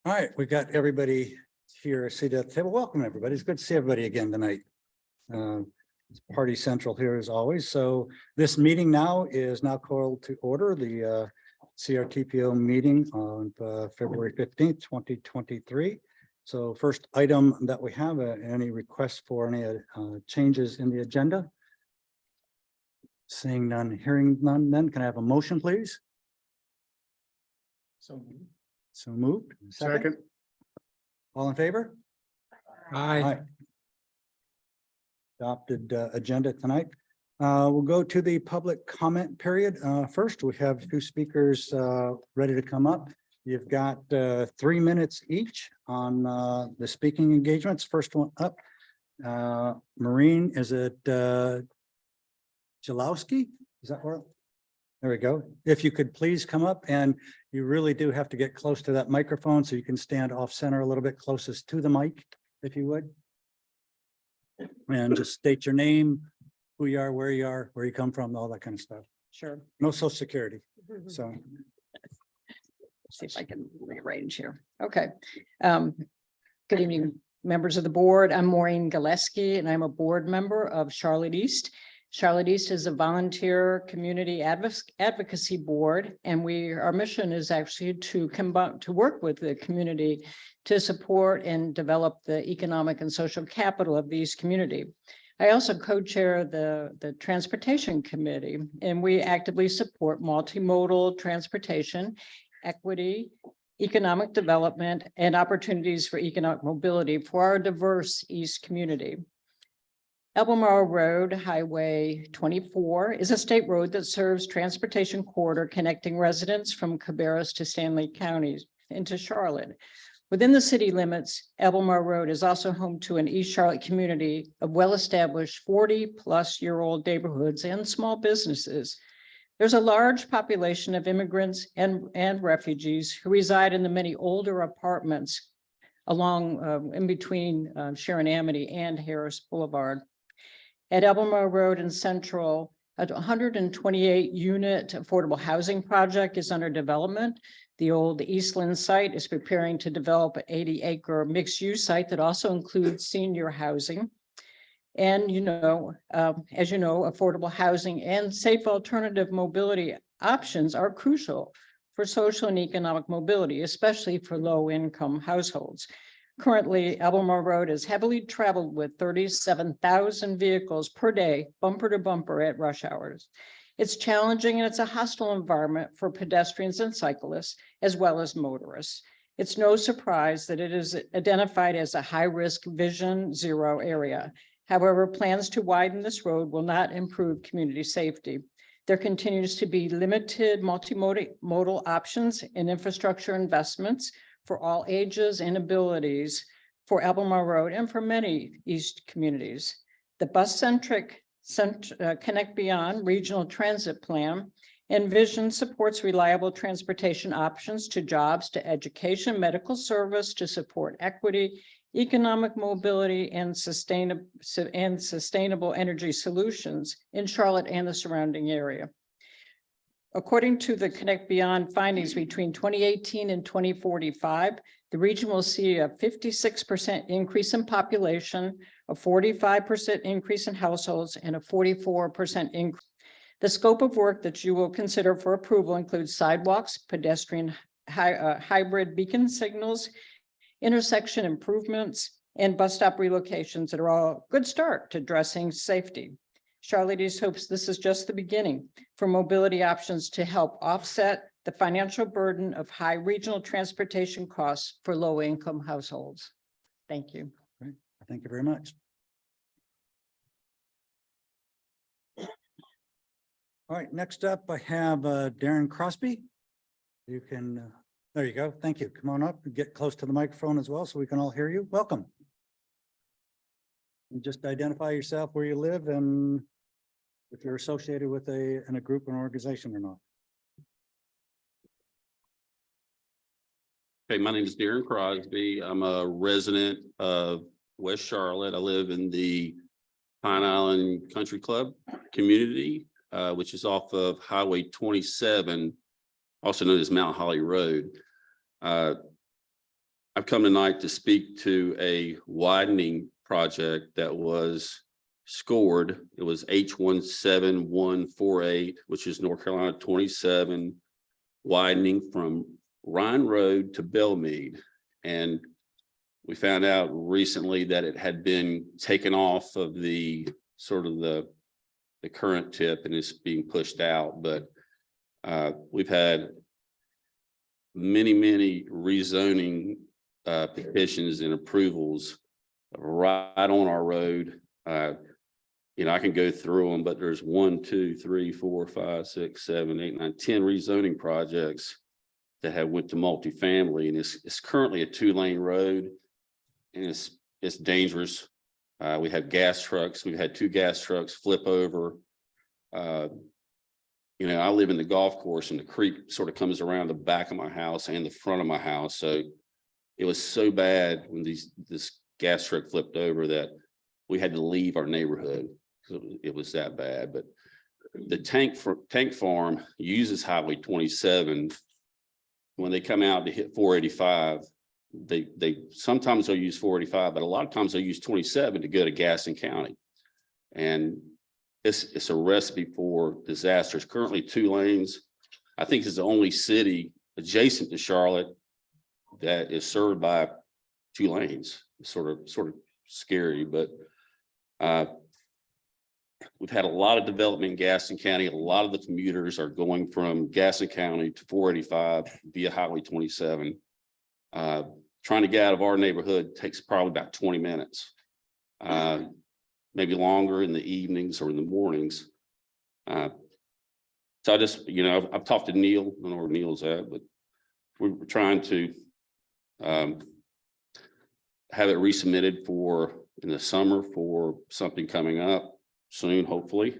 All right, we got everybody here seated at the table. Welcome, everybody. It's good to see everybody again tonight. It's Party Central here as always. So this meeting now is called to order, the CRTPO meeting on February 15th, 2023. So first item that we have, any requests for any changes in the agenda? Seeing none, hearing none, then can I have a motion, please? So moved. Second. All in favor? Aye. Adopted agenda tonight. We'll go to the public comment period. First, we have two speakers ready to come up. You've got 3 minutes each on the speaking engagements. First one up. Maureen, is it Jalowski? Is that where? There we go. If you could please come up, and you really do have to get close to that microphone so you can stand off center a little bit closest to the mic, if you would. And just state your name, who you are, where you come from, all that kind of stuff. Sure. No social security. So See if I can rearrange here. Okay. Good evening, members of the board. I'm Maureen Gillespie, and I'm a board member of Charlotte East. Charlotte East is a volunteer community advocacy board, and our mission is actually to work with the community to support and develop the economic and social capital of these community. I also co-chair the transportation committee, and we actively support multimodal transportation, equity, economic development, and opportunities for economic mobility for our diverse East community. Albemarle Road, Highway 24, is a state road that serves transportation corridor connecting residents from Cabarrus to Stanley counties into Charlotte. Within the city limits, Albemarle Road is also home to an East Charlotte community of well-established 40-plus-year-old neighborhoods and small businesses. There's a large population of immigrants and refugees who reside in the many older apartments along in between Sharon Amity and Harris Boulevard. At Albemarle Road and Central, a 128-unit affordable housing project is under development. The old Eastland site is preparing to develop an 80-acre mixed-use site that also includes senior housing. And, as you know, affordable housing and safe alternative mobility options are crucial for social and economic mobility, especially for low-income households. Currently, Albemarle Road is heavily traveled with 37,000 vehicles per day, bumper to bumper at rush hours. It's challenging, and it's a hostile environment for pedestrians and cyclists, as well as motorists. It's no surprise that it is identified as a high-risk Vision Zero area. However, plans to widen this road will not improve community safety. There continues to be limited multimodal options and infrastructure investments for all ages and abilities for Albemarle Road and for many East communities. The bus-centric Connect Beyond Regional Transit Plan and Vision supports reliable transportation options to jobs, to education, medical service, to support equity, economic mobility, and sustainable energy solutions in Charlotte and the surrounding area. According to the Connect Beyond findings, between 2018 and 2045, the region will see a 56% increase in population, a 45% increase in households, and a 44% increase. The scope of work that you will consider for approval includes sidewalks, pedestrian hybrid beacon signals, intersection improvements, and bus stop relocations that are all a good start to addressing safety. Charlotte East hopes this is just the beginning for mobility options to help offset the financial burden of high regional transportation costs for low-income households. Thank you. Great. Thank you very much. All right, next up, I have Darren Crosby. You can, there you go. Thank you. Come on up and get close to the microphone as well so we can all hear you. Welcome. And just identify yourself, where you live, and if you're associated with in a group or organization or not. Okay, my name is Darren Crosby. I'm a resident of West Charlotte. I live in the Pine Island Country Club community, which is off of Highway 27, also known as Mount Holly Road. I've come tonight to speak to a widening project that was scored. It was H17148, which is North Carolina 27, widening from Ryan Road to Belmead. And we found out recently that it had been taken off of the sort of the current tip and is being pushed out. But we've had many rezoning petitions and approvals right on our road. You know, I can go through them, but there's 1, 2, 3, 4, 5, 6, 7, 8, 9, 10 rezoning projects that have went to multifamily, and it's currently a 2-lane road, and it's dangerous. We have gas trucks. We've had 2 gas trucks flip over. You know, I live in the golf course, and the creek sort of comes around the back of my house and the front of my house. So it was so bad when this gas truck flipped over that we had to leave our neighborhood. So it was that bad. But the tank farm uses Highway 27. When they come out to hit 485, they sometimes they'll use 485, but a lot of times they'll use 27 to go to Gaston County. And it's a recipe for disaster. It's currently 2 lanes. I think it's the only city adjacent to Charlotte that is served by 2 lanes. It's sort of scary, but we've had a lot of development in Gaston County. A lot of the commuters are going from Gaston County to 485 via Highway 27. Trying to get out of our neighborhood takes probably about 20 minutes, maybe longer in the evenings or in the mornings. So I just, you know, I've talked to Neil, I don't know where Neil's at, but we're trying to have it resubmitted in the summer for something coming up soon, hopefully.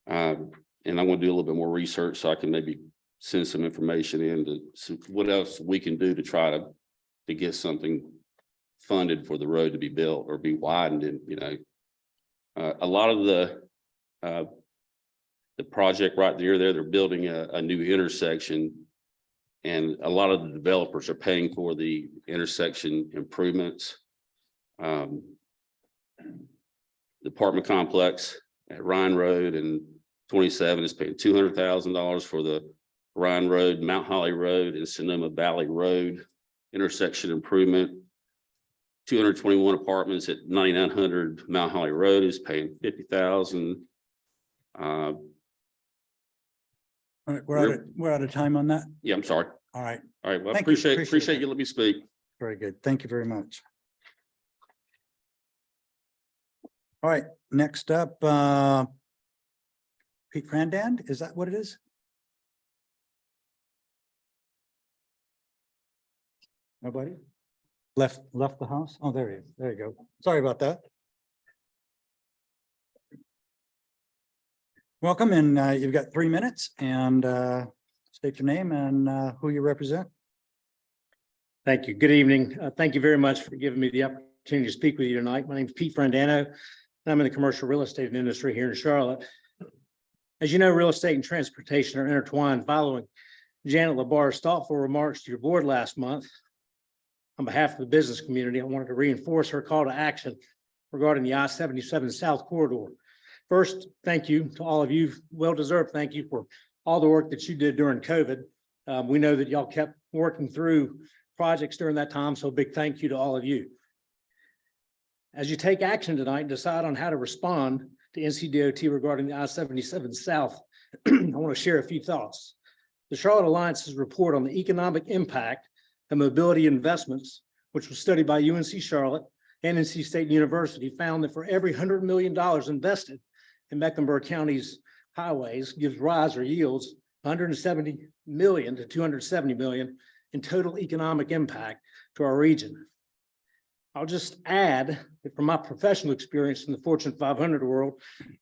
And I'm going to do a little bit more research so I can maybe send some information in to see what else we can do to try to get something funded for the road to be built or be widened. And, you know, a lot of the project right there, they're building a new intersection, and a lot of the developers are paying for the intersection improvements. The apartment complex at Ryan Road and 27 is paying $200,000 for the Ryan Road, Mount Holly Road, and Sonoma Valley Road intersection improvement. 221 apartments at 9900 Mount Holly Road is paying $50,000. All right, we're out of time on that. Yeah, I'm sorry. All right, All right. Well, I Thank you. appreciate Appreciate you letting me speak. very good. Thank you very much. All right, next up, Pete Frandand, is that what it is? Nobody? Left the house? Oh, there he is. There you go. Sorry about that. Welcome, and you've got 3 minutes, and state your name and who you represent. Thank you. Good evening. Thank you very much for giving me the opportunity to speak with you tonight. My name is Pete Frandano, and I'm in the commercial real estate industry here in Charlotte. As you know, real estate and transportation are intertwined. Following Janet Labar's thoughtful remarks to your board last month, on behalf of the business community, I wanted to reinforce her call to action regarding the I-77 South Corridor. First, thank you to all of you. Well-deserved thank you for all the work that you did during COVID. We know that y'all kept working through projects during that time, so a big thank you to all of you. As you take action tonight and decide on how to respond to NCDOT regarding the I-77 South, I want to share a few thoughts. The Charlotte Alliance's report on the economic impact of mobility investments, which was studied by UNC Charlotte and NC State University, found that for every $100 million invested in Mecklenburg County's highways gives rise or yields 170 million to 270 million in total economic impact to our region. I'll just add that from my professional experience in the Fortune 500 world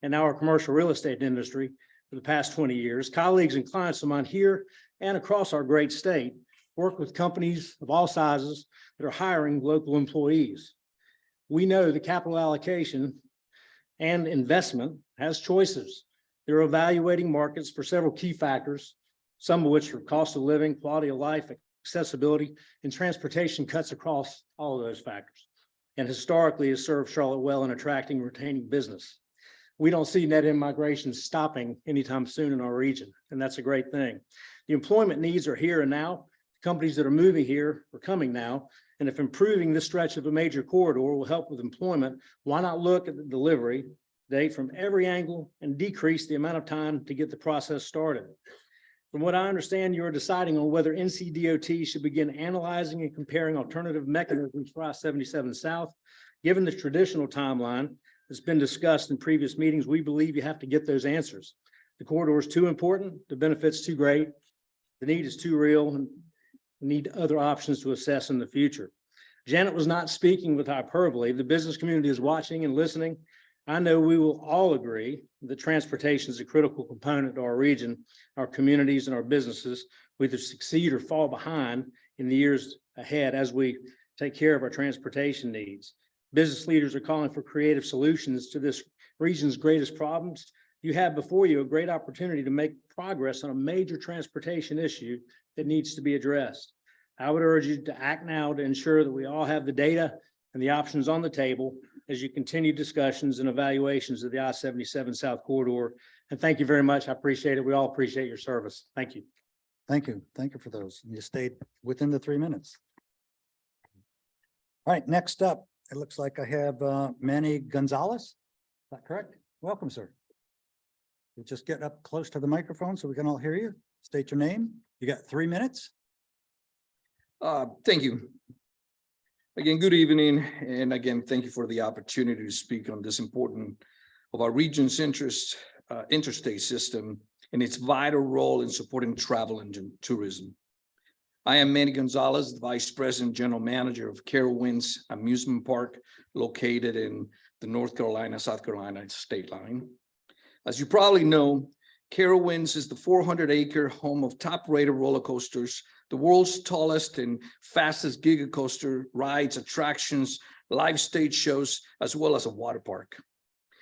and our commercial real estate industry for the past 20 years, colleagues and clients of mine here and across our great state work with companies of all sizes that are hiring local employees. We know the capital allocation and investment has choices. They're evaluating markets for several key factors, some of which are cost of living, quality of life, accessibility, and transportation cuts across all of those factors. And historically has served Charlotte well in attracting and retaining business. We don't see net immigration stopping anytime soon in our region, and that's a great thing. The employment needs are here and now. Companies that are moving here are coming now. And if improving this stretch of a major corridor will help with employment, why not look at the delivery date from every angle and decrease the amount of time to get the process started? From what I understand, you're deciding on whether NCDOT should begin analyzing and comparing alternative mechanisms for I-77 South. Given the traditional timeline that's been discussed in previous meetings, we believe you have to get those answers. The corridor is too important, the benefits too great, the need is too real, and we need other options to assess in the future. Janet was not speaking with hyperbole. The business community is watching and listening. I know we will all agree that transportation is a critical component to our region, our communities, and our businesses. We either succeed or fall behind in the years ahead as we take care of our transportation needs. Business leaders are calling for creative solutions to this region's greatest problems. You have before you a great opportunity to make progress on a major transportation issue that needs to be addressed. I would urge you to act now to ensure that we all have the data and the options on the table as you continue discussions and evaluations of the I-77 South Corridor. And thank you very much. I appreciate it. We all appreciate your service. Thank you. Thank you. Thank you for those. You stayed within the 3 minutes. All right, next up, it looks like I have Manny Gonzalez. Is that correct? Welcome, sir. You just get up close to the microphone so we can all hear you. State your name. You got 3 minutes. Thank you. Again, good evening. And again, thank you for the opportunity to speak on this important of our region's interstate system and its vital role in supporting travel and tourism. I am Manny Gonzalez, the Vice President General Manager of Carowinds Amusement Park, located in the North Carolina, South Carolina state line. As you probably know, Carowinds is the 400-acre home of top-rated roller coasters, the world's tallest and fastest giga coaster rides, attractions, live stage shows, as well as a water park.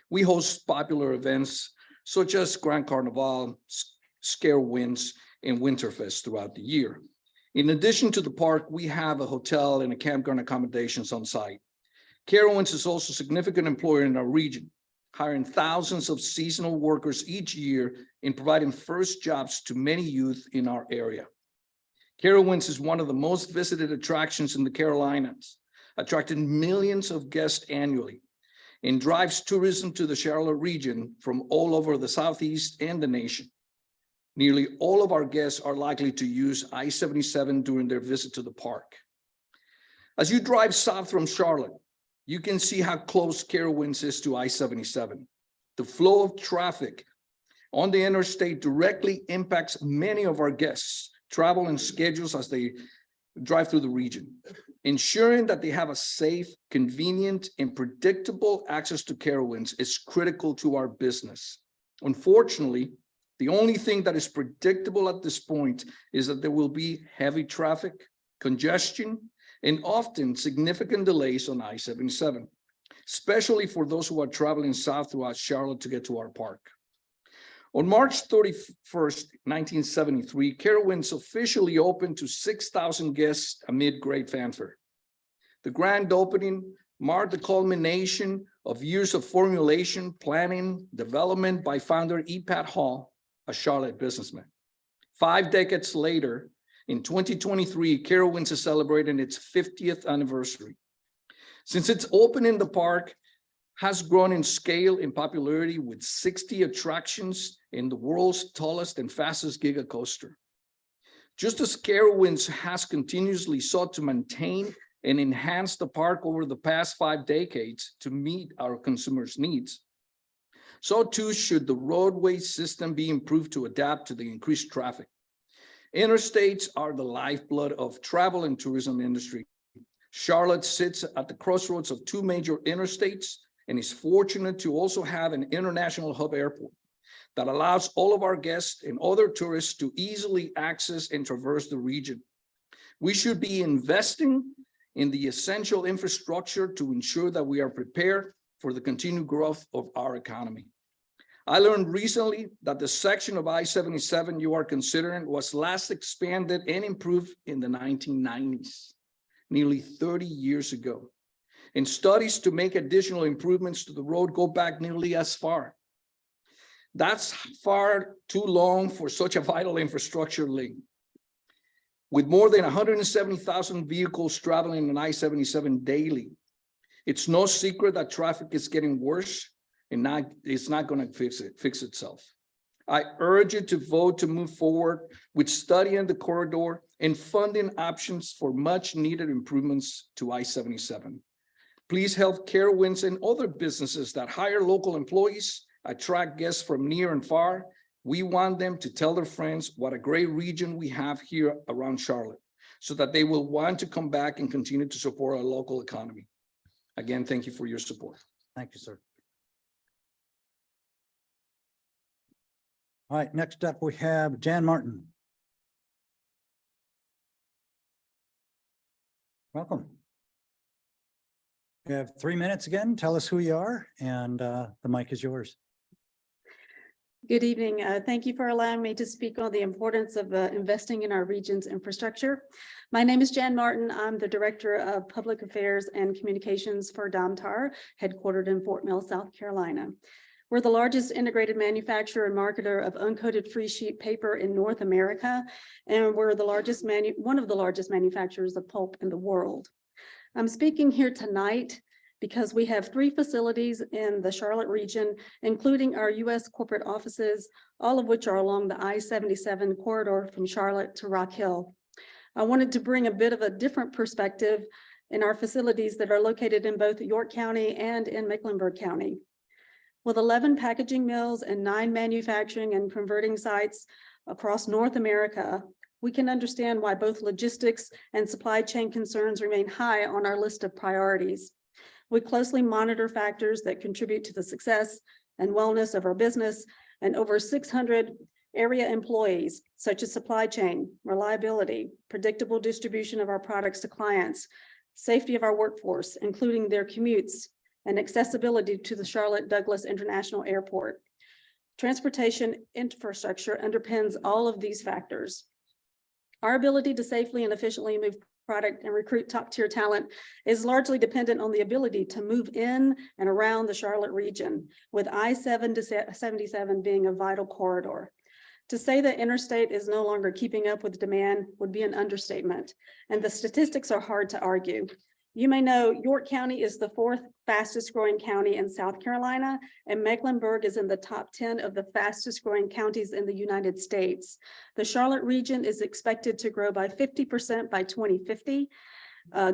We host popular events such as Grand Carnival, Scarewinds, and Winterfest throughout the year. In addition to the park, we have a hotel and a campground accommodations on site. Carowinds is also a significant employer in our region, hiring thousands of seasonal workers each year and providing first jobs to many youth in our area. Carowinds is one of the most visited attractions in the Carolinas, attracting millions of guests annually, and drives tourism to the Charlotte region from all over the Southeast and the nation. Nearly all of our guests are likely to use I-77 during their visit to the park. As you drive south from Charlotte, you can see how close Carowinds is to I-77. The flow of traffic on the interstate directly impacts many of our guests' travel and schedules as they drive through the region. Ensuring that they have a safe, convenient, and predictable access to Carowinds is critical to our business. Unfortunately, the only thing that is predictable at this point is that there will be heavy traffic, congestion, and often significant delays on I-77, especially for those who are traveling south throughout Charlotte to get to our park. On March 31st, 1973, Carowinds officially opened to 6,000 guests amid great fanfare. The grand opening marked the culmination of years of formulation, planning, development by founder E. Pat Hall, a Charlotte businessman. 5 decades later, in 2023, Carowinds is celebrating its 50th anniversary. Since its opening, the park has grown in scale and popularity with 60 attractions in the world's tallest and fastest giga coaster. Just as Carowinds has continuously sought to maintain and enhance the park over the past 5 decades to meet our consumers' needs, so too should the roadway system be improved to adapt to the increased traffic. Interstates are the lifeblood of travel and tourism industry. Charlotte sits at the crossroads of 2 major interstates and is fortunate to also have an international hub airport that allows all of our guests and other tourists to easily access and traverse the region. We should be investing in the essential infrastructure to ensure that we are prepared for the continued growth of our economy. I learned recently that the section of I-77 you are considering was last expanded and improved in the 1990s, nearly 30 years ago. And studies to make additional improvements to the road go back nearly as far. That's far too long for such a vital infrastructure link. With more than 170,000 vehicles traveling on I-77 daily, it's no secret that traffic is getting worse and it's not going to fix itself. I urge you to vote to move forward with studying the corridor and funding options for much needed improvements to I-77. Please help Carowinds and other businesses that hire local employees, attract guests from near and far. We want them to tell their friends what a great region we have here around Charlotte, so that they will want to come back and continue to support our local economy. Again, thank you for your support. Thank you, sir. All right, next up, we have Jan Martin. Welcome. You have 3 minutes again. Tell us who you are, and the mic is yours. Good evening. Thank you for allowing me to speak on the importance of investing in our region's infrastructure. My name is Jan Martin. I'm the Director of Public Affairs and Communications for Domtar, headquartered in Fort Mill, South Carolina. We're the largest integrated manufacturer and marketer of uncoated free sheet paper in North America, and we're the largest one of the largest manufacturers of pulp in the world. I'm speaking here tonight because we have 3 facilities in the Charlotte region, including our U.S. corporate offices, all of which are along the I-77 corridor from Charlotte to Rock Hill. I wanted to bring a bit of a different perspective in our facilities that are located in both York County and in Mecklenburg County. With 11 packaging mills and 9 manufacturing and converting sites across North America, we can understand why both logistics and supply chain concerns remain high on our list of priorities. We closely monitor factors that contribute to the success and wellness of our business, and over 600 area employees, such as supply chain, reliability, predictable distribution of our products to clients, safety of our workforce, including their commutes, and accessibility to the Charlotte Douglas International Airport. Transportation infrastructure underpins all of these factors. Our ability to safely and efficiently move product and recruit top-tier talent is largely dependent on the ability to move in and around the Charlotte region, with I-77 being a vital corridor. To say that interstate is no longer keeping up with demand would be an understatement, and the statistics are hard to argue. You may know York County is the 4th fastest growing county in South Carolina, and Mecklenburg is in the top 10 of the fastest growing counties in the United States. The Charlotte region is expected to grow by 50% by 2050,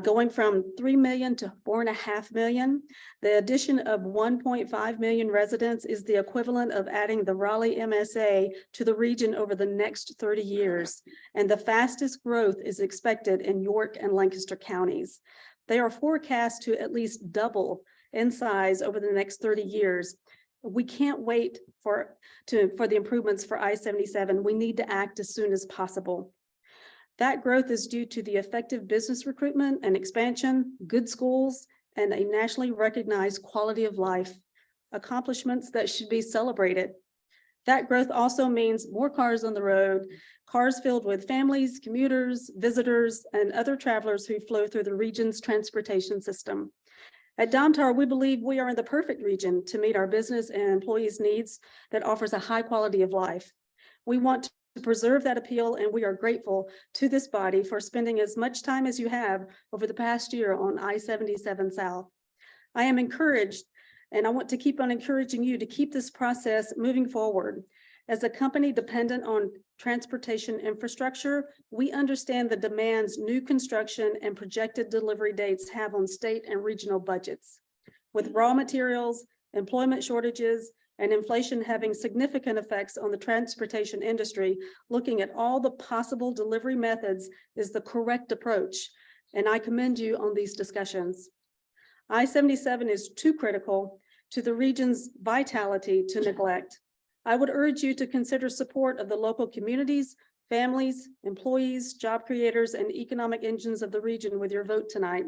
going from 3 million to 4.5 million. The addition of 1.5 million residents is the equivalent of adding the Raleigh MSA to the region over the next 30 years. And the fastest growth is expected in York and Lancaster counties. They are forecast to at least double in size over the next 30 years. We can't wait for the improvements for I-77. We need to act as soon as possible. That growth is due to the effective business recruitment and expansion, good schools, and a nationally recognized quality of life, accomplishments that should be celebrated. That growth also means more cars on the road, cars filled with families, commuters, visitors, and other travelers who flow through the region's transportation system. At Domtar, we believe we are in the perfect region to meet our business and employees' needs that offers a high quality of life. We want to preserve that appeal, and we are grateful to this body for spending as much time as you have over the past year on I-77 South. I am encouraged, and I want to keep on encouraging you to keep this process moving forward. As a company dependent on transportation infrastructure, we understand the demands new construction and projected delivery dates have on state and regional budgets. With raw materials, employment shortages, and inflation having significant effects on the transportation industry, looking at all the possible delivery methods is the correct approach, and I commend you on these discussions. I-77 is too critical to the region's vitality to neglect. I would urge you to consider support of the local communities, families, employees, job creators, and economic engines of the region with your vote tonight.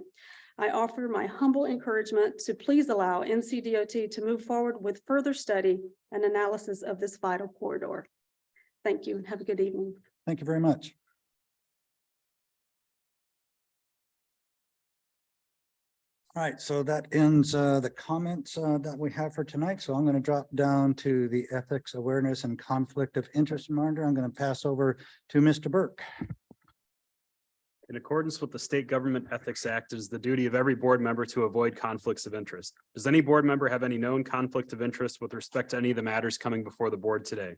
I offer my humble encouragement to please allow NCDOT to move forward with further study and analysis of this vital corridor. Thank you and have a good evening. Thank you very much. All right, so that ends the comments that we have for tonight. So I'm going to drop down to the ethics, awareness, and conflict of interest monitor. I'm going to pass over to Mr. Burke. In accordance with the State Government Ethics Act, it is the duty of every board member to avoid conflicts of interest. Does any board member have any known conflict of interest with respect to any of the matters coming before the board today?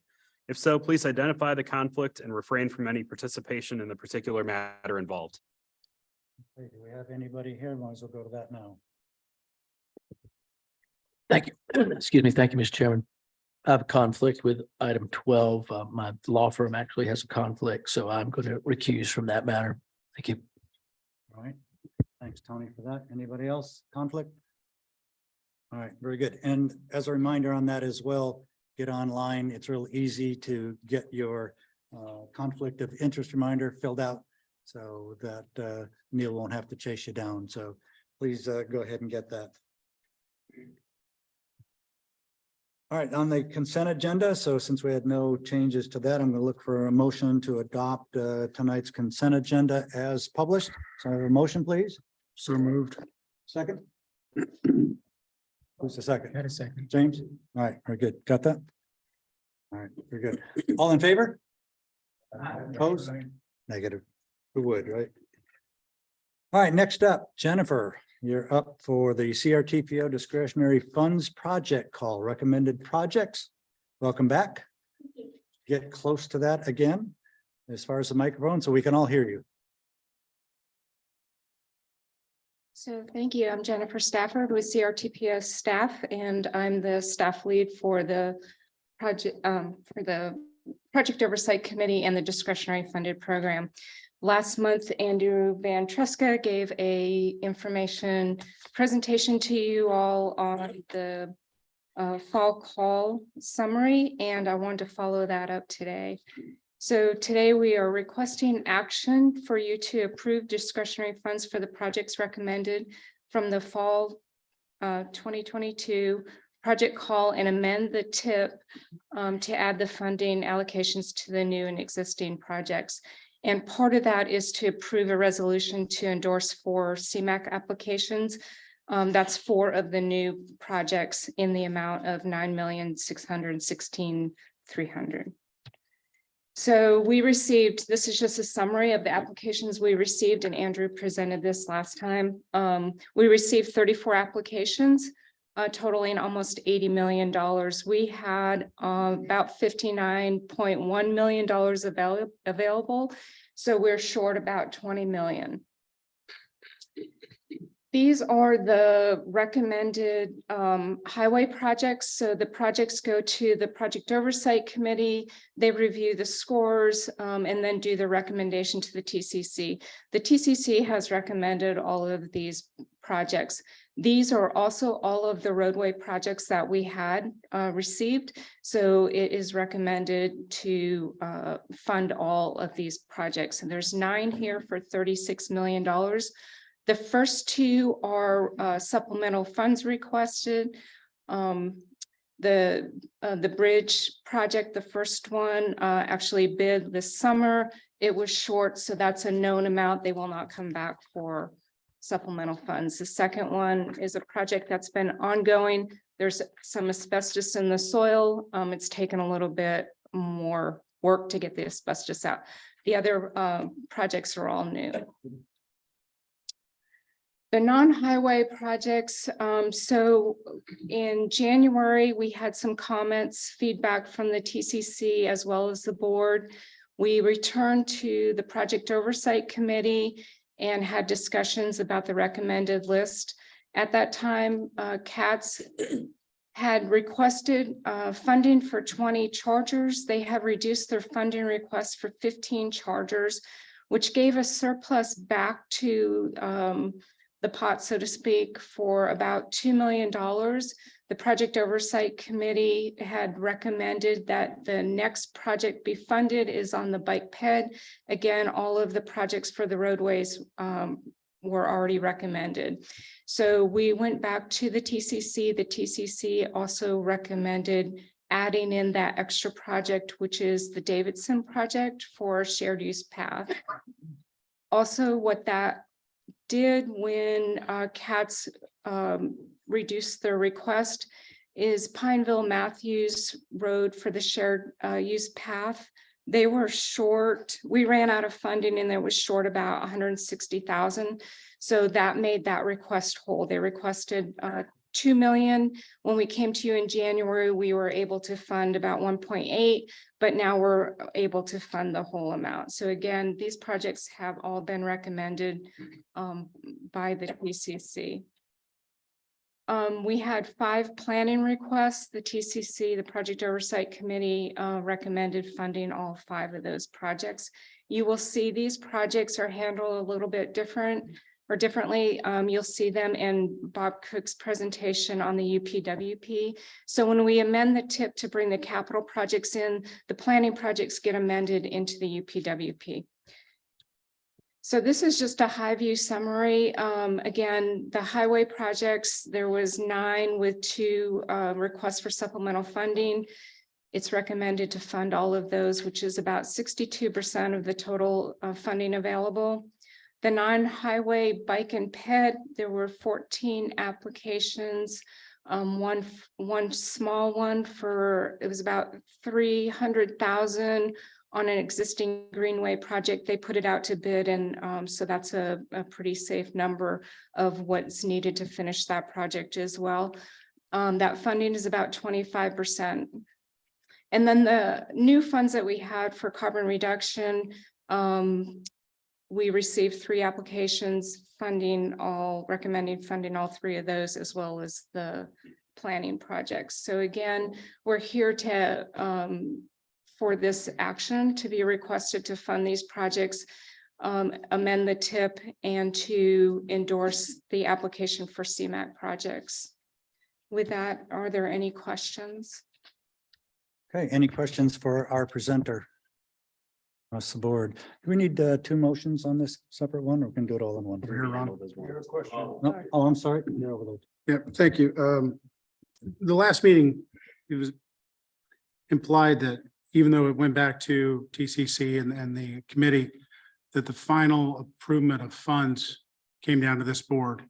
If so, please identify the conflict and refrain from any participation in the particular matter involved. Okay, do we have anybody here? Might as well go to that now. Thank you. Excuse me. Thank you, Mr. Chairman. I have a conflict with item 12. My law firm actually has a conflict, so I'm going to recuse from that matter. Thank you. All right, thanks, Tony, for that. Anybody else? Conflict? All right, very good. And as a reminder on that as well, get online. It's real easy to get your conflict of interest reminder filled out so that Neil won't have to chase you down. So please go ahead and get that. All right, on the consent agenda. So since we had no changes to that, I'm going to look for a motion to adopt tonight's consent agenda as published. So I have a motion, please. So moved. Second. Who's the second? Got a second. James? All right, very good. Got that? All right, very good. All in favor? Opposed? Negative. Who would, right? All right, next up, Jennifer, you're up for the CRTPO discretionary funds project call, recommended projects. Welcome back. Get close to that again, as far as the microphone, so we can all hear you. So thank you. I'm Jennifer Stafford with CRTPO staff, and I'm the staff lead for the project oversight committee and the discretionary funded program. Last month, Andrew Van Tresca gave a information presentation to you all on the fall call summary, and I wanted to follow that up today. So today we are requesting action for you to approve discretionary funds for the projects recommended from the fall 2022 project call and amend the TIP to add the funding allocations to the new and existing projects. And part of that is to approve a resolution to endorse 4 CMAQ applications. That's 4 of the new projects in the amount of $9,616,300. So we received, this is just a summary of the applications we received, and Andrew presented this last time. We received 34 applications, totaling almost $80 million. We had about $59.1 million available. So we're short about 20 million. These are the recommended highway projects. So the projects go to the project oversight committee. They review the scores and then do the recommendation to the TCC. The TCC has recommended all of these projects. These are also all of the roadway projects that we had received. So it is recommended to fund all of these projects. And there's 9 here for $36 million. The first 2 are supplemental funds requested. The bridge project, the first one actually bid this summer. It was short, so that's a known amount. They will not come back for supplemental funds. The second one is a project that's been ongoing. There's some asbestos in the soil. It's taken a little bit more work to get the asbestos out. The other projects are all new. The non-highway projects, so in January, we had some comments, feedback from the TCC as well as the board. We returned to the Project Oversight Committee and had discussions about the recommended list. At that time, CATS had requested funding for 20 chargers. They have reduced their funding request for 15 chargers, which gave a surplus back to the pot, so to speak, for about $2 million. The Project Oversight Committee had recommended that the next project be funded is on the bike ped. Again, all of the projects for the roadways were already recommended. So we went back to the TCC. The TCC also recommended adding in that extra project, which is the Davidson project for shared use path. Also, what that did when CATS reduced their request is Pineville Matthews Road for the shared use path. They were short. We ran out of funding and there was short about 160,000. So that made that request whole. They requested 2 million. When we came to you in January, we were able to fund about 1.8, but now we're able to fund the whole amount. So again, these projects have all been recommended by the TCC. We had 5 planning requests. The TCC, the Project Oversight Committee, recommended funding all 5 of those projects. You will see these projects are handled a little bit differently. You'll see them in Bob Cook's presentation on the UPWP. So when we amend the tip to bring the capital projects in, the planning projects get amended into the UPWP. So this is just a high view summary. Again, the highway projects, there was 9 with 2 requests for supplemental funding. It's recommended to fund all of those, which is about 62% of the total funding available. The non-highway bike and ped, there were 14 applications. One small one for, it was about 300,000 on an existing greenway project. They put it out to bid, and so that's a pretty safe number of what's needed to finish that project as well. That funding is about 25%. And then the new funds that we had for carbon reduction, we received 3 applications recommending funding all 3 of those, as well as the planning projects. So again, we're here to for this action to be requested to fund these projects, amend the tip, and to endorse the application for CMAQ projects. With that, are there any questions? Okay, any questions for our presenter? Across the board. Do we need 2 motions on this separate one, or we can do it all in one? Here, Ron. No? Oh, I'm sorry. You're over there. Yeah, thank you. The last meeting, it was implied that even though it went back to TCC and the committee, that the final approval of funds came down to this board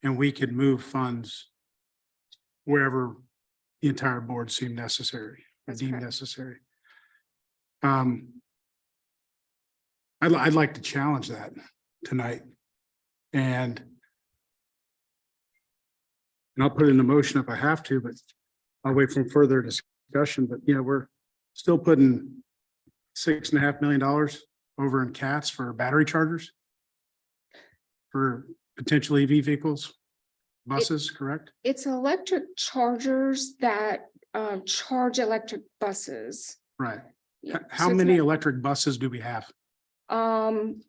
and we could move funds wherever the entire board seemed necessary, or deemed necessary. I'd like to challenge that tonight. And I'll put in a motion if I have to, but I'll wait for further discussion. But you know, we're still putting $6.5 million over in CATS for battery chargers for potential EV vehicles, buses, correct? It's electric chargers that charge electric buses. Right. Yeah, How so it's many not- electric buses do we have? I'm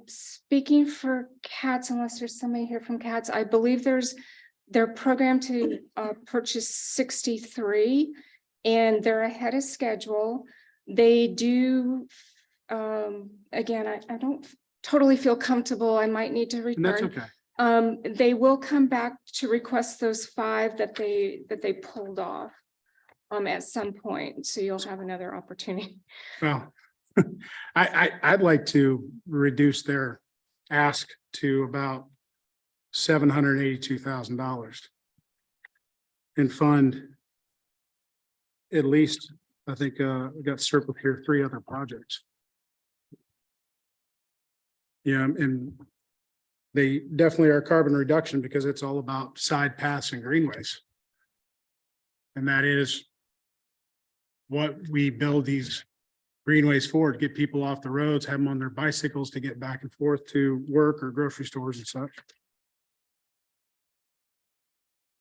speaking for CATS, unless there's somebody here from CATS. I believe they're programmed to purchase 63, and they're ahead of schedule. They do, again, I don't totally feel comfortable. I might need to And that's return. okay. They will come back to request those 5 that they pulled off at some point. So you'll have another opportunity. Well, I'd like to reduce their ask to about $782,000. And fund at least, I think, we got circled here, 3 other projects. Yeah, and they definitely are carbon reduction because it's all about side paths and greenways. And that is what we build these greenways for, to get people off the roads, have them on their bicycles to get back and forth to work or grocery stores and such.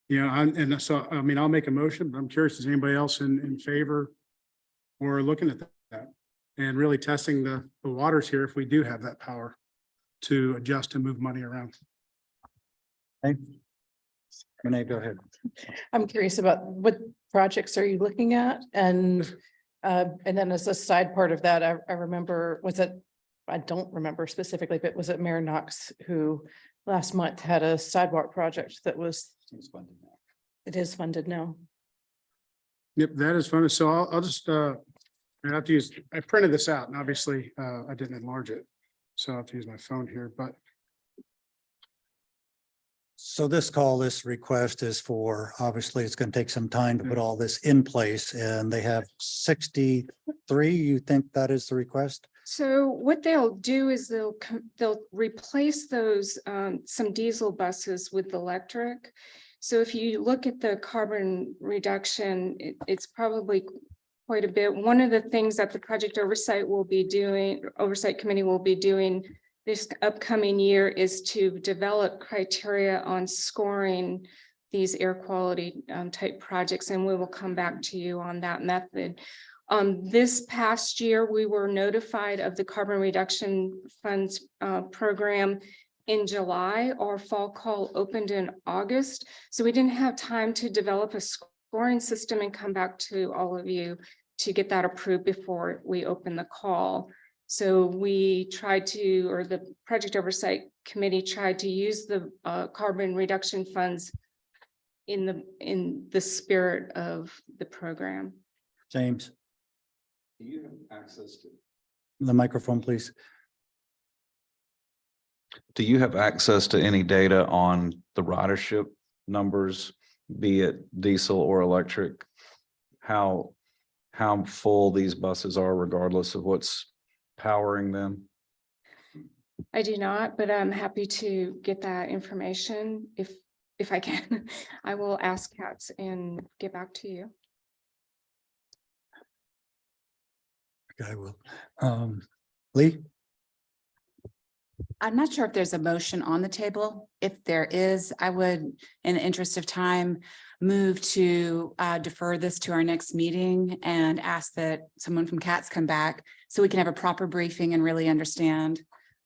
Yeah, and so, I mean, I'll make a motion, but I'm curious, is anybody else in favor or looking at that? And really testing the waters here if we do have that power to adjust and move money around. Okay. Renee, go ahead. I'm curious about what projects are you looking at? And then as a side part of that, I remember, I don't remember specifically, but was it Mayor Knox who last month had a sidewalk project that was, it is funded now? Yep, that is fun. So I'll just, I have to use, I printed this out and obviously I didn't enlarge it. So I have to use my phone here, but So this request is for, obviously, it's going to take some time to put all this in place, and they have 63. You think that is the request? So what they'll do is they'll replace those, some diesel buses with electric. So if you look at the carbon reduction, it's probably quite a bit. One of the things that the project oversight committee will be doing this upcoming year is to develop criteria on scoring these air quality type projects, and we will come back to you on that method. This past year, we were notified of the carbon reduction funds program in July. Our fall call opened in August, so we didn't have time to develop a scoring system and come back to all of you to get that approved before we open the call. So we tried to, or the project oversight committee tried to use the carbon reduction funds in the spirit of the program. James, Do you have access to? the microphone, please. Do you have access to any data on the ridership numbers, be it diesel or electric? How full these buses are regardless of what's powering them? I do not, but I'm happy to get that information if I can. I will ask Katz and get back to you. I will. Lee? I'm not sure if there's a motion on the table. If there is, I would, in the interest of time, move to defer this to our next meeting and ask that someone from CATS come back so we can have a proper briefing and really understand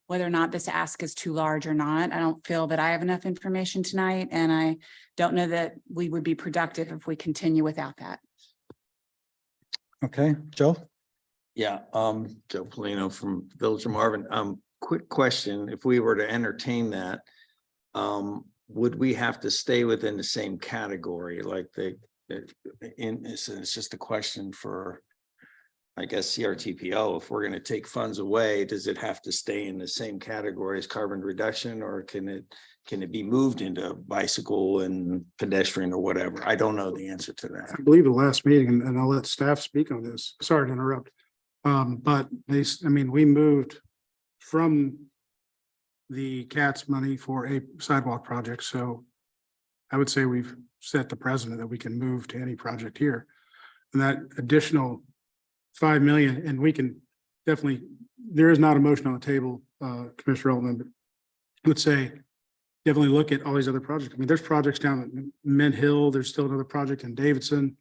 whether or not this ask is too large or not. I don't feel that I have enough information tonight, and I don't know that we would be productive if we continue without that. Okay, Joe? Yeah, Joe Polino from Village of Marvin. Quick question, if we were to entertain that, would we have to stay within the same category? Like it's just a question for, I guess, CRTPO. If we're going to take funds away, does it have to stay in the same category as carbon reduction, or can it be moved into bicycle and pedestrian or whatever? I don't know the answer to that. I believe the last meeting, and I'll let staff speak on this. Sorry to interrupt. But we moved from the CATS money for a sidewalk project. So I would say we've set the precedent that we can move to any project here. And that additional 5 million, and we can definitely, there is not a motion on the table, Commissioner Altman, but I would say definitely look at all these other projects. I mean, there's projects down at Mint Hill. There's still another project in Davidson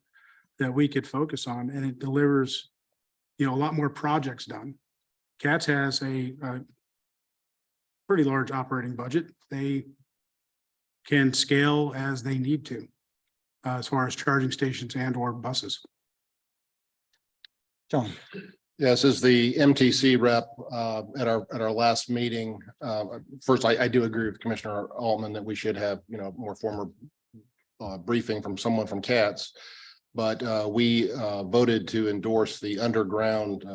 that we could focus on, and it delivers, a lot more projects done. CATS has a pretty large operating budget. They can scale as they need to, as far as charging stations and or buses. John? Yes, as the MTC rep at our last meeting, first, I do agree with Commissioner Altman that we should have, more formal briefing from someone from CATS. But we voted to endorse the underground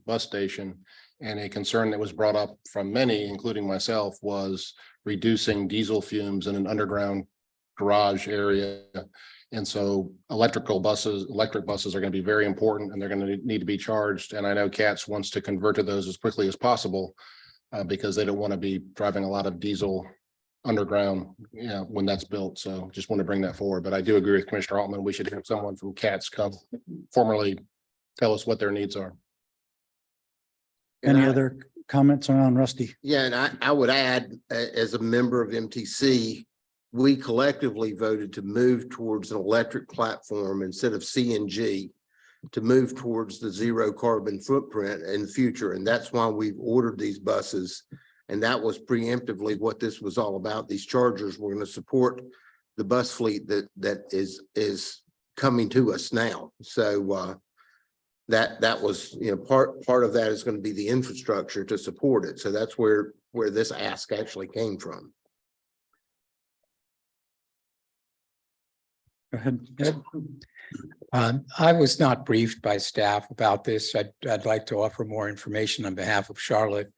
bus station. And a concern that was brought up from many, including myself, was reducing diesel fumes in an underground garage area. And so electric buses are going to be very important, and they're going to need to be charged. And I know CATS wants to convert to those as quickly as possible because they don't want to be driving a lot of diesel underground, when that's built. So just want to bring that forward. But I do agree with Commissioner Altman. We should have someone from CATS come formally tell us what their needs are. Any other comments around Rusty? Yeah, and I would add, as a member of MTC, we collectively voted to move towards an electric platform instead of CNG, to move towards the zero carbon footprint in the future. And that's why we've ordered these buses. And that was preemptively what this was all about. These chargers were going to support the bus fleet that is coming to us now. So that was, part of that is going to be the infrastructure to support it. So that's where this ask actually came from. Go ahead, Ed. I was not briefed by staff about this. I'd like to offer more information on behalf of Charlotte.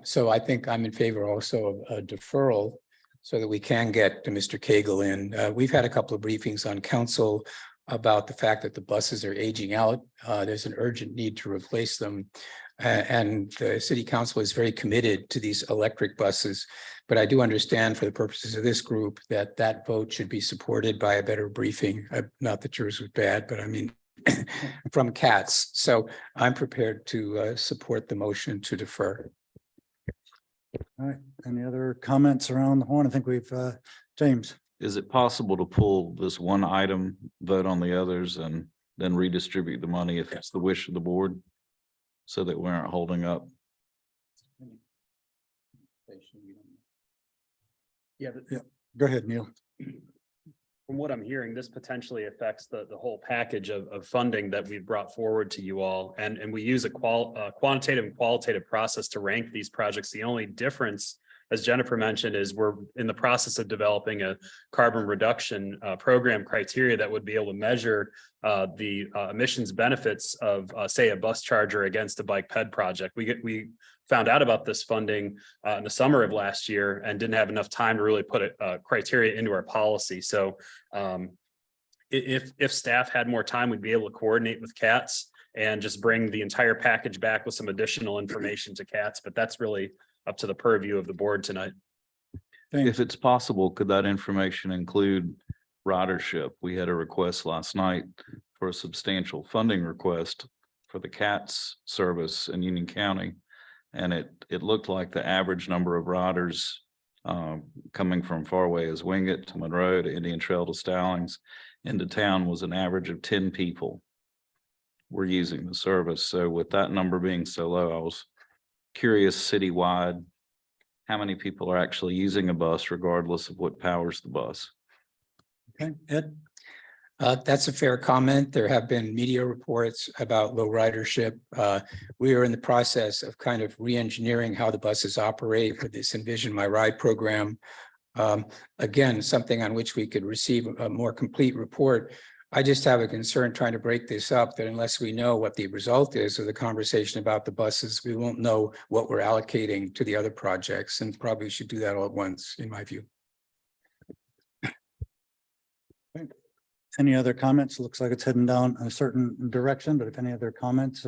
So I think I'm in favor also of a deferral so that we can get to Mr. Cagle in. We've had a couple of briefings on council about the fact that the buses are aging out. There's an urgent need to replace them. And the city council is very committed to these electric buses. But I do understand for the purposes of this group that that vote should be supported by a better briefing. Not that yours was bad, but I mean, from CATS. So I'm prepared to support the motion to defer. All right, any other comments around the horn? I think we've, James. Is it possible to pull this one item, vote on the others, and then redistribute the money if it's the wish of the board? So that we aren't holding up. Yeah, Go ahead, Neil. from what I'm hearing, this potentially affects the whole package of funding that we've brought forward to you all. And we use a quantitative and qualitative process to rank these projects. The only difference, as Jennifer mentioned, is we're in the process of developing a carbon reduction program criteria that would be able to measure the emissions benefits of, say, a bus charger against a bike ped project. We found out about this funding in the summer of last year and didn't have enough time to really put a criteria into our policy. So if staff had more time, we'd be able to coordinate with CATS and just bring the entire package back with some additional information to CATS. But that's really up to the purview of the board tonight. If it's possible, could that information include ridership? We had a request last night for a substantial funding request for the CATS service in Union County. And it looked like the average number of riders coming from far away as Wingate to Monroe to Indian Trail to Stallings into town was an average of 10 people were using the service. So with that number being so low, I was curious citywide, how many people are actually using a bus regardless of what powers the bus? Okay, Ed. That's a fair comment. There have been media reports about low ridership. We are in the process of kind of re-engineering how the buses operate with this Envision My Ride program. Again, something on which we could receive a more complete report. I just have a concern trying to break this up, that unless we know what the result is of the conversation about the buses, we won't know what we're allocating to the other projects, and probably should do that all at once, in my view. Any other comments? Looks like it's heading down a certain direction, but if any other comments,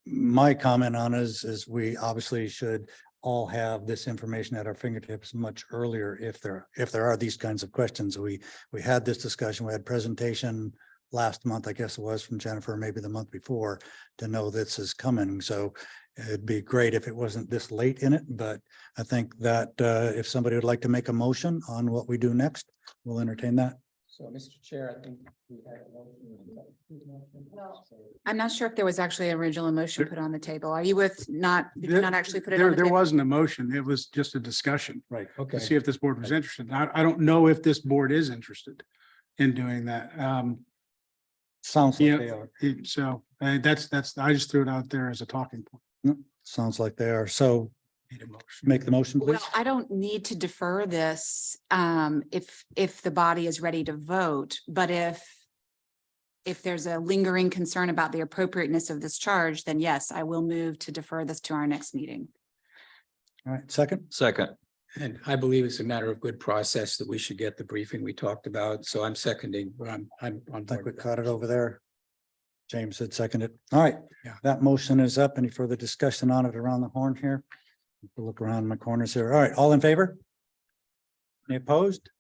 my comment on is we obviously should all have this information at our fingertips much earlier if there are these kinds of questions. We had this discussion, we had presentation last month, I guess it was, from Jennifer, maybe the month before, to know this is coming. So it'd be great if it wasn't this late in it, but I think that if somebody would like to make a motion on what we do next, we'll entertain that. So, Mr. Chair, I think we had a motion. I'm not sure if there was actually an original motion put on the table. Are you did you not actually put it on the There table? wasn't a motion. It was just a discussion Right, Okay. to see if this board was interested. I don't know if this board is interested in doing that. Sounds like Yeah, they are. so that's, I just threw it out there as a talking point. Sounds like they are. So make the motion, please. Well, I don't need to defer this if the body is ready to vote, but if if there's a lingering concern about the appropriateness of this charge, then yes, I will move to defer this to our next meeting. All right, second, Second. And I believe it's a matter of good process that we should get the briefing we talked about. So I'm seconding, I'm on I think board we with caught that. it over there. James had seconded. All right, Yeah. that motion is up. Any further discussion on it around the horn here? Look around my corners here. All right, all in favor? Any opposed?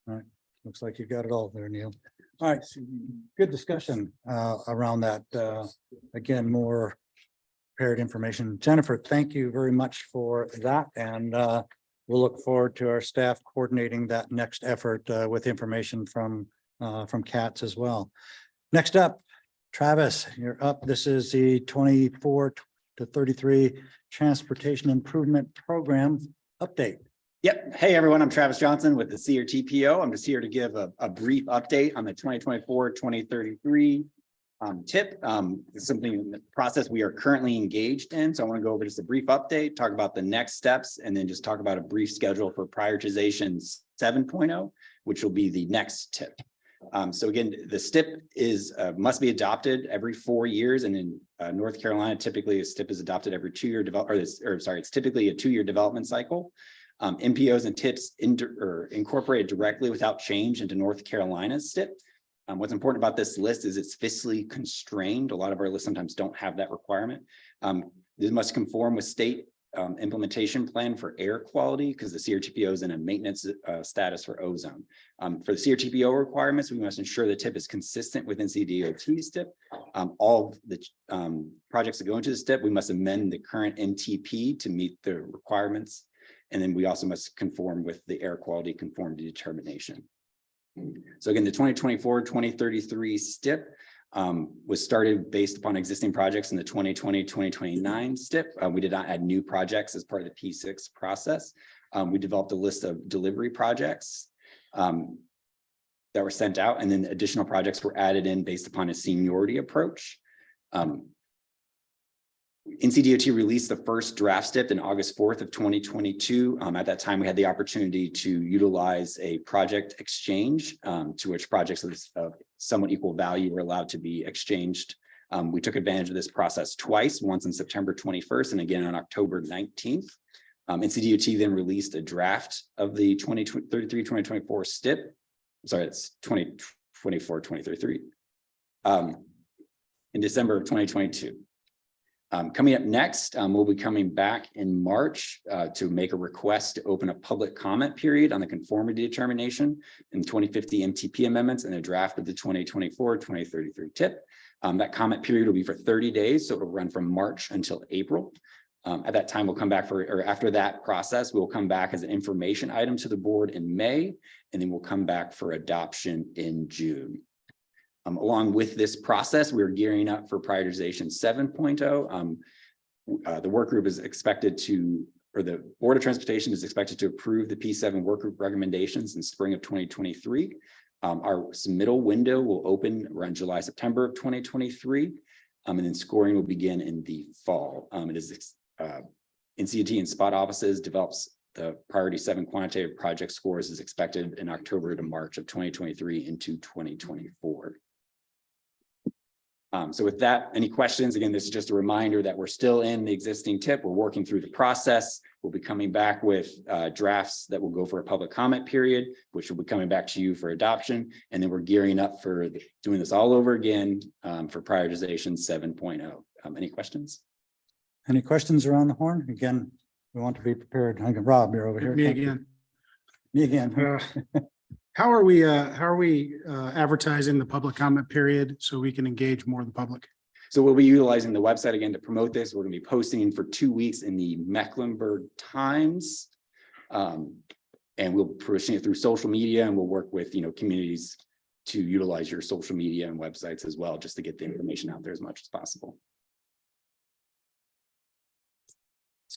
All right, looks like you got it all there, Neil. All right, good discussion around that. Again, more prepared information. Jennifer, thank you very much for that, and we'll look forward to our staff coordinating that next effort with information from CATS as well. Next up, Travis, you're up. This is the 24 to 33 Transportation Improvement Program update. Yep. Hey, everyone, I'm Travis Johnson with the CRTPO. I'm just here to give a brief update on the 2024-2033 TIP. It's something in the process we are currently engaged in. So I want to go over just a brief update, talk about the next steps, and then just talk about a brief schedule for prioritization 7.0, which will be the next TIP. So again, the STIP must be adopted every 4 years, and in North Carolina, typically a STIP is adopted every 2 year it's typically a 2-year development cycle. MPOs and TIPs incorporated directly without change into North Carolina's STIP. What's important about this list is it's fiscally constrained. A lot of our lists sometimes don't have that requirement. This must conform with state implementation plan for air quality, because the CRTPO is in a maintenance status for ozone. For the CRTPO requirements, we must ensure the TIP is consistent with NCDOT's TIP. All of the projects that go into the TIP, we must amend the current NTP to meet the requirements. And then we also must conform with the air quality conformity determination. So again, the 2024-2033 STIP was started based upon existing projects in the 2020-2029 STIP. We did not add new projects as part of the P6 process. We developed a list of delivery projects that were sent out, and then additional projects were added in based upon a seniority approach. NCDOT released the first draft STIP in August 4th of 2022. At that time, we had the opportunity to utilize a project exchange to which projects of somewhat equal value were allowed to be exchanged. We took advantage of this process twice, once on September 21st and again on October 19th. NCDOT then released a draft of the 2023-2024 STIP. I'm sorry, it's 2024-2033 in December of 2022. Coming up next, we'll be coming back in March to make a request to open a public comment period on the conformity determination in 2050 MTP amendments and a draft of the 2024-2033 TIP. That comment period will be for 30 days, so it'll run from March until April. At that time, we'll come back after that process, we'll come back as an information item to the board in May, and then we'll come back for adoption in June. Along with this process, we're gearing up for prioritization 7.0. The work group is expected to, or the Board of Transportation is expected to approve the P7 work group recommendations in spring of 2023. Our submittal window will open around July, September of 2023, and then scoring will begin in the fall. It is NCDOT and spot offices develops the priority 7 quantitative project scores is expected in October to March of 2023 into 2024. So with that, any questions? Again, this is just a reminder that we're still in the existing TIP. We're working through the process. We'll be coming back with drafts that will go for a public comment period, which will be coming back to you for adoption. And then we're gearing up for doing this all over again for prioritization 7.0. Any questions? Any questions around the horn? Again, we want to be prepared. Rob, you're over here. Me Thank you. again. Me again. How are we advertising the public comment period so we can engage more of the public? So we'll be utilizing the website again to promote this. We're going to be posting for 2 weeks in the Mecklenburg Times. And we'll pushing it through social media, and we'll work with, communities to utilize your social media and websites as well, just to get the information out there as much as possible.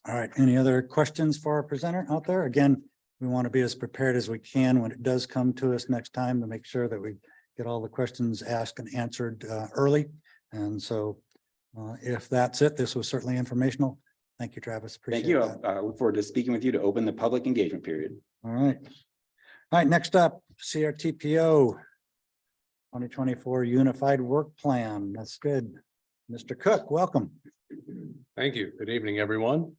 All right, any other questions for our presenter out there? Again, we want to be as prepared as we can when it does come to us next time to make sure that we get all the questions asked and answered early. And so if that's it, this was certainly informational. Thank you, Travis. Thank Appreciate you. that. I look forward to speaking with you to open the public engagement period. All right. All right, next up, CRTPO 2024 Unified Work Plan. That's good. Mr. Cook, welcome. Thank you. Good evening, everyone.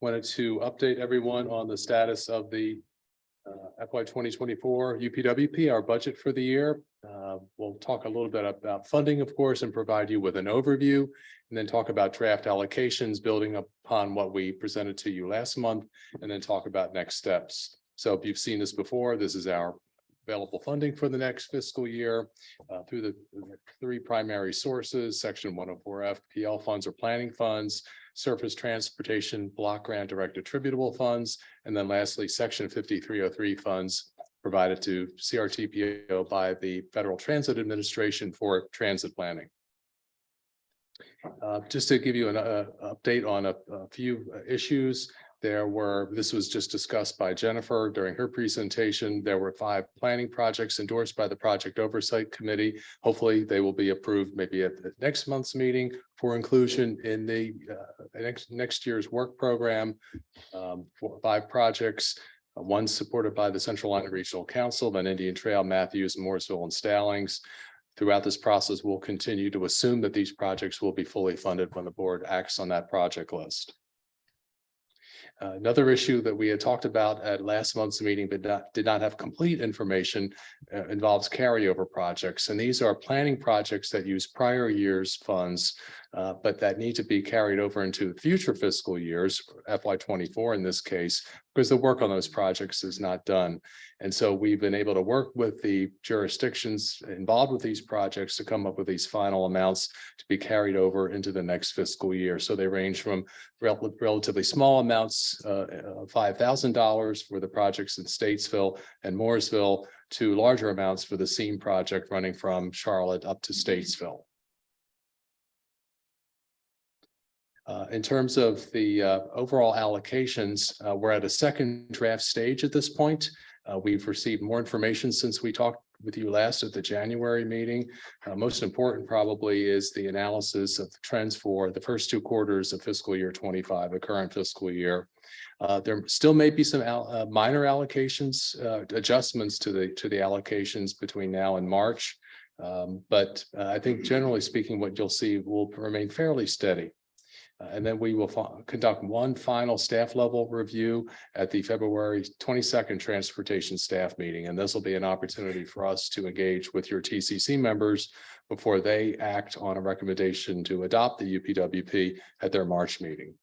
Wanted to update everyone on the status of the FY 2024 UPWP, our budget for the year. We'll talk a little bit about funding, of course, and provide you with an overview, and then talk about draft allocations, building upon what we presented to you last month, and then talk about next steps. So if you've seen this before, this is our available funding for the next fiscal year through the three primary sources: Section 104F PL funds or planning funds, surface transportation block grant direct attributable funds, and then lastly, Section 5303 funds provided to CRTPO by the Federal Transit Administration for transit planning. Just to give you an update on a few issues. This was just discussed by Jennifer during her presentation. There were 5 planning projects endorsed by the Project Oversight Committee. Hopefully, they will be approved maybe at the next month's meeting for inclusion in the next year's work program. 5 projects, one supported by the Central Line Regional Council, then Indian Trail, Matthews, Morrisville, and Stallings. Throughout this process, we'll continue to assume that these projects will be fully funded when the board acts on that project list. Another issue that we had talked about at last month's meeting, but did not have complete information, involves carryover projects. And these are planning projects that use prior year's funds, but that need to be carried over into future fiscal years, FY 24 in this case, because the work on those projects is not done. And so we've been able to work with the jurisdictions involved with these projects to come up with these final amounts to be carried over into the next fiscal year. So they range from relatively small amounts, $5,000 for the projects in Statesville and Mooresville, to larger amounts for the SEAM project running from Charlotte up to Statesville. In terms of the overall allocations, we're at a second draft stage at this point. We've received more information since we talked with you last at the January meeting. Most important probably is the analysis of the trends for the first 2 quarters of fiscal year 25, the current fiscal year. There still may be some minor allocations, adjustments to the allocations between now and March. But I think generally speaking, what you'll see will remain fairly steady. And then we will conduct one final staff level review at the February 22nd transportation staff meeting. And this will be an opportunity for us to engage with your TCC members before they act on a recommendation to adopt the UPWP at their March meeting.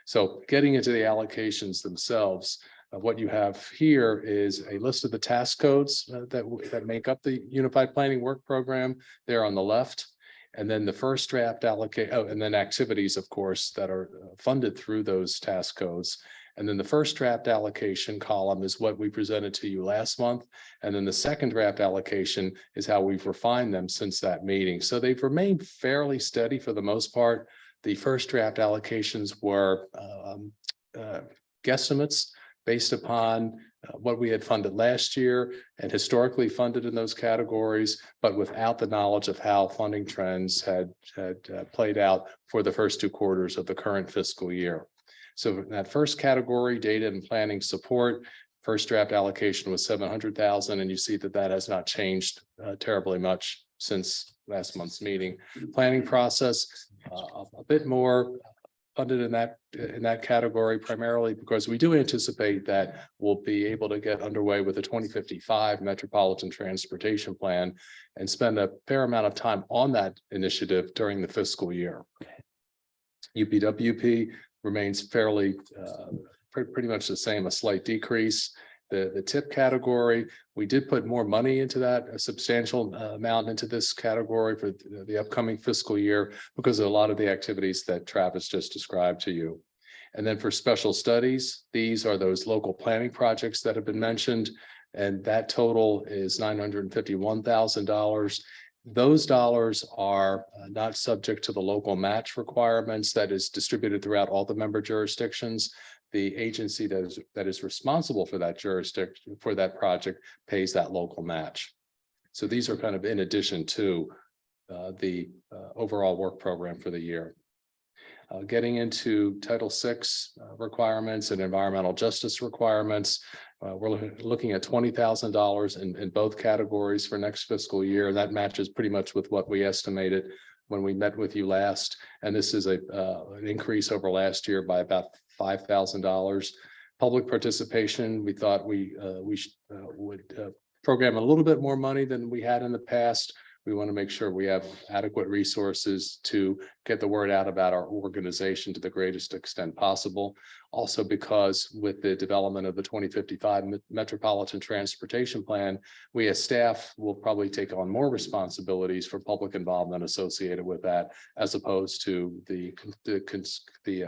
So getting into the allocations themselves, what you have here is a list of the task codes that make up the Unified Planning Work Program there on the left. And then the first draft and then activities, of course, that are funded through those task codes. And then the first draft allocation column is what we presented to you last month. And then the second draft allocation is how we've refined them since that meeting. So they've remained fairly steady for the most part. The first draft allocations were guesstimates based upon what we had funded last year and historically funded in those categories, but without the knowledge of how funding trends had played out for the first 2 quarters of the current fiscal year. So in that first category, data and planning support, first draft allocation was $700,000, and you see that that has not changed terribly much since last month's meeting. Planning process, a bit more funded in that category, primarily because we do anticipate that we'll be able to get underway with the 2055 Metropolitan Transportation Plan and spend a fair amount of time on that initiative during the fiscal year. UPWP remains fairly pretty much the same, a slight decrease. The tip category, we did put more money into that, a substantial amount into this category for the upcoming fiscal year because of a lot of the activities that Travis just described to you. And then for special studies, these are those local planning projects that have been mentioned, and that total is $951,000. Those dollars are not subject to the local match requirements that is distributed throughout all the member jurisdictions. The agency that is responsible for that jurisdiction, for that project, pays that local match. So these are kind of in addition to the overall work program for the year. Getting into Title VI requirements and environmental justice requirements, We're looking at $20,000 in both categories for next fiscal year. And that matches pretty much with what we estimated when we met with you last. And this is an increase over last year by about $5,000. Public participation, we thought we would program a little bit more money than we had in the past. We want to make sure we have adequate resources to get the word out about our organization to the greatest extent possible. Also, because with the development of the 2055 Metropolitan Transportation Plan, we as staff will probably take on more responsibilities for public involvement associated with that, as opposed to the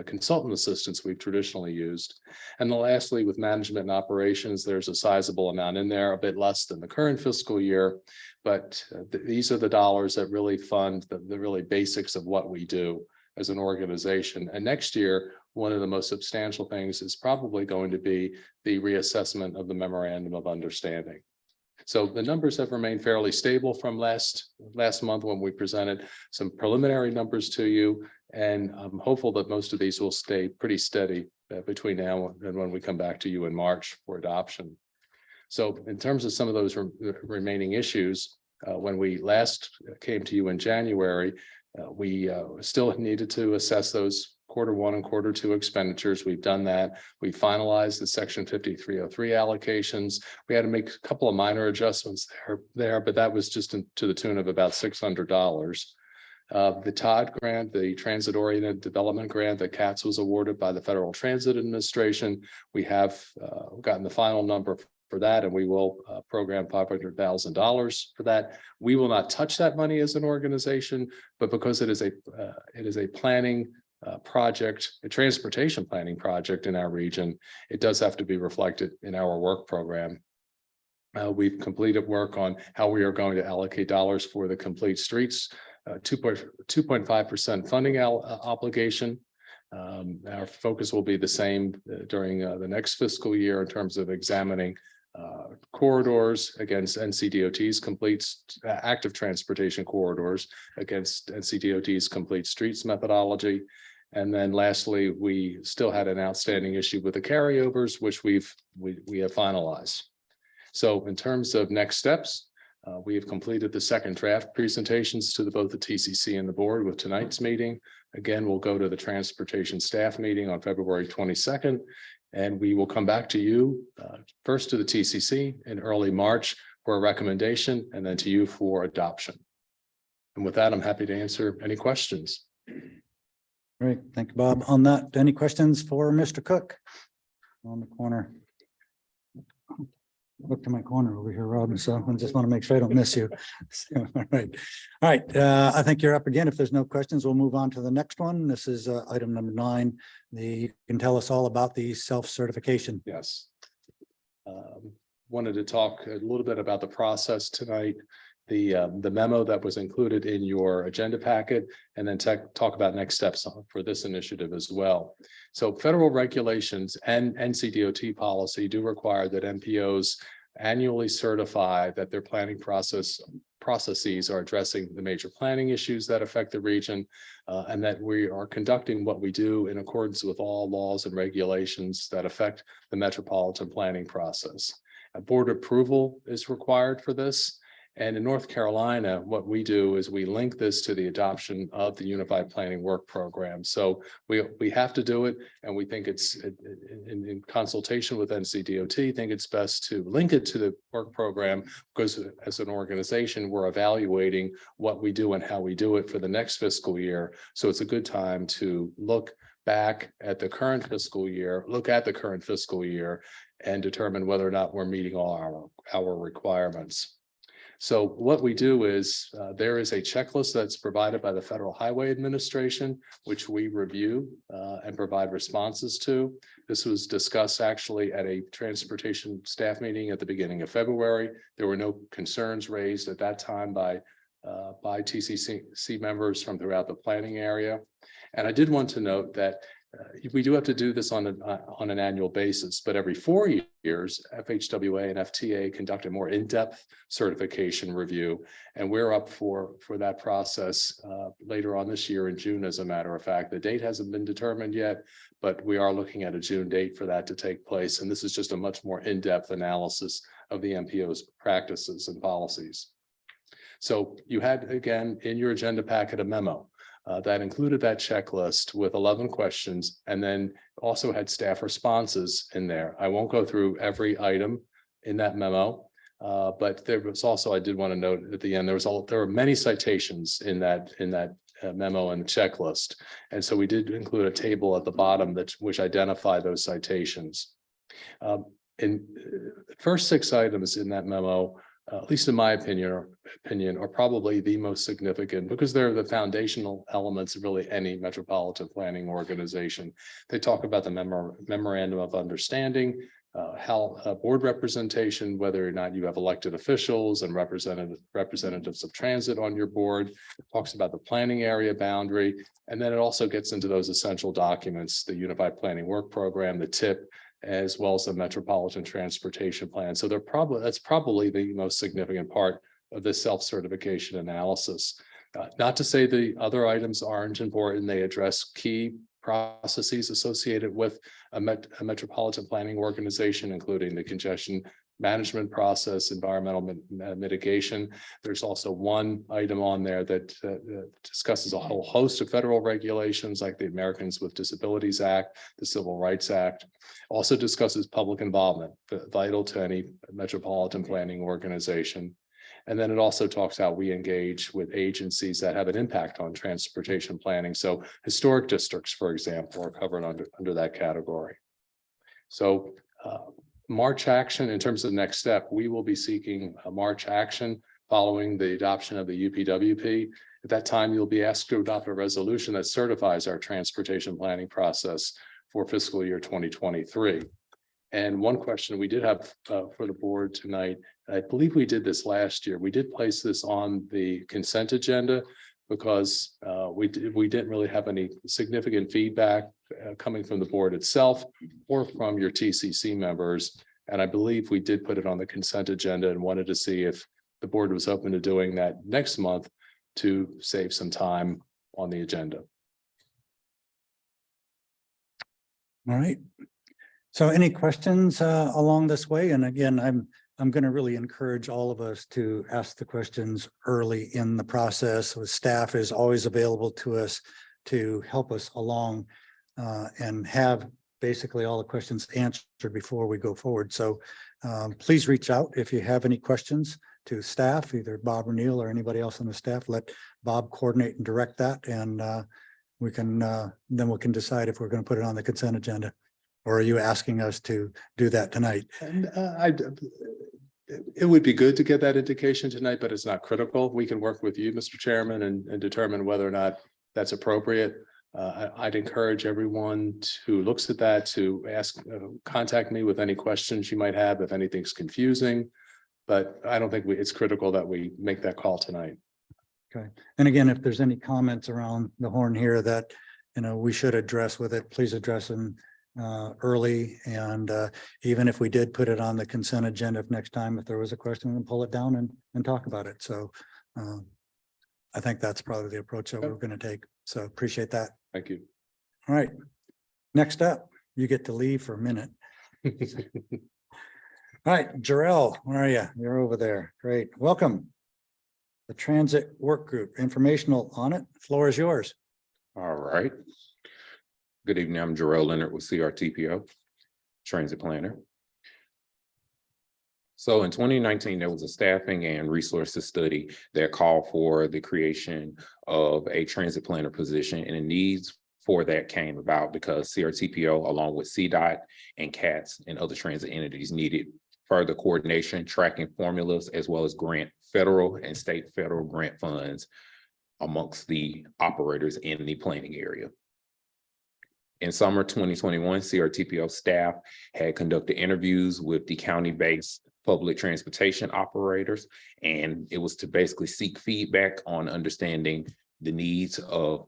consultant assistance we've traditionally used. And then lastly, with management and operations, there's a sizable amount in there, a bit less than the current fiscal year. But these are the dollars that really fund the really basics of what we do as an organization. And next year, one of the most substantial things is probably going to be the reassessment of the memorandum of understanding. So the numbers have remained fairly stable from last month when we presented some preliminary numbers to you. And I'm hopeful that most of these will stay pretty steady between now and when we come back to you in March for adoption. So in terms of some of those remaining issues, when we last came to you in January, we still needed to assess those Q1 and Q2 expenditures. We've done that. We finalized the Section 5303 allocations. We had to make a couple of minor adjustments there, but that was just to the tune of about $600. The TOD grant, the Transit Oriented Development Grant that CATS was awarded by the Federal Transit Administration, we have gotten the final number for that, and we will program $500,000 for that. We will not touch that money as an organization, but because it is a planning project, a transportation planning project in our region, it does have to be reflected in our work program. We've completed work on how we are going to allocate dollars for the Complete Streets 2.5% funding obligation. Our focus will be the same during the next fiscal year in terms of examining corridors against NCDOT's active transportation corridors against NCDOT's Complete Streets methodology. And then lastly, we still had an outstanding issue with the carryovers, which we have finalized. So in terms of next steps, we have completed the second draft presentations to both the TCC and the board with tonight's meeting. Again, we'll go to the transportation staff meeting on February 22nd, and we will come back to you first to the TCC in early March for a recommendation, and then to you for adoption. And with that, I'm happy to answer any questions. Great. Thank you, Bob. On that, any questions for Mr. Cook on the corner? Look to my corner over here, Rob, so I just want to make sure I don't miss you. So, all right. I think you're up again. If there's no questions, we'll move on to the next one. This is item number 9. You can tell us all about the self-certification. Yes. Wanted to talk a little bit about the process tonight, the memo that was included in your agenda packet, and then talk about next steps for this initiative as well. So federal regulations and NCDOT policy do require that MPOs annually certify that their planning processes are addressing the major planning issues that affect the region, and that we are conducting what we do in accordance with all laws and regulations that affect the metropolitan planning process. A board approval is required for this. And in North Carolina, what we do is we link this to the adoption of the Unified Planning Work Program. So we have to do it, and we think it's in consultation with NCDOT, think it's best to link it to the work program, because as an organization, we're evaluating what we do and how we do it for the next fiscal year. So it's a good time to look back at the current fiscal year, and determine whether or not we're meeting all our requirements. So what we do is there is a checklist that's provided by the Federal Highway Administration, which we review and provide responses to. This was discussed actually at a transportation staff meeting at the beginning of February. There were no concerns raised at that time by TCC members from throughout the planning area. And I did want to note that We do have to do this on an annual basis, but every 4 years, FHWA and FTA conduct a more in-depth certification review. And we're up for that process later on this year in June, as a matter of fact. The date hasn't been determined yet, but we are looking at a June date for that to take place. And this is just a much more in-depth analysis of the MPO's practices and policies. So you had, again, in your agenda packet, a memo that included that checklist with 11 questions, and then also had staff responses in there. I won't go through every item in that memo, but there was also, I did want to note at the end, there were many citations in that memo and checklist. And so we did include a table at the bottom which identify those citations. In the first 6 items in that memo, at least in my opinion, are probably the most significant because they're the foundational elements of really any metropolitan planning organization. They talk about the memorandum of understanding, how board representation, whether or not you have elected officials and representatives of transit on your board, talks about the planning area boundary, and then it also gets into those essential documents, the Unified Planning Work Program, the TIP, as well as the Metropolitan Transportation Plan. So that's probably the most significant part of this self-certification analysis. Not to say the other items aren't important. They address key processes associated with a metropolitan planning organization, including the congestion management process, environmental mitigation. There's also one item on there that discusses a whole host of federal regulations like the Americans with Disabilities Act, the Civil Rights Act. Also discusses public involvement, vital to any metropolitan planning organization. And then it also talks how we engage with agencies that have an impact on transportation planning. So historic districts, for example, are covered under that category. So March action, in terms of the next step, we will be seeking a March action following the adoption of the UPWP. At that time, you'll be asked to adopt a resolution that certifies our transportation planning process for fiscal year 2023. And one question we did have for the board tonight, I believe we did this last year. We did place this on the consent agenda because we didn't really have any significant feedback coming from the board itself or from your TCC members. And I believe we did put it on the consent agenda and wanted to see if the board was open to doing that next month to save some time on the agenda. All right. So any questions along this way? And again, I'm going to really encourage all of us to ask the questions early in the process. With staff is always available to us to help us along and have basically all the questions answered before we go forward. So please reach out if you have any questions to staff, either Bob or Neil or anybody else on the staff. Let Bob coordinate and direct that, and we can then we can decide if we're going to put it on the consent agenda. Or are you asking us to do that tonight? And it would be good to get that indication tonight, but it's not critical. We can work with you, Mr. Chairman, and determine whether or not that's appropriate. I'd encourage everyone who looks at that to contact me with any questions you might have if anything's confusing. But I don't think it's critical that we make that call tonight. Okay. And again, if there's any comments around the horn here that we should address with it, please address them early. And even if we did put it on the consent agenda, if next time if there was a question, we'll pull it down and talk about it. So I think that's probably the approach that we're going to take. So appreciate that. Thank you. All right. Next up, you get to leave for a minute. All right, Jarrell, where are you? You're over there. Great. Welcome. The Transit Work Group, informational on it. Floor is yours. All right. Good evening. I'm Jarrell Leonard with CRTPO, Transit Planner. So in 2019, there was a staffing and resources study that called for the creation of a transit planner position, and the needs for that came about because CRTPO, along with CDOT and CATS and other transit entities, needed further coordination, tracking formulas, as well as federal and state federal grant funds amongst the operators in the planning area. In summer 2021, CRTPO staff had conducted interviews with the county-based public transportation operators, and it was to basically seek feedback on understanding the needs of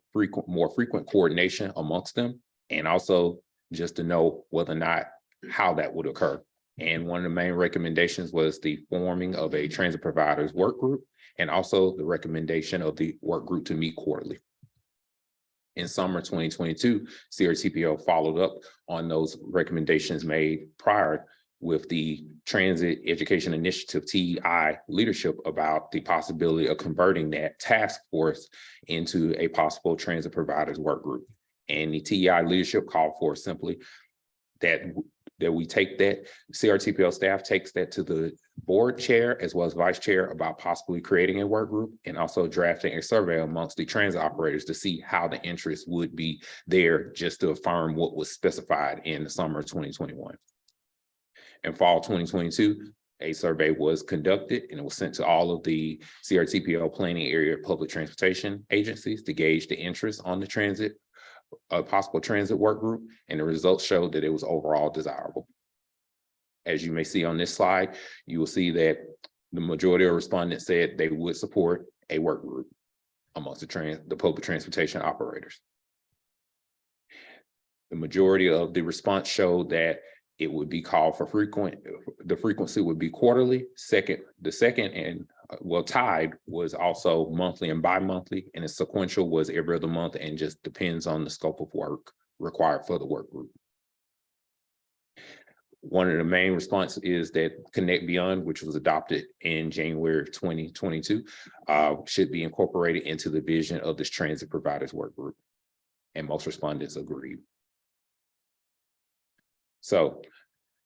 more frequent coordination amongst them and also just to know whether or not how that would occur. And one of the main recommendations was the forming of a transit providers work group, and also the recommendation of the work group to meet quarterly. In summer 2022, CRTPO followed up on those recommendations made prior with the Transit Education Initiative TEI leadership about the possibility of converting that task force into a possible transit providers work group. And the TEI leadership called for simply that we take that, CRTPO staff takes that to the board chair as well as vice chair about possibly creating a work group, and also drafting a survey amongst the transit operators to see how the interest would be there, just to affirm what was specified in the summer of 2021. In fall 2022, a survey was conducted and it was sent to all of the CRTPO planning area public transportation agencies to gauge the interest on the transit, a possible transit work group, and the results showed that it was overall desirable. As you may see on this slide, you will see that the majority of respondents said they would support a work group amongst the public transportation operators. The majority of the response showed that it would be called for the frequency would be quarterly. The second and tied was also monthly and bi-monthly, and the sequential was every other month, and just depends on the scope of work required for the work group. One of the main responses is that Connect Beyond, which was adopted in January of 2022, should be incorporated into the vision of this transit providers work group. And most respondents agreed. So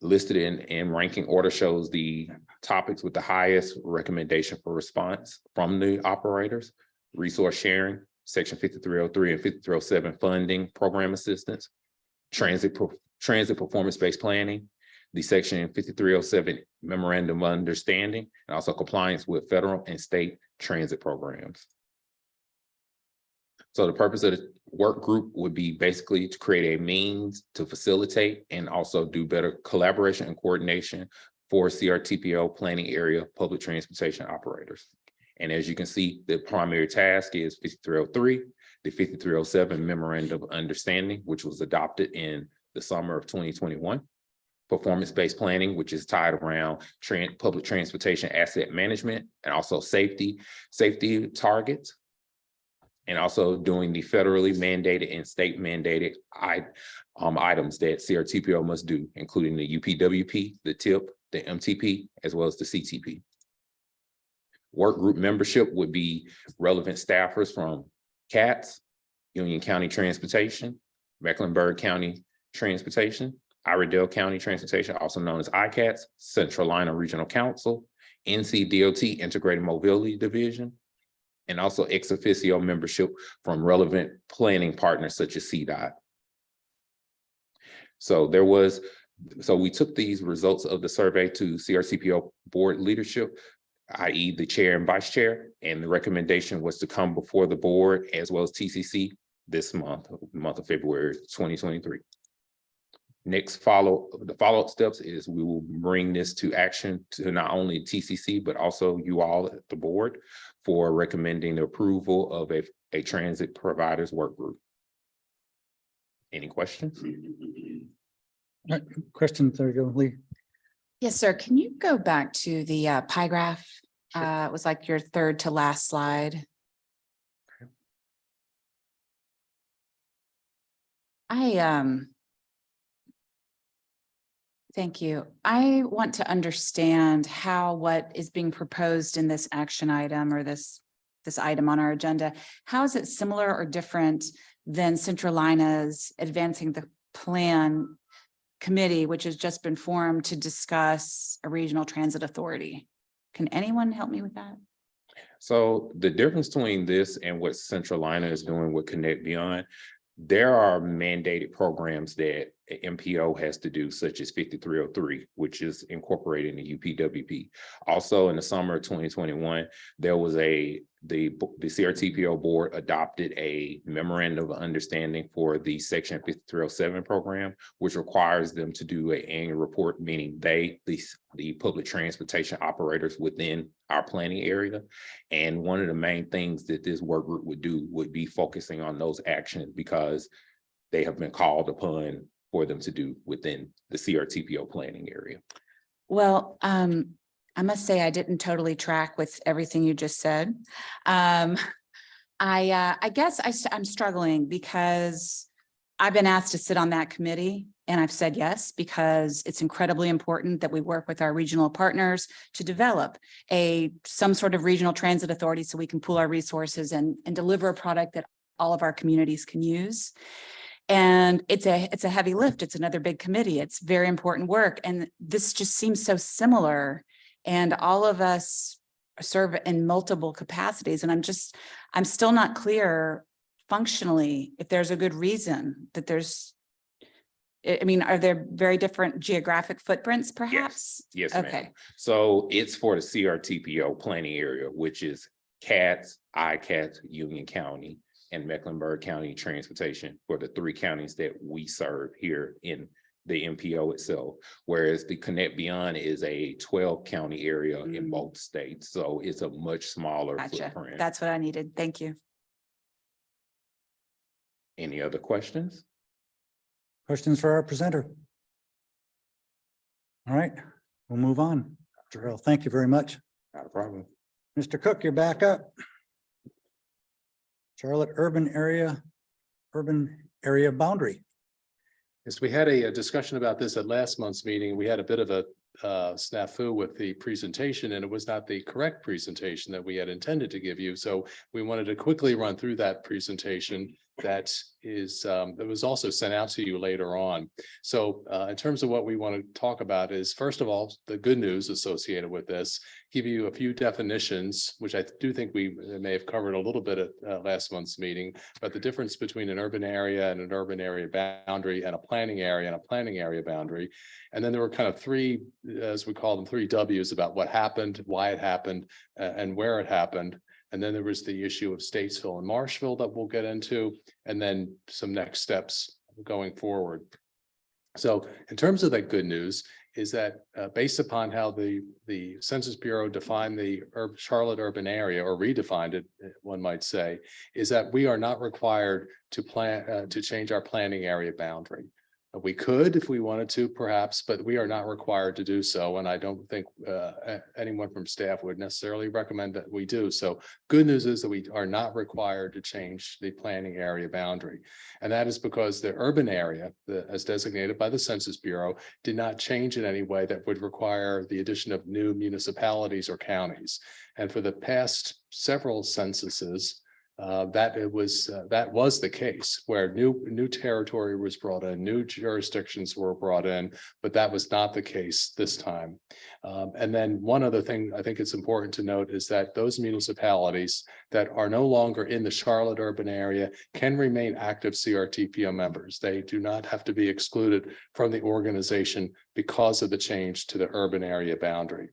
listed in ranking order shows the topics with the highest recommendation for response from the operators: resource sharing, section 5303 and 5307 funding program assistance, transit performance-based planning, the section 5307 memorandum of understanding, and also compliance with federal and state transit programs. So the purpose of the work group would be basically to create a means to facilitate and also do better collaboration and coordination for CRTPO planning area public transportation operators. And as you can see, the primary task is 5303, the 5307 memorandum of understanding, which was adopted in the summer of 2021. Performance-based planning, which is tied around public transportation asset management, and also safety targets, and also doing the federally mandated and state mandated items that CRTPO must do, including the UPWP, the TIP, the MTP, as well as the CTP. Work group membership would be relevant staffers from CATS, Union County Transportation, Mecklenburg County Transportation, Iredell County Transportation, also known as ICATS, Central Carolina Regional Council, NCDOT Integrated Mobility Division, and also ex officio membership from relevant planning partners such as CDOT. So we took these results of the survey to CRTPO board leadership, i.e. the chair and vice chair, and the recommendation was to come before the board as well as TCC this month, the month of February 2023. Next the follow-up steps is we will bring this to action to not only TCC, but also you all at the board for recommending the approval of a transit providers work group. Any questions? Question, there you go, Lee. Yes, sir. Can you go back to the pie graph? It was like your third to last slide. Thank you. I want to understand how what is being proposed in this action item or this item on our agenda, how is it similar or different than Central Carolina's advancing the plan committee, which has just been formed to discuss a regional transit authority? Can anyone help me with that? So the difference between this and what Central Carolina is doing with Connect Beyond, there are mandated programs that MPO has to do, such as 5303, which is incorporated in the UPWP. Also in the summer of 2021, there was the CRTPO board adopted a memorandum of understanding for the section 5307 program, which requires them to do an annual report, meaning the public transportation operators within our planning area. And one of the main things that this work group would do would be focusing on those actions, because they have been called upon for them to do within the CRTPO planning area. Well, I must say I didn't totally track with everything you just said. I guess I'm struggling because I've been asked to sit on that committee and I've said yes, because it's incredibly important that we work with our regional partners to develop some sort of regional transit authority so we can pool our resources and deliver a product that all of our communities can use. And it's a heavy lift. It's another big committee. It's very important work. And this just seems so similar. And all of us serve in multiple capacities. And I'm still not clear functionally if there's a good reason that I mean, are there very different geographic footprints perhaps? Yes, Okay. ma'am. So it's for the CRTPO planning area, which is CATS, ICATS, Union County, and Mecklenburg County Transportation for the 3 counties that we serve here in the MPO itself. Whereas the Connect Beyond is a 12-county area in both states. So it's a much smaller Gotcha. footprint. That's what I needed. Thank you. Any other questions? Questions for our presenter? All right, we'll move on. Dr. Earl, thank you very much. Not a problem. Mr. Cook, you're back up. Charlotte urban area boundary. Yes, we had a discussion about this at last month's meeting. We had a bit of a snafu with the presentation, and it was not the correct presentation that we had intended to give you. So we wanted to quickly run through that presentation that was also sent out to you later on. So in terms of what we want to talk about is, first of all, the good news associated with this, give you a few definitions, which I do think we may have covered a little bit at last month's meeting, but the difference between an urban area and an urban area boundary and a planning area and a planning area boundary. And then there were kind of 3, as we call them, 3 W's about what happened, why it happened, and where it happened. And then there was the issue of Statesville and Marshville that we'll get into, and then some next steps going forward. So in terms of that good news is that based upon how the Census Bureau defined the Charlotte urban area, or redefined it, one might say, is that we are not required to change our planning area boundary. We could if we wanted to, perhaps, but we are not required to do so. And I don't think anyone from staff would necessarily recommend that we do. So good news is that we are not required to change the planning area boundary. And that is because the urban area, as designated by the Census Bureau, did not change in any way that would require the addition of new municipalities or counties. And for the past several censuses, that was the case, where new territory was brought in, new jurisdictions were brought in, but that was not the case this time. And then one other thing I think it's important to note is that those municipalities that are no longer in the Charlotte urban area can remain active CRTPO members. They do not have to be excluded from the organization because of the change to the urban area boundary.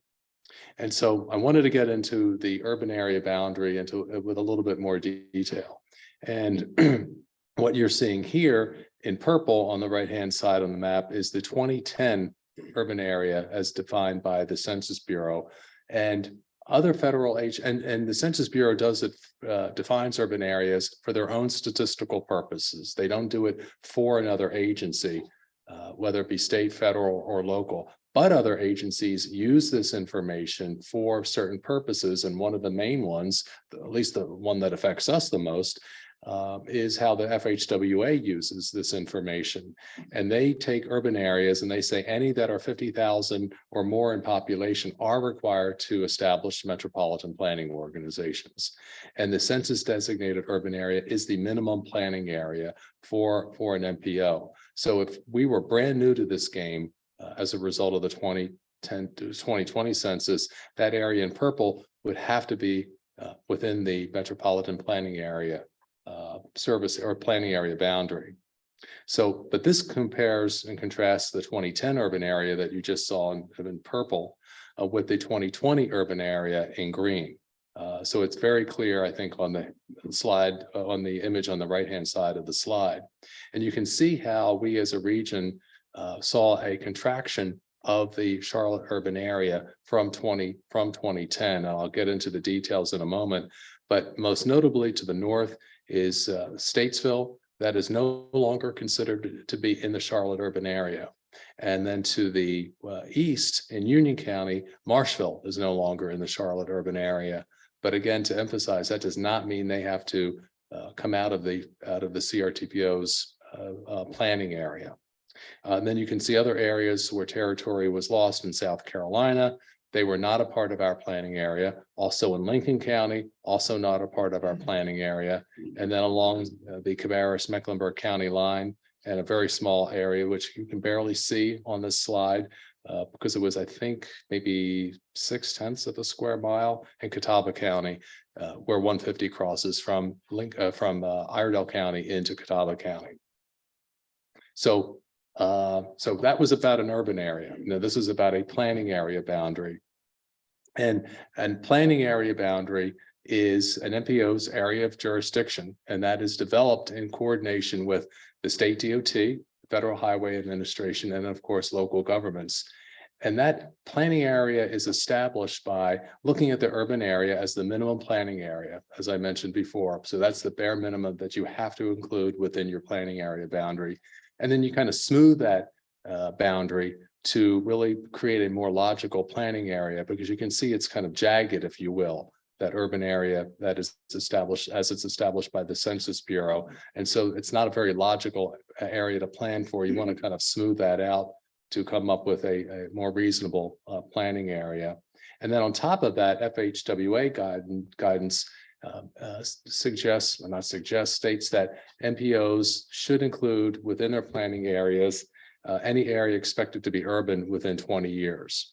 And so I wanted to get into the urban area boundary with a little bit more detail. And what you're seeing here in purple on the right-hand side on the map is the 2010 urban area as defined by the Census Bureau. And other federal and the Census Bureau defines urban areas for their own statistical purposes. They don't do it for another agency, whether it be state, federal, or local. But other agencies use this information for certain purposes. And one of the main ones, at least the one that affects us the most, is how the FHWA uses this information. And they take urban areas and they say any that are 50,000 or more in population are required to establish metropolitan planning organizations. And the census designated urban area is the minimum planning area for an MPO. So if we were brand new to this game, as a result of the 2010 to 2020 census, that area in purple would have to be within the metropolitan planning area service or planning area boundary. So, but this compares and contrasts the 2010 urban area that you just saw in purple with the 2020 urban area in green. So it's very clear, I think, on the slide, on the image on the right-hand side of the slide. And you can see how we as a region saw a contraction of the Charlotte urban area from 2010. And I'll get into the details in a moment, but most notably to the north is Statesville. that is no longer considered to be in the Charlotte urban area. And then to the east in Union County, Marshville is no longer in the Charlotte urban area. But again, to emphasize, that does not mean they have to come out of the CRTPO's planning area. And then you can see other areas where territory was lost in South Carolina. They were not a part of our planning area. Also in Lincoln County, also not a part of our planning area. And then along the Cabarrus-Mecklenburg County line, and a very small area, which you can barely see on this slide, because it was, I think, maybe 0.6 of a square mile in Catawba County, where 150 crosses from Iredell County into Catawba County. So that was about an urban area. Now, this is about a planning area boundary. And planning area boundary is an MPO's area of jurisdiction, and that is developed in coordination with the state DOT, Federal Highway Administration, and of course, local governments. And that planning area is established by looking at the urban area as the minimum planning area, as I mentioned before. So that's the bare minimum that you have to include within your planning area boundary. And then you kind of smooth that boundary to really create a more logical planning area, because you can see it's kind of jagged, if you will, that urban area that is established as it's established by the Census Bureau. And so it's not a very logical area to plan for. You want to kind of smooth that out to come up with a more reasonable planning area. And then on top of that, FHWA guidance states that MPOs should include within their planning areas any area expected to be urban within 20 years.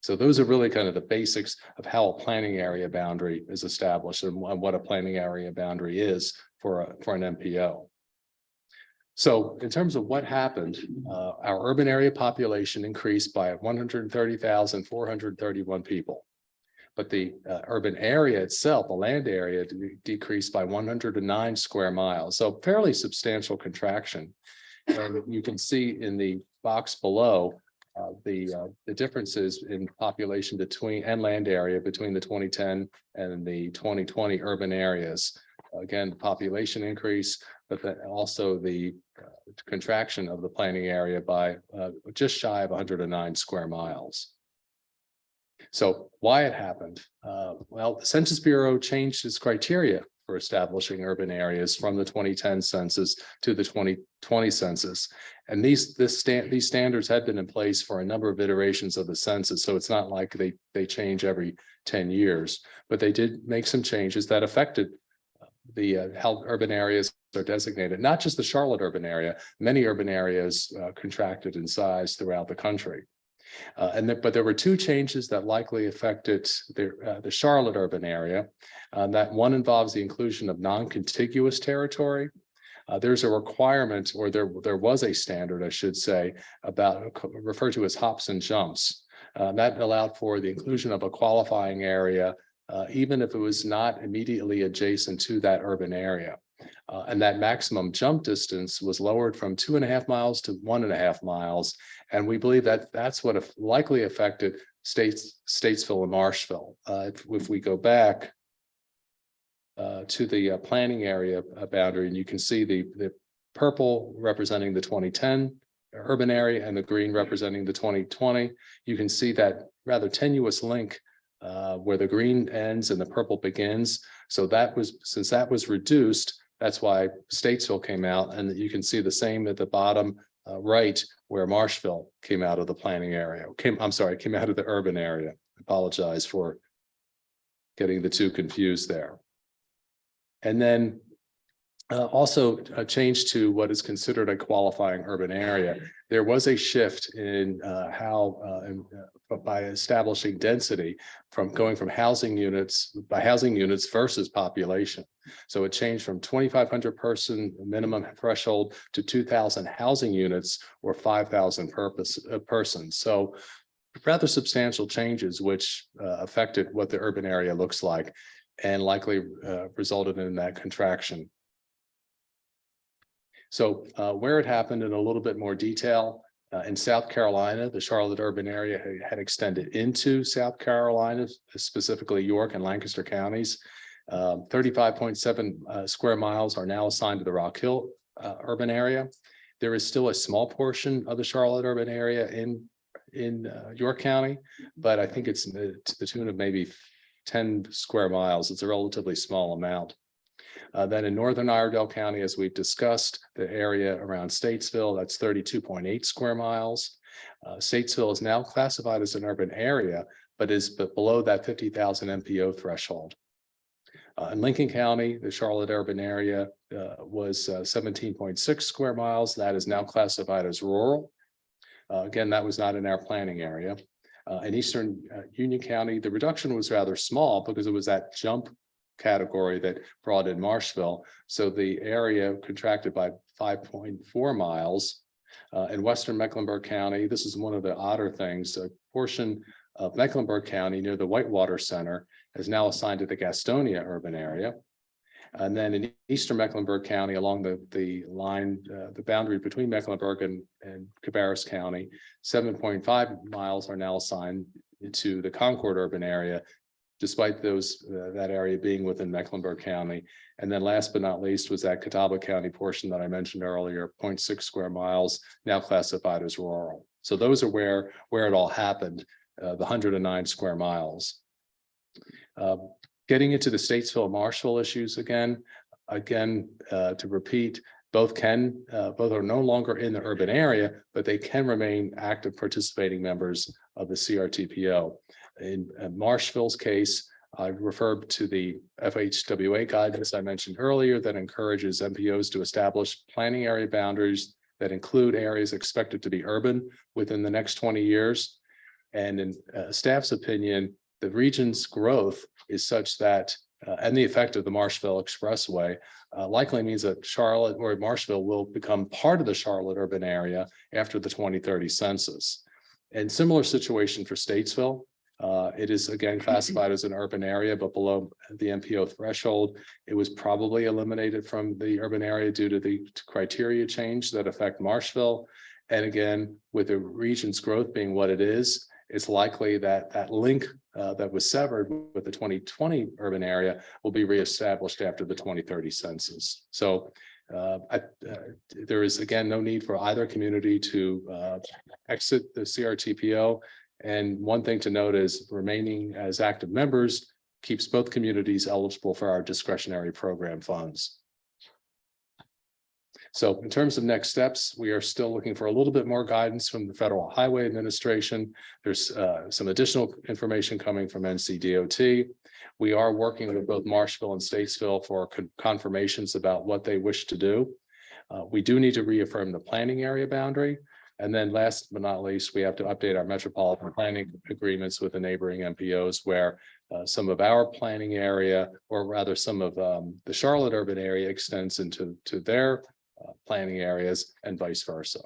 So those are really kind of the basics of how a planning area boundary is established and what a planning area boundary is for an MPO. So in terms of what happened, our urban area population increased by 130,431 people. But the urban area itself, the land area, decreased by 109 square miles. So fairly substantial contraction. And you can see in the box below the differences in population between and land area between the 2010 and the 2020 urban areas. Again, the population increase, but then also the contraction of the planning area by just shy of 109 square miles. So why it happened? Well, the Census Bureau changed its criteria for establishing urban areas from the 2010 census to the 2020 census. And these standards had been in place for a number of iterations of the census. So it's not like they change every 10 years, but they did make some changes that affected the how urban areas are designated, not just the Charlotte urban area. Many urban areas contracted in size throughout the country. But there were two changes that likely affected the Charlotte urban area. That one involves the inclusion of non-contiguous territory. There's a requirement, or there was a standard, I should say, about referred to as hops and jumps. That allowed for the inclusion of a qualifying area, even if it was not immediately adjacent to that urban area. And that maximum jump distance was lowered from 2.5 miles to 1.5 miles. And we believe that that's what likely affected Statesville and Marshville. If we go back to the planning area boundary, and you can see the purple representing the 2010 urban area and the green representing the 2020, you can see that rather tenuous link where the green ends and the purple begins. So since that was reduced, that's why Statesville came out, and you can see the same at the bottom right, where Marshville came out of the planning area. Came out of the urban area. I apologize for getting the two confused there. And then also a change to what is considered a qualifying urban area. There was a shift in by establishing density from going from housing units versus population. So it changed from 2,500 person minimum threshold to 2,000 housing units or 5,000 persons. So rather substantial changes, which affected what the urban area looks like and likely resulted in that contraction. So where it happened in a little bit more detail, in South Carolina, the Charlotte urban area had extended into South Carolina, specifically York and Lancaster counties. 35.7 square miles are now assigned to the Rock Hill urban area. There is still a small portion of the Charlotte urban area in York County, but I think it's to the tune of maybe 10 square miles. It's a relatively small amount. Then in northern Iredell County, as we've discussed, the area around Statesville, that's 32.8 square miles. Statesville is now classified as an urban area, but is below that 50,000 MPO threshold. In Lincoln County, the Charlotte urban area was 17.6 square miles. That is now classified as rural. Again, that was not in our planning area. In Eastern Union County, the reduction was rather small because it was that jump category that brought in Marshville. So the area contracted by 5.4 miles. In Western Mecklenburg County, this is one of the odder things. A portion of Mecklenburg County near the Whitewater Center is now assigned to the Gastonia urban area. And then in Eastern Mecklenburg County, along the line, the boundary between Mecklenburg and Cabarrus County, 7.5 miles are now assigned to the Concord urban area, despite that area being within Mecklenburg County. And then last but not least was that Catawba County portion that I mentioned earlier, 0.6 square miles, now classified as rural. So those are where it all happened, the 109 square miles. Getting into the Statesville Marshville issues again, to repeat, both are no longer in the urban area, but they can remain active participating members of the CRTPO. In Marshville's case, I referred to the FHWA guidance I mentioned earlier that encourages MPOs to establish planning area boundaries that include areas expected to be urban within the next 20 years. And in staff's opinion, the region's growth is such that, and the effect of the Marshville Expressway likely means that Charlotte or Marshville will become part of the Charlotte urban area after the 2030 census. And similar situation for Statesville. It is again classified as an urban area, but below the MPO threshold. It was probably eliminated from the urban area due to the criteria change that affect Marshville. And again, with the region's growth being what it is, it's likely that that link that was severed with the 2020 urban area will be reestablished after the 2030 census. So there is again no need for either community to exit the CRTPO. And one thing to note is remaining as active members keeps both communities eligible for our discretionary program funds. So in terms of next steps, we are still looking for a little bit more guidance from the Federal Highway Administration. There's some additional information coming from NCDOT. We are working with both Marshville and Statesville for confirmations about what they wish to do. We do need to reaffirm the planning area boundary. And then last but not least, we have to update our metropolitan planning agreements with the neighboring MPOs where some of our planning area, or rather some of the Charlotte urban area extends into their planning areas and vice versa.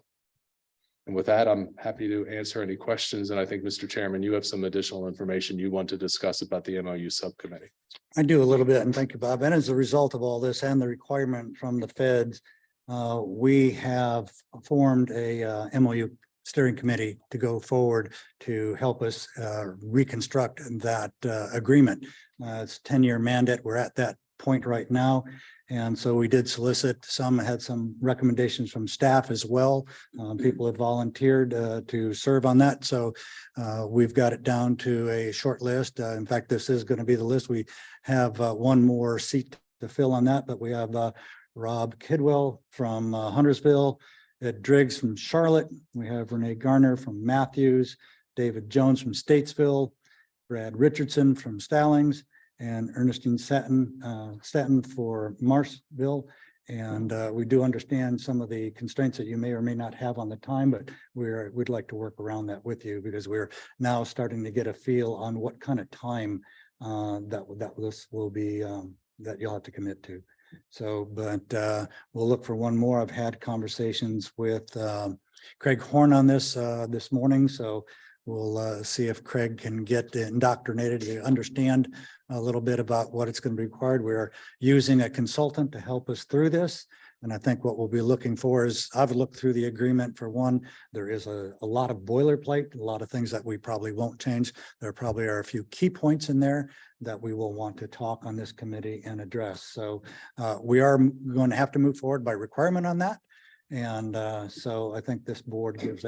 And with that, I'm happy to answer any questions. And I think, Mr. Chairman, you have some additional information you want to discuss about the MOU subcommittee. I do a little bit, and thank you, Bob. And as a result of all this and the requirement from the feds, we have formed a MOU steering committee to go forward to help us reconstruct that agreement. It's a 10-year mandate. We're at that point right now. And so we did solicit had some recommendations from staff as well. People have volunteered to serve on that. So we've got it down to a short list. In fact, this is going to be the list. We have one more seat to fill on that, but we have Rob Kidwell from Huntersville, Ed Driggs from Charlotte. We have Renee Garner from Matthews, David Jones from Statesville, Brad Richardson from Stallings, and Ernestine Staton for Marshville. And we do understand some of the constraints that you may or may not have on the time, but we'd like to work around that with you because we're now starting to get a feel on what kind of time that this will be that you'll have to commit to. So, but we'll look for one more. I've had conversations with Craig Horn on this morning. So We'll see if Craig can get indoctrinated to understand a little bit about what it's going to be required. We're using a consultant to help us through this. And I think what we'll be looking for is, I've looked through the agreement. For one, there is a lot of boilerplate, a lot of things that we probably won't change. There probably are a few key points in there that we will want to talk on this committee and address. So we are going to have to move forward by requirement on that. And so I think this board gives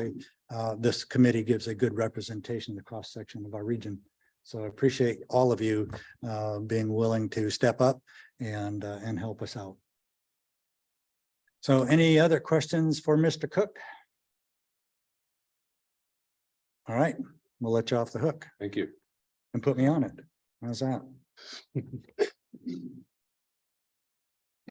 this committee gives a good representation of the cross section of our region. So I appreciate all of you being willing to step up and help us out. So any other questions for Mr. Cook? All right, we'll let you off the hook. Thank you. And put me on it. How's that?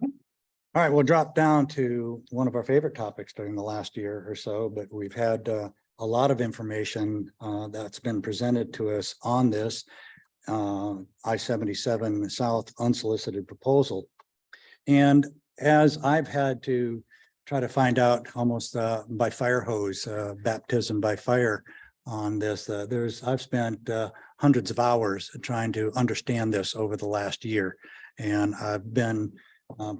All right, we'll drop down to one of our favorite topics during the last year or so, but we've had a lot of information that's been presented to us on this I-77 South unsolicited proposal. And as I've had to try to find out almost by fire hose, baptism by fire on this, I've spent hundreds of hours trying to understand this over the last year. And I've been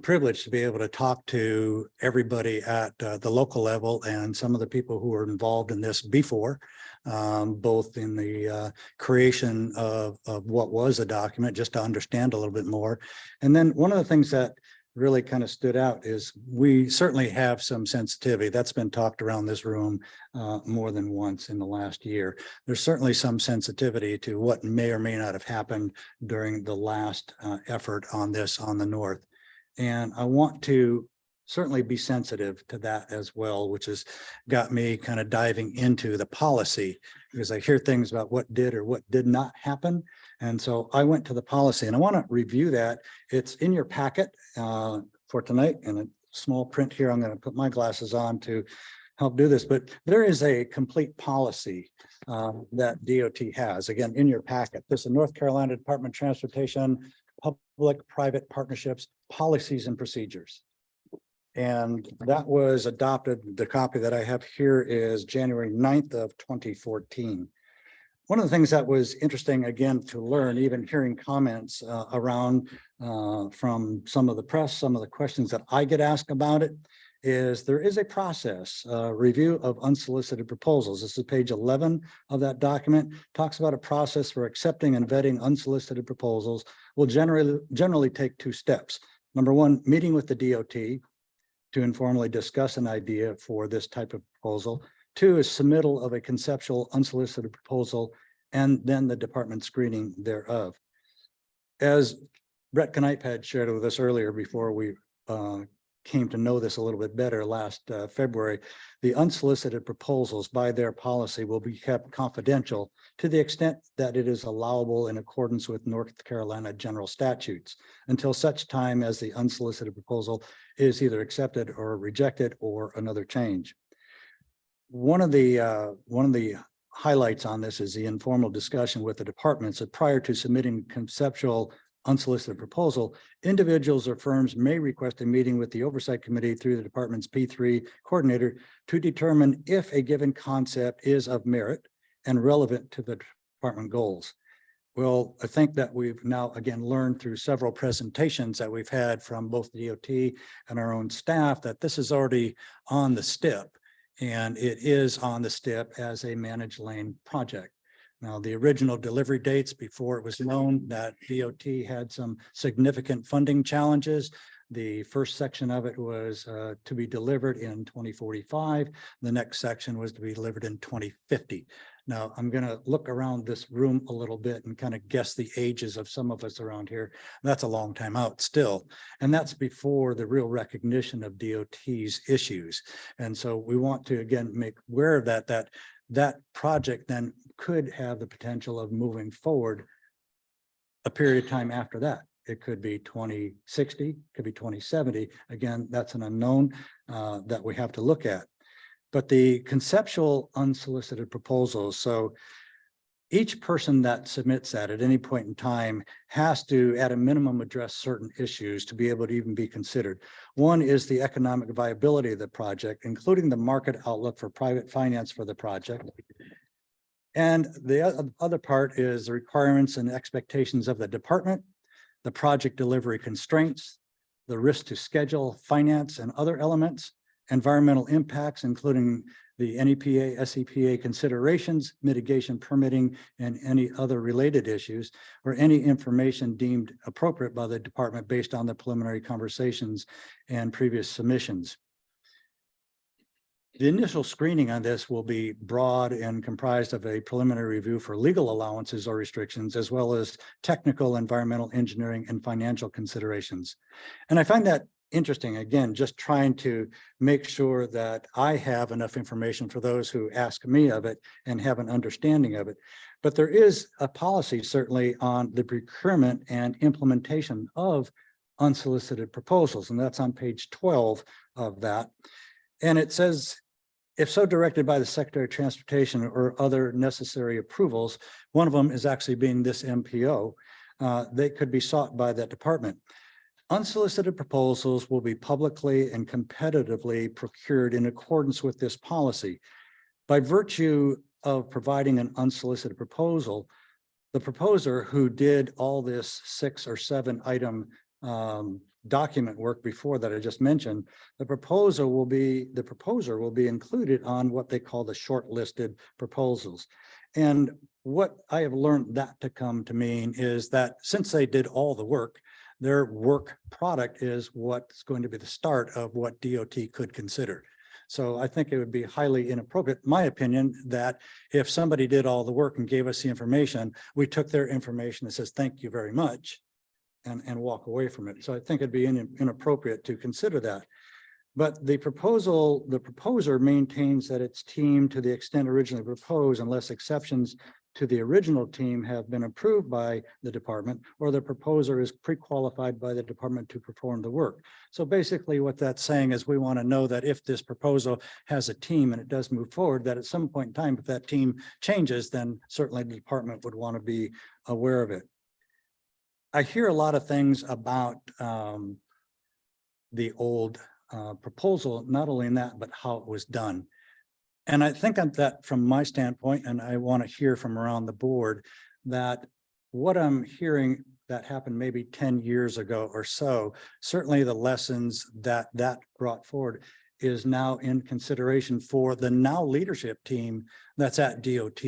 privileged to be able to talk to everybody at the local level and some of the people who were involved in this before, both in the creation of what was a document, just to understand a little bit more. And then one of the things that really kind of stood out is we certainly have some sensitivity that's been talked around this room more than once in the last year. There's certainly some sensitivity to what may or may not have happened during the last effort on this on the north. And I want to certainly be sensitive to that as well, which has got me kind of diving into the policy, because I hear things about what did or what did not happen. And so I went to the policy and I want to review that. It's in your packet for tonight in a small print here. I'm going to put my glasses on to help do this, but there is a complete policy that DOT has, again, in your packet. This is North Carolina Department of Transportation, Public-Private Partnerships, Policies and Procedures. And that was adopted. The copy that I have here is January 9th of 2014. One of the things that was interesting, again, to learn, even hearing comments around from some of the press, some of the questions that I get asked about it, is there is a process, review of unsolicited proposals. This is page 11 of that document, talks about a process for accepting and vetting unsolicited proposals will generally take two steps. Number one, meeting with the DOT to informally discuss an idea for this type of proposal. Two is submittal of a conceptual unsolicited proposal and then the department screening thereof. As Brett Knipe had shared with us earlier before we came to know this a little bit better last February, the unsolicited proposals by their policy will be kept confidential to the extent that it is allowable in accordance with North Carolina general statutes until such time as the unsolicited proposal is either accepted or rejected or another change. One of the highlights on this is the informal discussion with the departments that prior to submitting conceptual unsolicited proposal, individuals or firms may request a meeting with the oversight committee through the department's P3 coordinator to determine if a given concept is of merit and relevant to the department goals. Well, I think that we've now again learned through several presentations that we've had from both the DOT and our own staff that this is already on the STIP, and it is on the STIP as a managed lane project. Now, the original delivery dates before it was known that DOT had some significant funding challenges. The first section of it was to be delivered in 2045. The next section was to be delivered in 2050. Now, I'm going to look around this room a little bit and kind of guess the ages of some of us around here. That's a long time out still. And that's before the real recognition of DOT's issues. And so we want to, again, make aware of that project then could have the potential of moving forward a period of time after that. It could be 2060, could be 2070. Again, that's an unknown that we have to look at. But the conceptual unsolicited proposals, so each person that submits that at any point in time has to, at a minimum, address certain issues to be able to even be considered. One is the economic viability of the project, including the market outlook for private finance for the project. And the other part is the requirements and expectations of the department, the project delivery constraints, the risk to schedule, finance, and other elements, environmental impacts, including the NEPA, SEPA considerations, mitigation, permitting, and any other related issues, or any information deemed appropriate by the department based on the preliminary conversations and previous submissions. The initial screening on this will be broad and comprised of a preliminary review for legal allowances or restrictions, as well as technical, environmental, engineering, and financial considerations. And I find that interesting, again, just trying to make sure that I have enough information for those who ask me of it and have an understanding of it. But there is a policy certainly on the procurement and implementation of unsolicited proposals, and that's on page 12 of that. And it says, if so directed by the Secretary of Transportation or other necessary approvals, one of them is actually being this MPO, they could be sought by that department. Unsolicited proposals will be publicly and competitively procured in accordance with this policy. By virtue of providing an unsolicited proposal, the proposer who did all this 6 or 7 item document work before that I just mentioned, the proposer will be included on what they call the shortlisted proposals. And what I have learned that to come to mean is that since they did all the work, their work product is what's going to be the start of what DOT could consider. So I think it would be highly inappropriate, in my opinion, that if somebody did all the work and gave us the information, we took their information and says, thank you very much, and walk away from it. So I think it'd be inappropriate to consider that. But the proposer maintains that its team, to the extent originally proposed, unless exceptions to the original team have been approved by the department, or the proposer is pre-qualified by the department to perform the work. So basically what that's saying is we want to know that if this proposal has a team and it does move forward, that at some point in time, if that team changes, then certainly the department would want to be aware of it. I hear a lot of things about the old proposal, not only in that, but how it was done. And I think that from my standpoint, and I want to hear from around the board, that what I'm hearing that happened maybe 10 years ago or so, certainly the lessons that brought forward is now in consideration for the now leadership team that's at DOT.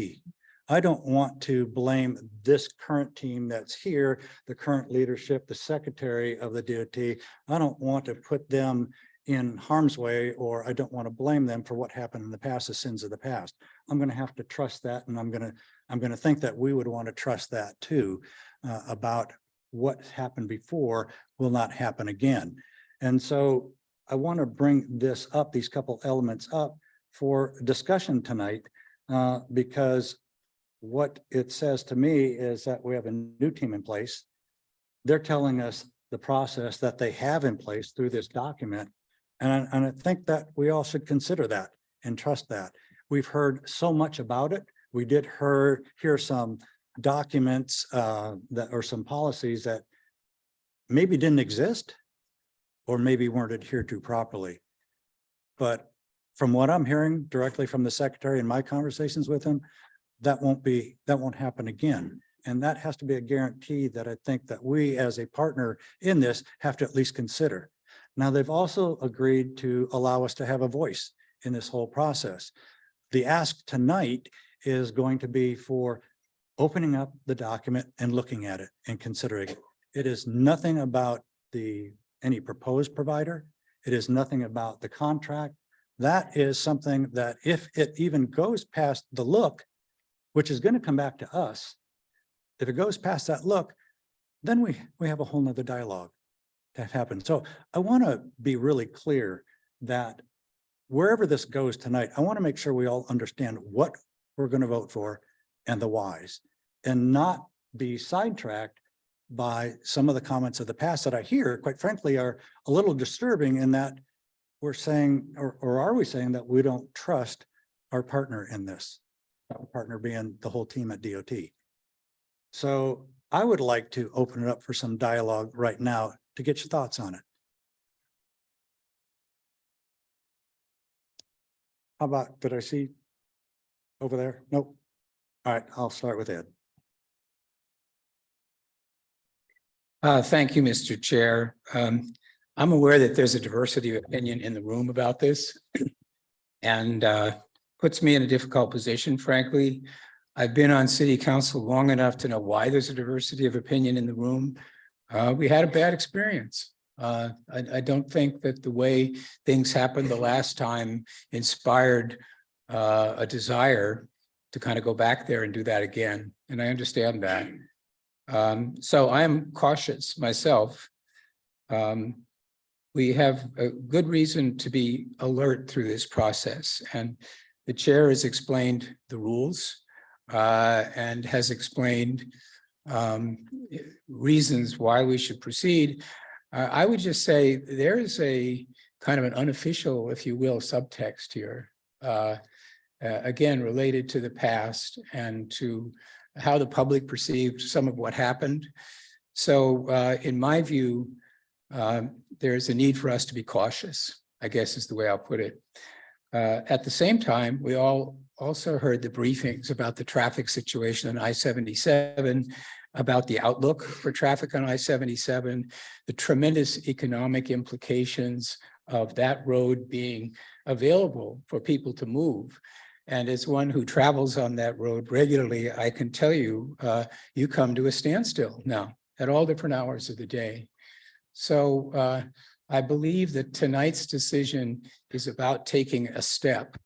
I don't want to blame this current team that's here, the current leadership, the secretary of the DOT. I don't want to put them in harm's way, or I don't want to blame them for what happened in the past, the sins of the past. I'm going to have to trust that, and I'm going to think that we would want to trust that too, about what happened before will not happen again. And so I want to bring this up, these couple elements up for discussion tonight, because what it says to me is that we have a new team in place. They're telling us the process that they have in place through this document. And I think that we all should consider that and trust that. We've heard so much about it. We did hear some documents that or some policies that maybe didn't exist or maybe weren't adhered to properly. But from what I'm hearing directly from the secretary in my conversations with him, that won't happen again. And that has to be a guarantee that I think that we as a partner in this have to at least consider. Now, they've also agreed to allow us to have a voice in this whole process. The ask tonight is going to be for opening up the document and looking at it and considering it. It is nothing about any proposed provider. It is nothing about the contract. That is something that if it even goes past the look, which is going to come back to us, if it goes past that look, then we have a whole nother dialogue to have happen. So I want to be really clear that wherever this goes tonight, I want to make sure we all understand what we're going to vote for and the whys, and not be sidetracked by some of the comments of the past that I hear, quite frankly, are a little disturbing in that we're saying, or are we saying that we don't trust our partner in this? Our partner being the whole team at DOT. So I would like to open it up for some dialogue right now to get your thoughts on it. How about, did I see over there? Nope. All right, I'll start with Ed. Thank you, Mr. Chair. I'm aware that there's a diversity of opinion in the room about this. And puts me in a difficult position, frankly. I've been on city council long enough to know why there's a diversity of opinion in the room. We had a bad experience. I don't think that the way things happened the last time inspired a desire to kind of go back there and do that again. And I understand that. So I am cautious myself. We have a good reason to be alert through this process, and the chair has explained the rules and has explained reasons why we should proceed. I would just say there is a kind of an unofficial, if you will, subtext here, again, related to the past and to how the public perceived some of what happened. So in my view, there's a need for us to be cautious, I guess is the way I'll put it. At the same time, we all also heard the briefings about the traffic situation on I-77, about the outlook for traffic on I-77, the tremendous economic implications of that road being available for people to move. And as one who travels on that road regularly, I can tell you, you come to a standstill now at all different hours of the day. So I believe that tonight's decision is about taking a step.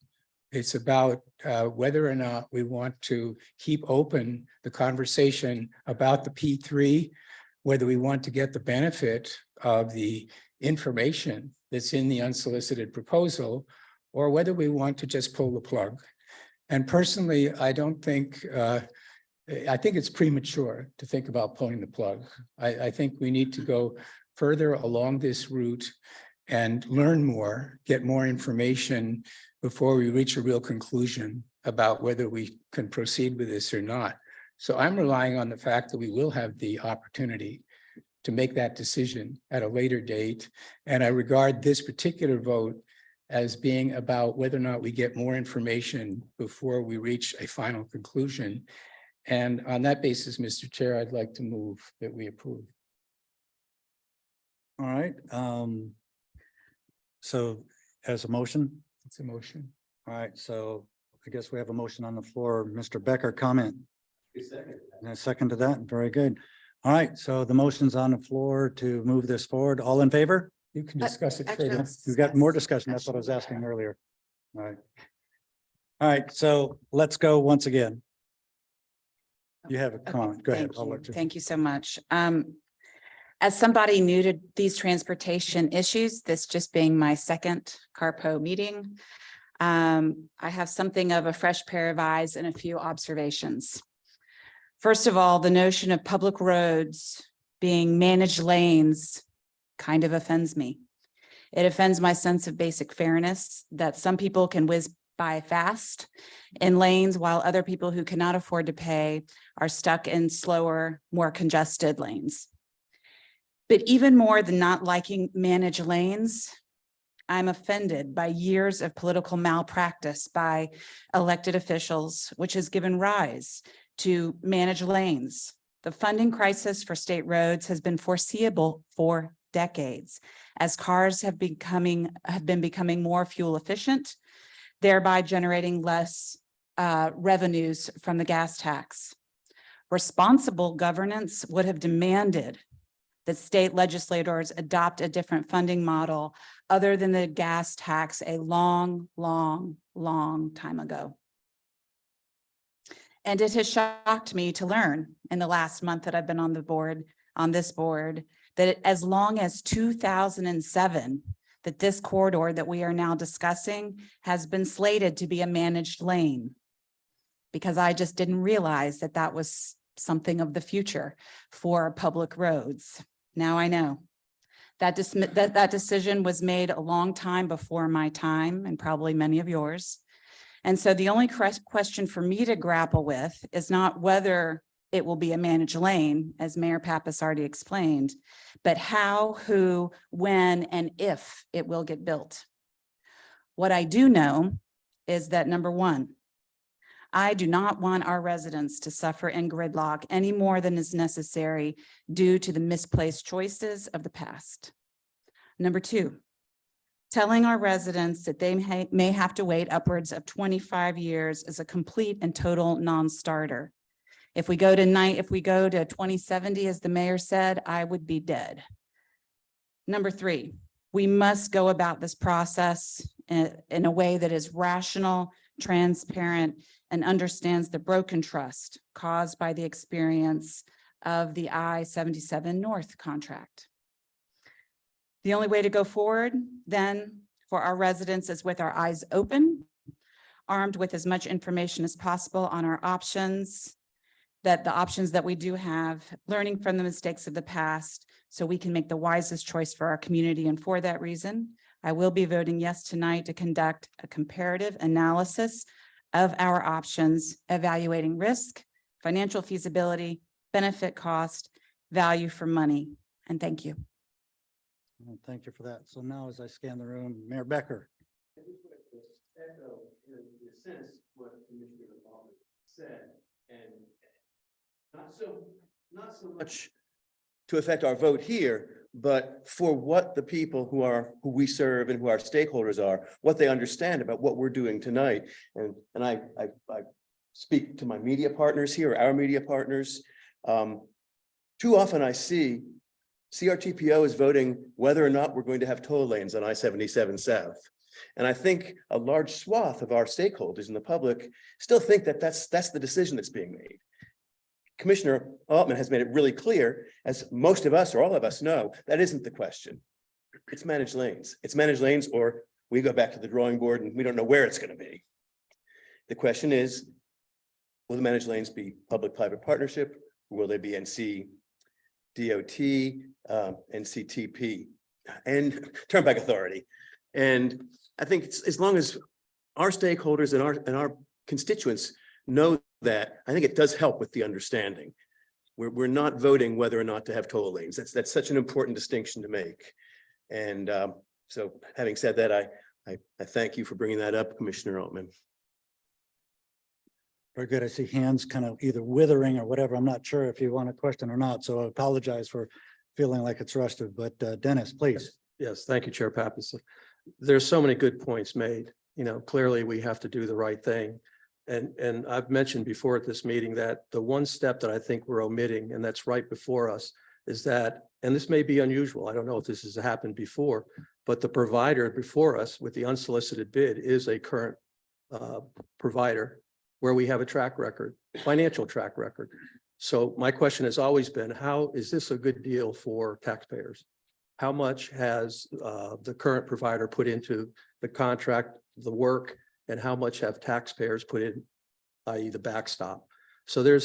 It's about whether or not we want to keep open the conversation about the P3, whether we want to get the benefit of the information that's in the unsolicited proposal, or whether we want to just pull the plug. And personally, I think it's premature to think about pulling the plug. I think we need to go further along this route and learn more, get more information before we reach a real conclusion about whether we can proceed with this or not. So I'm relying on the fact that we will have the opportunity to make that decision at a later date. And I regard this particular vote as being about whether or not we get more information before we reach a final conclusion. And on that basis, Mr. Chair, I'd like to move that we approve. All right. So as a motion? It's a motion. All right, so I guess we have a motion on the floor. Mr. Becker, comment? And a second to that. Very good. All right, so the motion's on the floor to move this forward. All in favor? You can discuss it actually, further. let's We've got more discussion. discuss. That's what I was asking earlier. All right. All right, so let's go once again. You have a comment. Go ahead. Thank I'll you. let you. Thank you so much. As somebody new to these transportation issues, this just being my second CRTPO meeting, I have something of a fresh pair of eyes and a few observations. First of all, the notion of public roads being managed lanes kind of offends me. It offends my sense of basic fairness that some people can whiz by fast in lanes while other people who cannot afford to pay are stuck in slower, more congested lanes. But even more than not liking managed lanes, I'm offended by years of political malpractice by elected officials, which has given rise to managed lanes. The funding crisis for state roads has been foreseeable for decades as cars have been becoming more fuel efficient, thereby generating less revenues from the gas tax. Responsible governance would have demanded that state legislators adopt a different funding model other than the gas tax a long, long, long time ago. And it has shocked me to learn in the last month that I've been on the board, on this board, that as long as 2007, that this corridor that we are now discussing has been slated to be a managed lane. Because I just didn't realize that that was something of the future for public roads. Now I know. That decision was made a long time before my time and probably many of yours. And so the only question for me to grapple with is not whether it will be a managed lane, as Mayor Pappas already explained, but how, who, when, and if it will get built. What I do know is that number one, I do not want our residents to suffer in gridlock any more than is necessary due to the misplaced choices of the past. Number two, telling our residents that they may have to wait upwards of 25 years is a complete and total non-starter. If we go to 2070, as the mayor said, I would be dead. Number three, we must go about this process in a way that is rational, transparent, and understands the broken trust caused by the experience of the I-77 North contract. The only way to go forward then for our residents is with our eyes open, armed with as much information as possible on our options, the options that we do have, learning from the mistakes of the past so we can make the wisest choice for our community. And for that reason, I will be voting yes tonight to conduct a comparative analysis of our options, evaluating risk, financial feasibility, benefit cost, value for money. And thank you. Well, thank you for that. So now as I scan the room, Mayor Becker. Said, and not so much to affect our vote here, but for what the people who we serve and who our stakeholders are, what they understand about what we're doing tonight. And I speak to my media partners here, our media partners. Too often I see CRTPO is voting whether or not we're going to have toll lanes on I-77 South. And I think a large swath of our stakeholders in the public still think that that's the decision that's being made. Commissioner Altman has made it really clear, as most of us or all of us know, that isn't the question. It's managed lanes. It's managed lanes, or we go back to the drawing board and we don't know where it's going to be. The question is, will the managed lanes be public-private partnership? Or will they be NCDOT, NCTP, and Turnpike Authority? And I think it's, as long as our stakeholders and our constituents know that, I think it does help with the understanding. We're not voting whether or not to have toll lanes. That's such an important distinction to make. And so having said that, I thank you for bringing that up, Commissioner Altman. Very good. I see hands kind of either withering or whatever. I'm not sure if you want a question or not, so I apologize for feeling like it's rushed, but Dennis, please. Yes, thank you, Chair Pappas. There's so many good points made. You know, clearly we have to do the right thing. And I've mentioned before at this meeting that the one step that I think we're omitting, and that's right before us, is that, and this may be unusual, I don't know if this has happened before, but the provider before us with the unsolicited bid is a current provider where we have a track record, financial track record. So my question has always been, how is this a good deal for taxpayers? How much has the current provider put into the contract, the work, and how much have taxpayers put in, i.e. the backstop? So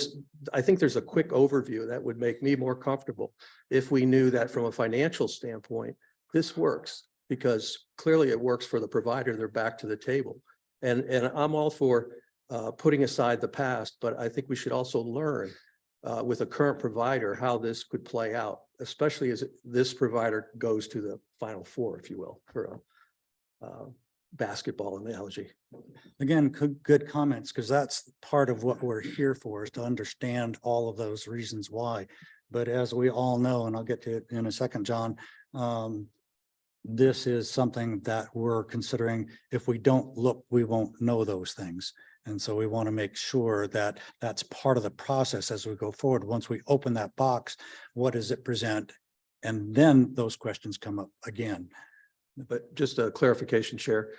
I think there's a quick overview that would make me more comfortable if we knew that from a financial standpoint, this works, because clearly it works for the provider. They're back to the table. And I'm all for putting aside the past, but I think we should also learn with a current provider how this could play out, especially as this provider goes to the Final Four, if you will, for a basketball analogy. Again, good comments, because that's part of what we're here for, is to understand all of those reasons why. But as we all know, and I'll get to it in a second, John, this is something that we're considering. If we don't look, we won't know those things. And so we want to make sure that that's part of the process as we go forward. Once we open that box, what does it present? And then those questions come up again. But just a clarification, Chair.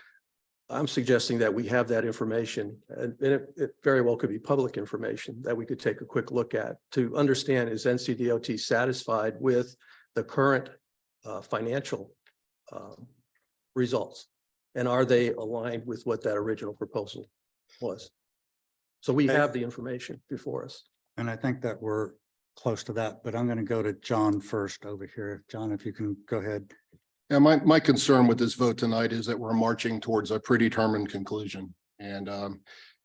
I'm suggesting that we have that information, and it very well could be public information that we could take a quick look at to understand, is NCDOT satisfied with the current financial results? And are they aligned with what that original proposal was? So we have the information before us. And I think that we're close to that, but I'm going to go to John first over here. John, if you can go ahead. Yeah, my concern with this vote tonight is that we're marching towards a predetermined conclusion. And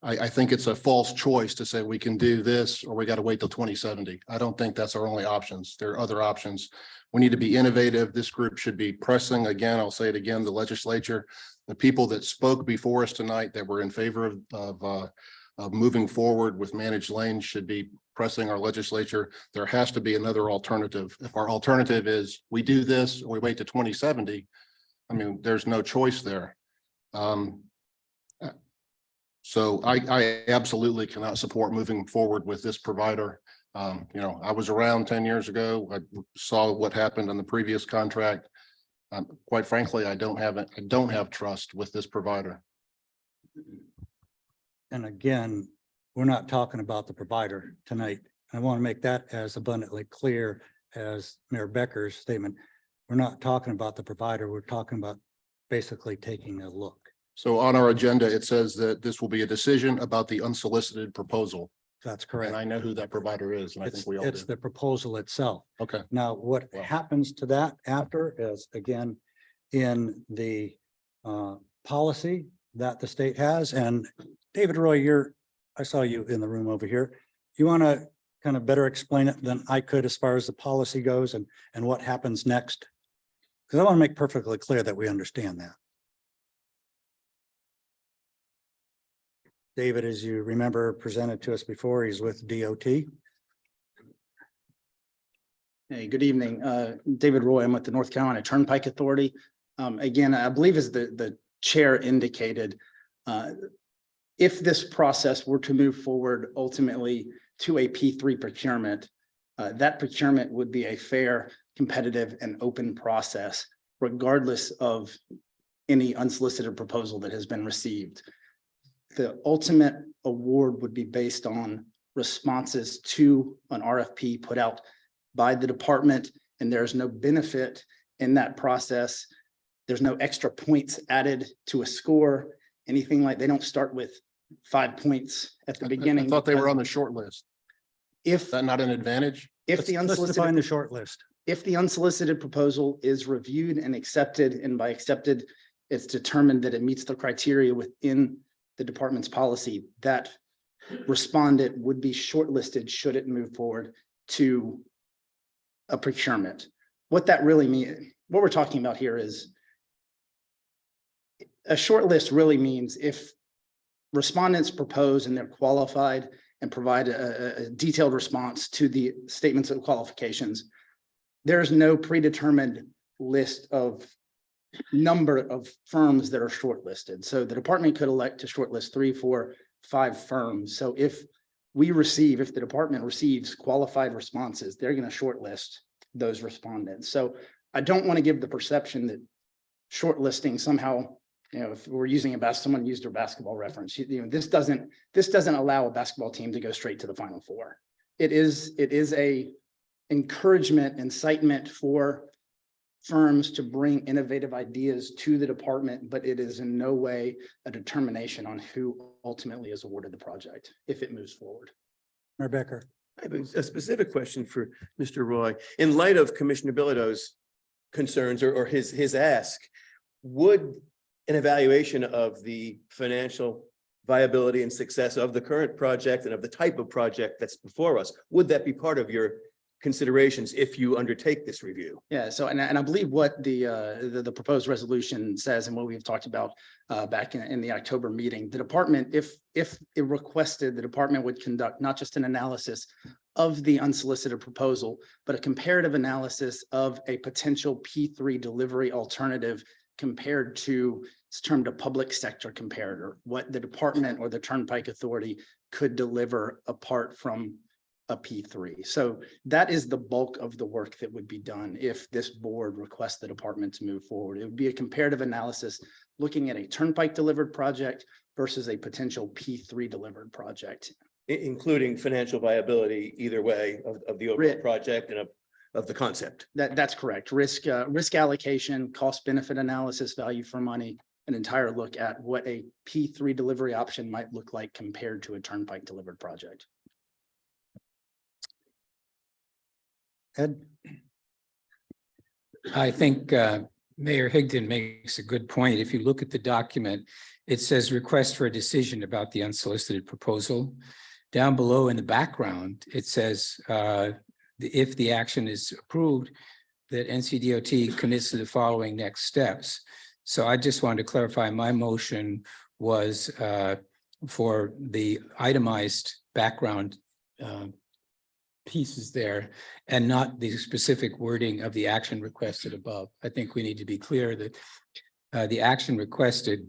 I think it's a false choice to say we can do this or we got to wait till 2070. I don't think that's our only options. There are other options. We need to be innovative. This group should be pressing, again, I'll say it again, the legislature, the people that spoke before us tonight that were in favor of of moving forward with managed lanes should be pressing our legislature. There has to be another alternative. If our alternative is we do this, or we wait to 2070, I mean, there's no choice there. So I absolutely cannot support moving forward with this provider. You know, I was around 10 years ago. I saw what happened on the previous contract. Quite frankly, I don't have trust with this provider. And again, we're not talking about the provider tonight. I want to make that as abundantly clear as Mayor Becker's statement. We're not talking about the provider. We're talking about basically taking a look. So on our agenda, it says that this will be a decision about the unsolicited proposal. That's correct. And I know who that provider is, and I think we all It's do. the proposal itself. Okay. Now, what happens to that after is, again, in the policy that the state has, and David Roy, I saw you in the room over here. You want to kind of better explain it than I could as far as the policy goes and what happens next? Because I want to make perfectly clear that we understand that. David, as you remember, presented to us before, he's with DOT. Hey, good evening. David Roy, I'm with the North Carolina Turnpike Authority. Again, I believe as the chair indicated, if this process were to move forward ultimately to a P3 procurement, that procurement would be a fair, competitive, and open process, regardless of any unsolicited proposal that has been received. The ultimate award would be based on responses to an RFP put out by the department, and there's no benefit in that process. There's no extra points added to a score, anything like, they don't start with 5 points at the beginning. I thought they were on the short list. If Is that not an advantage? if the Let's define unsolicited, the short list. if the unsolicited proposal is reviewed and accepted, and by accepted, it's determined that it meets the criteria within the department's policy, that respondent would be shortlisted should it move forward to a procurement. What that really means, what we're talking about here is a short list really means if respondents propose and they're qualified and provide a detailed response to the statements of qualifications, there's no predetermined list of number of firms that are shortlisted. So the department could elect to shortlist 3, 4, 5 firms. So if the department receives qualified responses, they're going to shortlist those respondents. So I don't want to give the perception that shortlisting somehow, if we're using someone used their basketball reference, this doesn't allow a basketball team to go straight to the Final Four. It is a encouragement, incitement for firms to bring innovative ideas to the department, but it is in no way a determination on who ultimately is awarded the project if it moves forward. Mayor Becker. I have a specific question for Mr. Roy. In light of Commissioner Bilodeau's concerns or his ask, would an evaluation of the financial viability and success of the current project and of the type of project that's before us, would that be part of your considerations if you undertake this review? Yeah, so and I believe what the proposed resolution says and what we've talked about back in the October meeting, the department, if it requested, the department would conduct not just an analysis of the unsolicited proposal, but a comparative analysis of a potential P3 delivery alternative compared to, it's termed a public sector comparator, what the department or the Turnpike Authority could deliver apart from a P3. So that is the bulk of the work that would be done if this board requests the department to move forward. It would be a comparative analysis looking at a Turnpike delivered project versus a potential P3 delivered project. Including financial viability either way of the overall project and of the concept. That's correct. Risk allocation, cost benefit analysis, value for money, an entire look at what a P3 delivery option might look like compared to a Turnpike delivered project. Ed? I think Mayor Higdon makes a good point. If you look at the document, it says request for a decision about the unsolicited proposal. Down below in the background, it says if the action is approved, that NCDOT commits to the following next steps. So I just wanted to clarify, my motion was for the itemized background pieces there and not the specific wording of the action requested above. I think we need to be clear that the action requested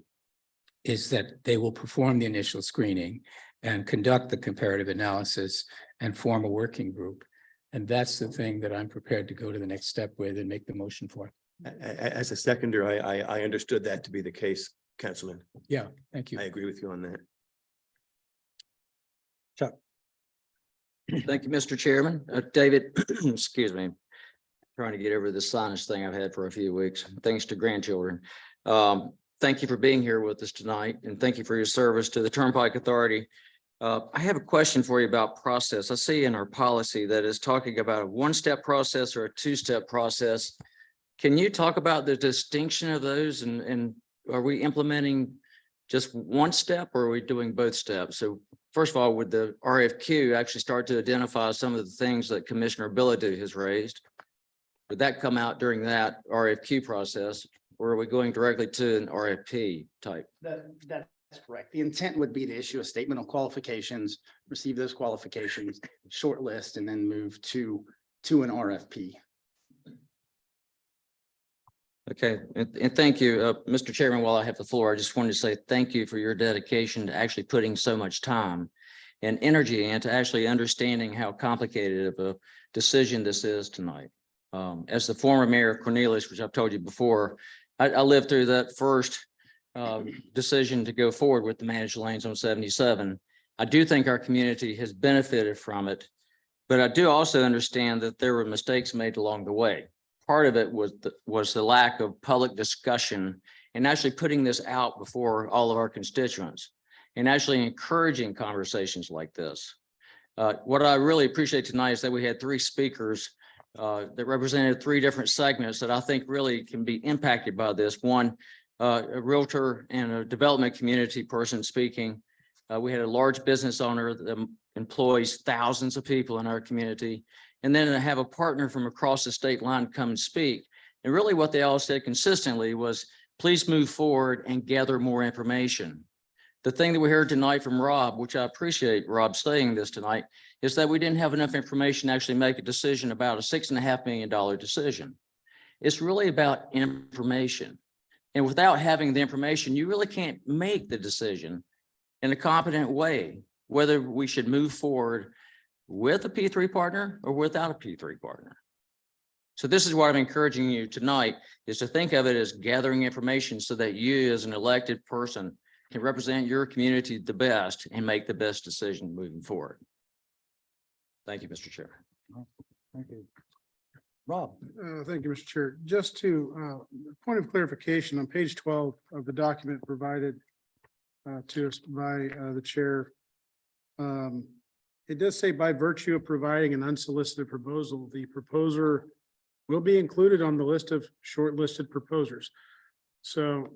is that they will perform the initial screening and conduct the comparative analysis and form a working group. And that's the thing that I'm prepared to go to the next step with and make the motion for. As a seconder, I understood that to be the case, Councilman. Yeah, thank you. I agree with you on that. Chuck. Thank you, Mr. Chairman. David, excuse me. Trying to get over this sinus thing I've had for a few weeks, thanks to grandchildren. Thank you for being here with us tonight, and thank you for your service to the Turnpike Authority. I have a question for you about process. I see in our policy that is talking about a one-step process or a two-step process. Can you talk about the distinction of those, and are we implementing just one step or are we doing both steps? So first of all, would the RFQ actually start to identify some of the things that Commissioner Bilodeau has raised? Would that come out during that RFQ process, or are we going directly to an RFP type? That's correct. The intent would be to issue a statement of qualifications, receive those qualifications, shortlist, and then move to an RFP. Okay, and thank you, Mr. Chairman. While I have the floor, I just wanted to say thank you for your dedication to actually putting so much time and energy into actually understanding how complicated of a decision this is tonight. As the former mayor of Cornelius, which I've told you before, I lived through that first decision to go forward with the managed lanes on 77. I do think our community has benefited from it, but I do also understand that there were mistakes made along the way. Part of it was the lack of public discussion and actually putting this out before all of our constituents and actually encouraging conversations like this. What I really appreciate tonight is that we had three speakers that represented three different segments that I think really can be impacted by this. One, a realtor and a development community person speaking. We had a large business owner that employs thousands of people in our community. And then to have a partner from across the state line come and speak. And really what they all said consistently was, please move forward and gather more information. The thing that we heard tonight from Rob, which I appreciate Rob saying this tonight, is that we didn't have enough information to actually make a decision about a $6.5 million decision. It's really about information. And without having the information, you really can't make the decision in a competent way, whether we should move forward with a P3 partner or without a P3 partner. So this is what I'm encouraging you tonight, is to think of it as gathering information so that you as an elected person can represent your community the best and make the best decision moving forward. Thank you, Mr. Chair. Thank you. Rob. Thank you, Mr. Chair. Just to point of clarification on page 12 of the document provided to us by the chair. It does say, by virtue of providing an unsolicited proposal, the proposer will be included on the list of shortlisted proposers. So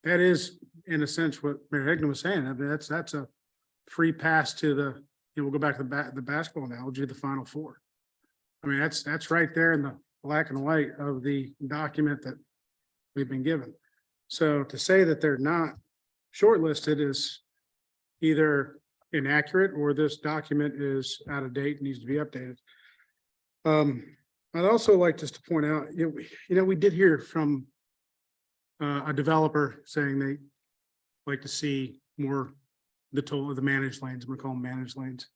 that is, in a sense, what Mayor Hegnan was saying. I mean, that's a free pass to the, we'll go back to the basketball analogy, the Final Four. I mean, that's right there in the black and white of the document that we've been given. So to say that they're not shortlisted is either inaccurate or this document is out of date and needs to be updated. I'd also like just to point out, we did hear from a developer saying they like to see more the managed lanes. We call them managed lanes.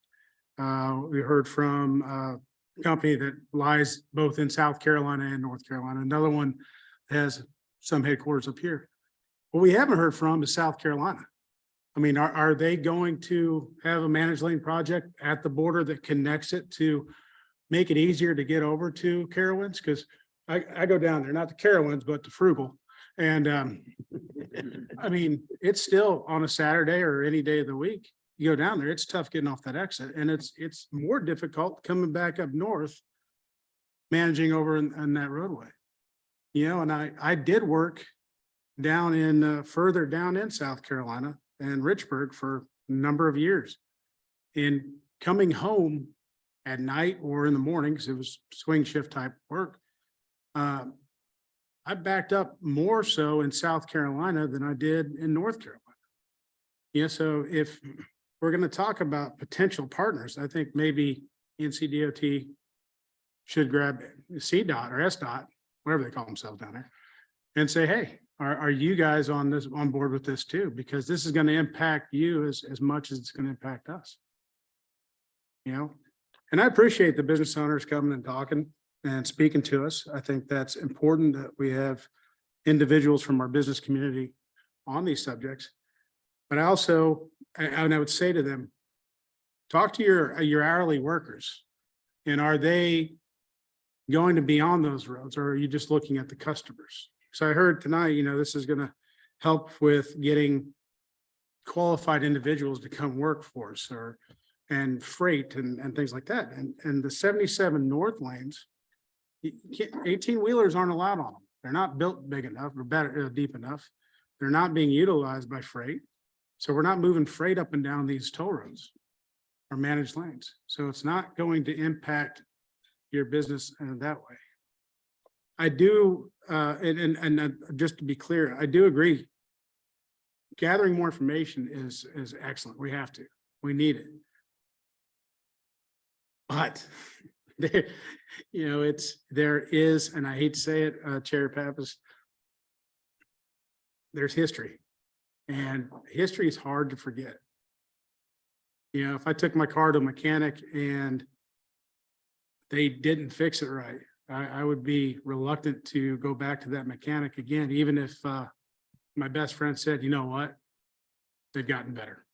We heard from a company that lies both in South Carolina and North Carolina. Another one has some headquarters up here. What we haven't heard from is South Carolina. I mean, are they going to have a managed lane project at the border that connects it to make it easier to get over to Carowinds? Because I go down there, not to Carowinds, but to Frugal. And I mean, it's still on a Saturday or any day of the week. You go down there, it's tough getting off that exit. And it's more difficult coming back up north, managing over in that roadway. And I did work down in further down in South Carolina and Richburg for a number of years. And coming home at night or in the morning, because it was swing shift type work, I backed up more so in South Carolina than I did in North Carolina. Yeah, so if we're gonna talk about potential partners, I think maybe NCDOT should grab CDOT or SDOT, whatever they call themselves down there, and say, hey, are you guys on board with this too? Because this is gonna impact you as much as it's gonna impact us. You know, and I appreciate the business owners coming and talking and speaking to us. I think that's important that we have individuals from our business community on these subjects. But I also, and I would say to them, talk to your hourly workers. And are they going to be on those roads, or are you just looking at the customers? So I heard tonight, you know, this is gonna help with getting qualified individuals to come work for us, and freight and things like that. And the 77 north lanes, 18 wheelers aren't allowed on them. They're not built big enough or better, deep enough. They're not being utilized by freight. So we're not moving freight up and down these toll roads or managed lanes. So it's not going to impact your business that way. I do, and just to be clear, I do agree. Gathering more information is excellent. We have to, we need it. But there, you know, there is, and I hate to say it, Chair Pappas, there's history, and history is hard to forget. You know, if I took my car to a mechanic and they didn't fix it right, I would be reluctant to go back to that mechanic again, even if my best friend said, you know what, they've gotten better.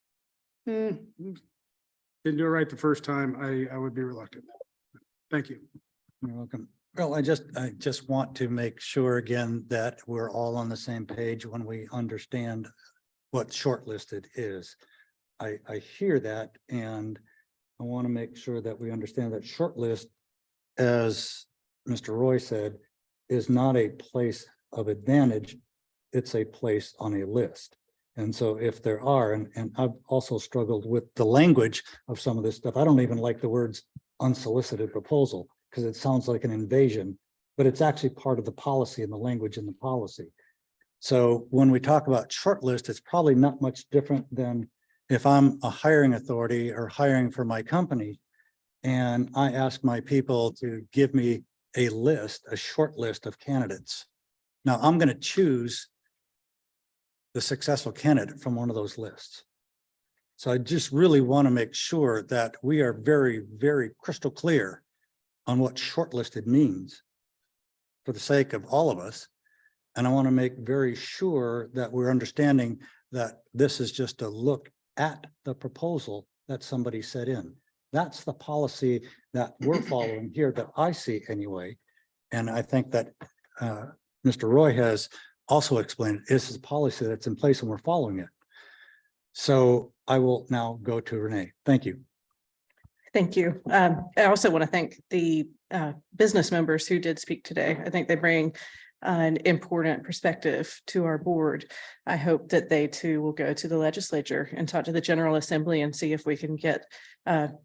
Didn't do it right the first time, I would be reluctant. Thank you. You're welcome. Well, I just want to make sure again that we're all on the same page when we understand what shortlisted is. I hear that, and I want to make sure that we understand that shortlist, as Mr. Roy said, is not a place of advantage. It's a place on a list. And so if there are, and I've also struggled with the language of some of this stuff. I don't even like the words unsolicited proposal because it sounds like an invasion, but it's actually part of the policy and the language in the policy. So when we talk about shortlist, it's probably not much different than if I'm a hiring authority or hiring for my company, and I ask my people to give me a list, a short list of candidates. Now I'm going to choose the successful candidate from one of those lists. So I just really want to make sure that we are very, very crystal clear on what shortlisted means for the sake of all of us. And I want to make very sure that we're understanding that this is just a look at the proposal that somebody set in. That's the policy that we're following here that I see anyway. And I think that Mr. Roy has also explained this is a policy that's in place and we're following it. So I will now go to Renee. Thank you. Thank you. I also want to thank the business members who did speak today. I think they bring an important perspective to our board. I hope that they too will go to the legislature and talk to the General Assembly and see if we can get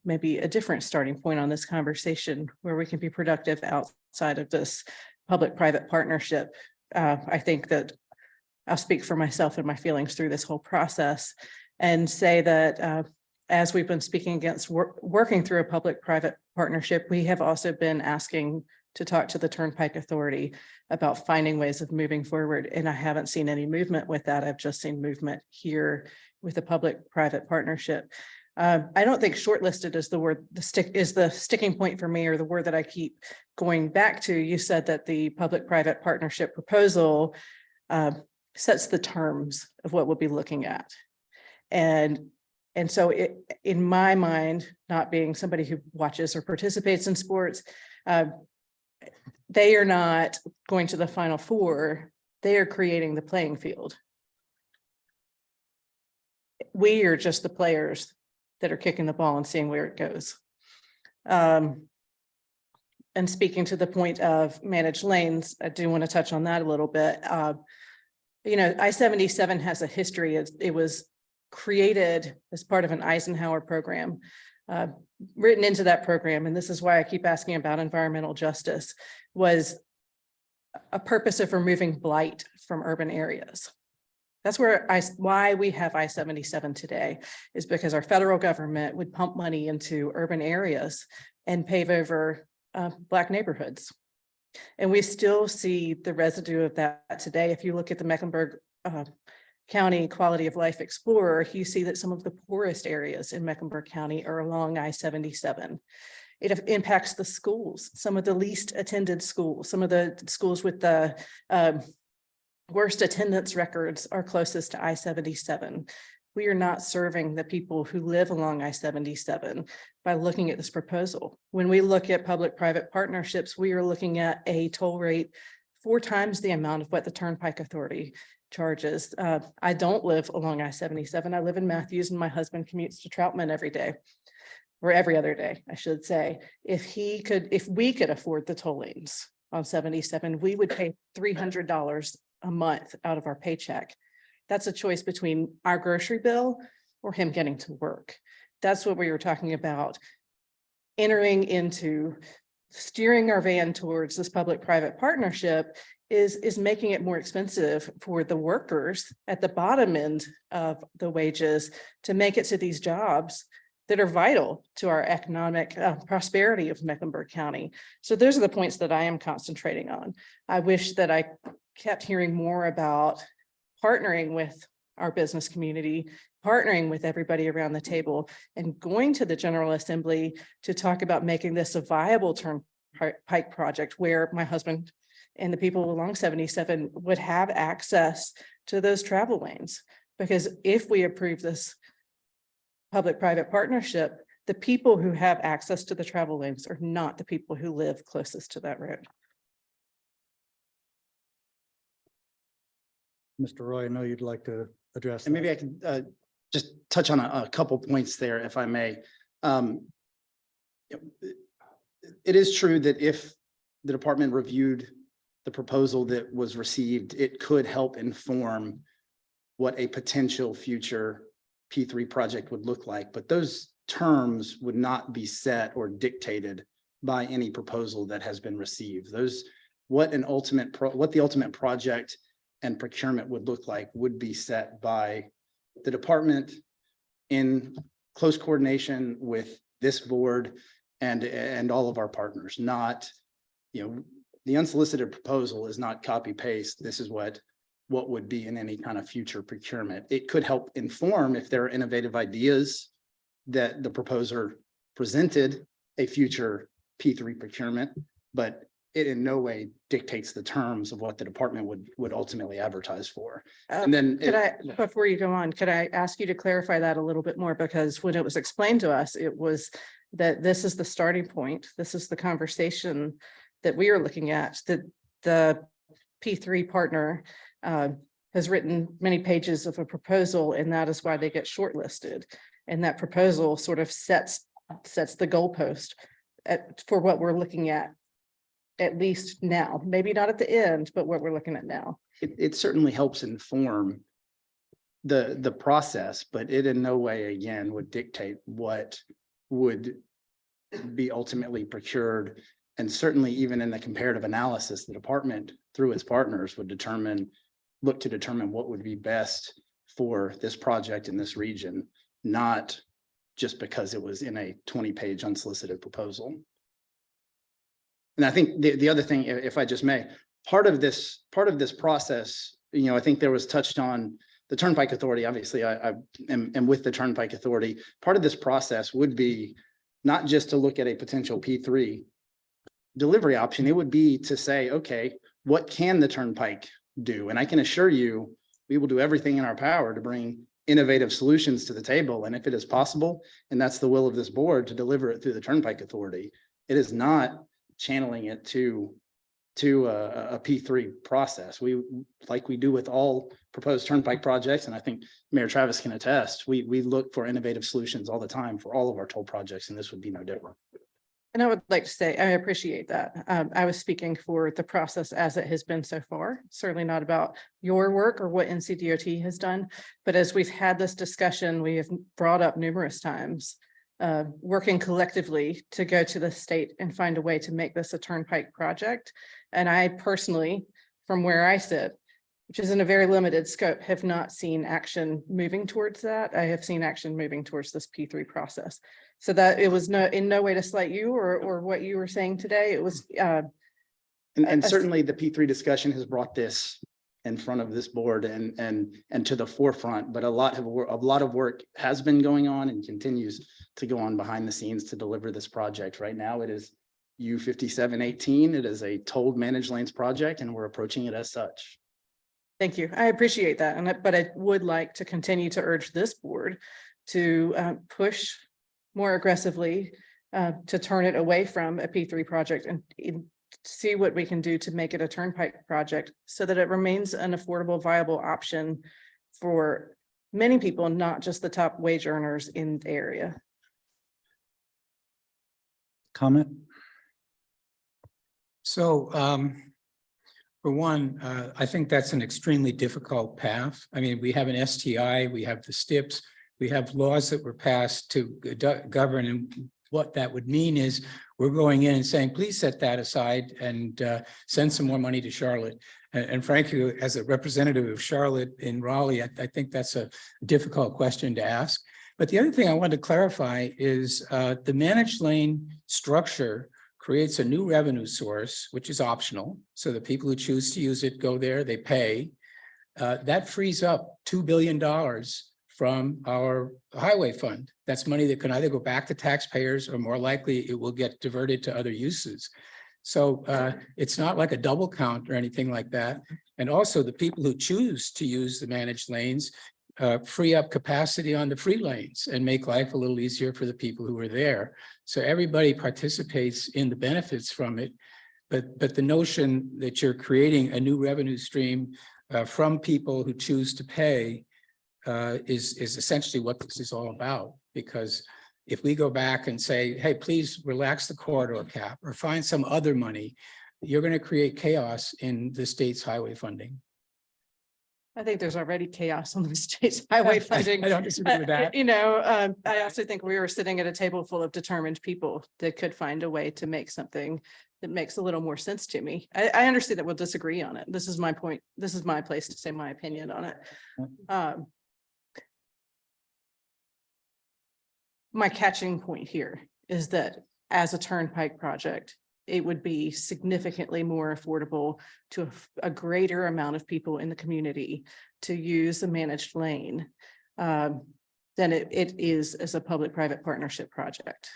maybe a different starting point on this conversation where we can be productive outside of this public-private partnership. I think that I'll speak for myself and my feelings through this whole process and say that as we've been speaking against working through a public-private partnership, we have also been asking to talk to the Turnpike Authority about finding ways of moving forward. And I haven't seen any movement with that. I've just seen movement here with the public-private partnership. I don't think shortlisted is the word, the sticking point for me, or the word that I keep going back to. You said that the public-private partnership proposal sets the terms of what we'll be looking at. And so in my mind, not being somebody who watches or participates in sports, they are not going to the Final Four. They are creating the playing field. We are just the players that are kicking the ball and seeing where it goes. And speaking to the point of managed lanes, I do want to touch on that a little bit. I-77 has a history. It was created as part of an Eisenhower program, written into that program. And this is why I keep asking about environmental justice, was a purpose of removing blight from urban areas. That's why we have I-77 today, is because our federal government would pump money into urban areas and pave over Black neighborhoods. And we still see the residue of that today. If you look at the Mecklenburg County Quality of Life Explorer, you see that some of the poorest areas in Mecklenburg County are along I-77. It impacts the schools, some of the least attended schools, some of the schools with the worst attendance records are closest to I-77. We are not serving the people who live along I-77 by looking at this proposal. When we look at public-private partnerships, we are looking at a toll rate 4 times the amount of what the Turnpike Authority charges. I don't live along I-77. I live in Matthews, and my husband commutes to Troutman every day, or every other day, I should say. If we could afford the toll lanes on 77, we would pay $300 a month out of our paycheck. That's a choice between our grocery bill or him getting to work. That's what we were talking about. Entering into steering our van towards this public-private partnership is making it more expensive for the workers at the bottom end of the wages to make it to these jobs that are vital to our economic prosperity of Mecklenburg County. So those are the points that I am concentrating on. I wish that I kept hearing more about partnering with our business community, partnering with everybody around the table, and going to the General Assembly to talk about making this a viable turnpike project where my husband and the people along 77 would have access to those travel lanes. Because if we approve this public-private partnership, the people who have access to the travel lanes are not the people who live closest to that road. Mr. Roy, I know you'd like to address. And that. maybe I can just touch on a couple points there, if I may. It is true that if the department reviewed the proposal that was received, it could help inform what a potential future P3 project would look like, but those terms would not be set or dictated by any proposal that has been received. What the ultimate project and procurement would look like would be set by the department in close coordination with this board and all of our partners. Not, the unsolicited proposal is not copy paste. This is what would be in any kind of future procurement. It could help inform if there are innovative ideas that the proposer presented a future P3 procurement, but it in no way dictates the terms of what the department would ultimately advertise for. And then Before you go on, could I ask you to clarify that a little bit more? Because when it was explained to us, it was that this is the starting point. This is the conversation that we are looking at, that the P3 partner has written many pages of a proposal, and that is why they get shortlisted. And that proposal sort of sets the goalpost for what we're looking at least now, maybe not at the end, but what we're looking at now. It certainly helps inform the process, but it in no way, again, would dictate what would be ultimately procured. And certainly even in the comparative analysis, the department through its partners would look to determine what would be best for this project in this region, not just because it was in a 20-page unsolicited proposal. And I think the other thing, if I just may, part of this process, I think there was touched on the Turnpike Authority. Obviously, I am with the Turnpike Authority. Part of this process would be not just to look at a potential P3 delivery option. It would be to say, okay, what can the Turnpike do? And I can assure you, we will do everything in our power to bring innovative solutions to the table. And if it is possible, and that's the will of this board, to deliver it through the Turnpike Authority, it is not channeling it to a P3 process. Like we do with all proposed Turnpike projects, and I think Mayor Travis can attest, we look for innovative solutions all the time for all of our toll projects, and this would be no different. And I would like to say, I appreciate that. I was speaking for the process as it has been so far, certainly not about your work or what NCDOT has done. But as we've had this discussion, we have brought up numerous times, working collectively to go to the state and find a way to make this a Turnpike project. And I personally, from where I sit, which is in a very limited scope, have not seen action moving towards that. I have seen action moving towards this P3 process. So that it was in no way to slight you or what you were saying today. It was, And certainly the P3 discussion has brought this in front of this board and to the forefront, but a lot of work has been going on and continues to go on behind the scenes to deliver this project. Right now, it is U5718. It is a tolled managed lanes project, and we're approaching it as such. thank you. I appreciate that. But I would like to continue to urge this board to push more aggressively to turn it away from a P3 project and see what we can do to make it a turnpike project so that it remains an affordable, viable option for many people, not just the top wage earners in the area. Comment? So for one, I think that's an extremely difficult path. I mean, we have an STI, we have the STIPs, we have laws that were passed to govern, and what that would mean is we're going in and saying, please set that aside and send some more money to Charlotte. And frankly, as a representative of Charlotte in Raleigh, I think that's a difficult question to ask. But the other thing I wanted to clarify is the managed lane structure creates a new revenue source, which is optional. So the people who choose to use it go there, they pay. That frees up $2 billion from our highway fund. That's money that can either go back to taxpayers or more likely it will get diverted to other uses. So it's not like a double count or anything like that. And also the people who choose to use the managed lanes free up capacity on the free lanes and make life a little easier for the people who are there. So everybody participates in the benefits from it. But the notion that you're creating a new revenue stream from people who choose to pay is essentially what this is all about. Because if we go back and say, hey, please relax the corridor cap or find some other money, you're going to create chaos in the state's highway funding. I think there's already chaos on the state's highway funding. I don't disagree with that. You know, I also think we were sitting at a table full of determined people that could find a way to make something that makes a little more sense to me. I understand that we'll disagree on it. This is my point. This is my place to say my opinion on it. My catching point here is that as a turnpike project, it would be significantly more affordable to a greater amount of people in the community to use a managed lane than it is as a public-private partnership project.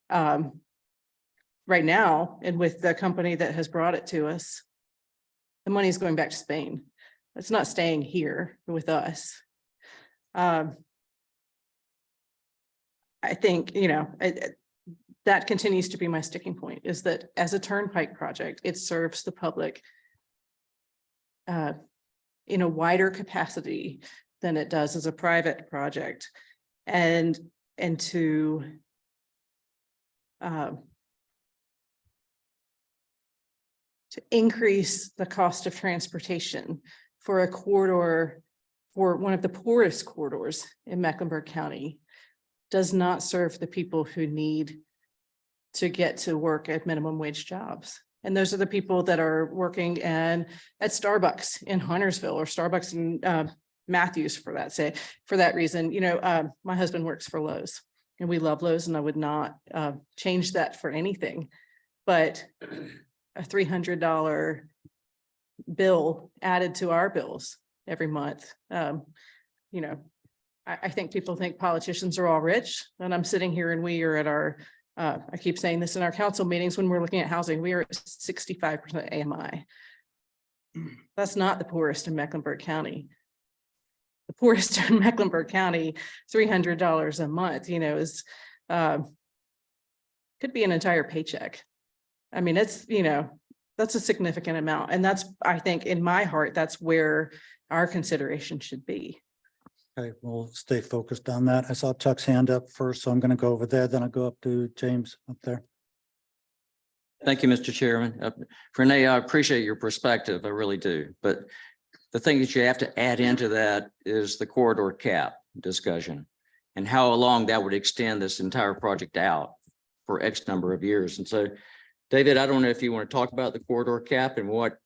Right now, and with the company that has brought it to us, the money is going back to Spain. It's not staying here with us. I think, you know, that continues to be my sticking point, is that as a turnpike project, it serves the public in a wider capacity than it does as a private project. And to increase the cost of transportation for a corridor, for one of the poorest corridors in Mecklenburg County, does not serve the people who need to get to work at minimum wage jobs. And those are the people that are working at Starbucks in Huntersville or Starbucks in Matthews for that reason. You know, my husband works for Lowe's and we love Lowe's and I would not change that for anything. But a $300 bill added to our bills every month, you know, I think people think politicians are all rich, and I'm sitting here and we are at our, I keep saying this in our council meetings when we're looking at housing, we are at 65% AMI. That's not the poorest in Mecklenburg County. The poorest in Mecklenburg County, $300 a month, you know, is could be an entire paycheck. I mean, it's, you know, that's a significant amount. And that's, I think in my heart, that's where our consideration should be. Okay, we'll stay focused on that. I saw Chuck's hand up first, so I'm going to go over there. Then I'll go up to James up there. Thank you, Mr. Chairman. Renee, I appreciate your perspective. I really do. But the thing that you have to add into that is the corridor cap discussion and how long that would extend this entire project out for X number of years. And so, David, I don't know if you want to talk about the corridor cap and what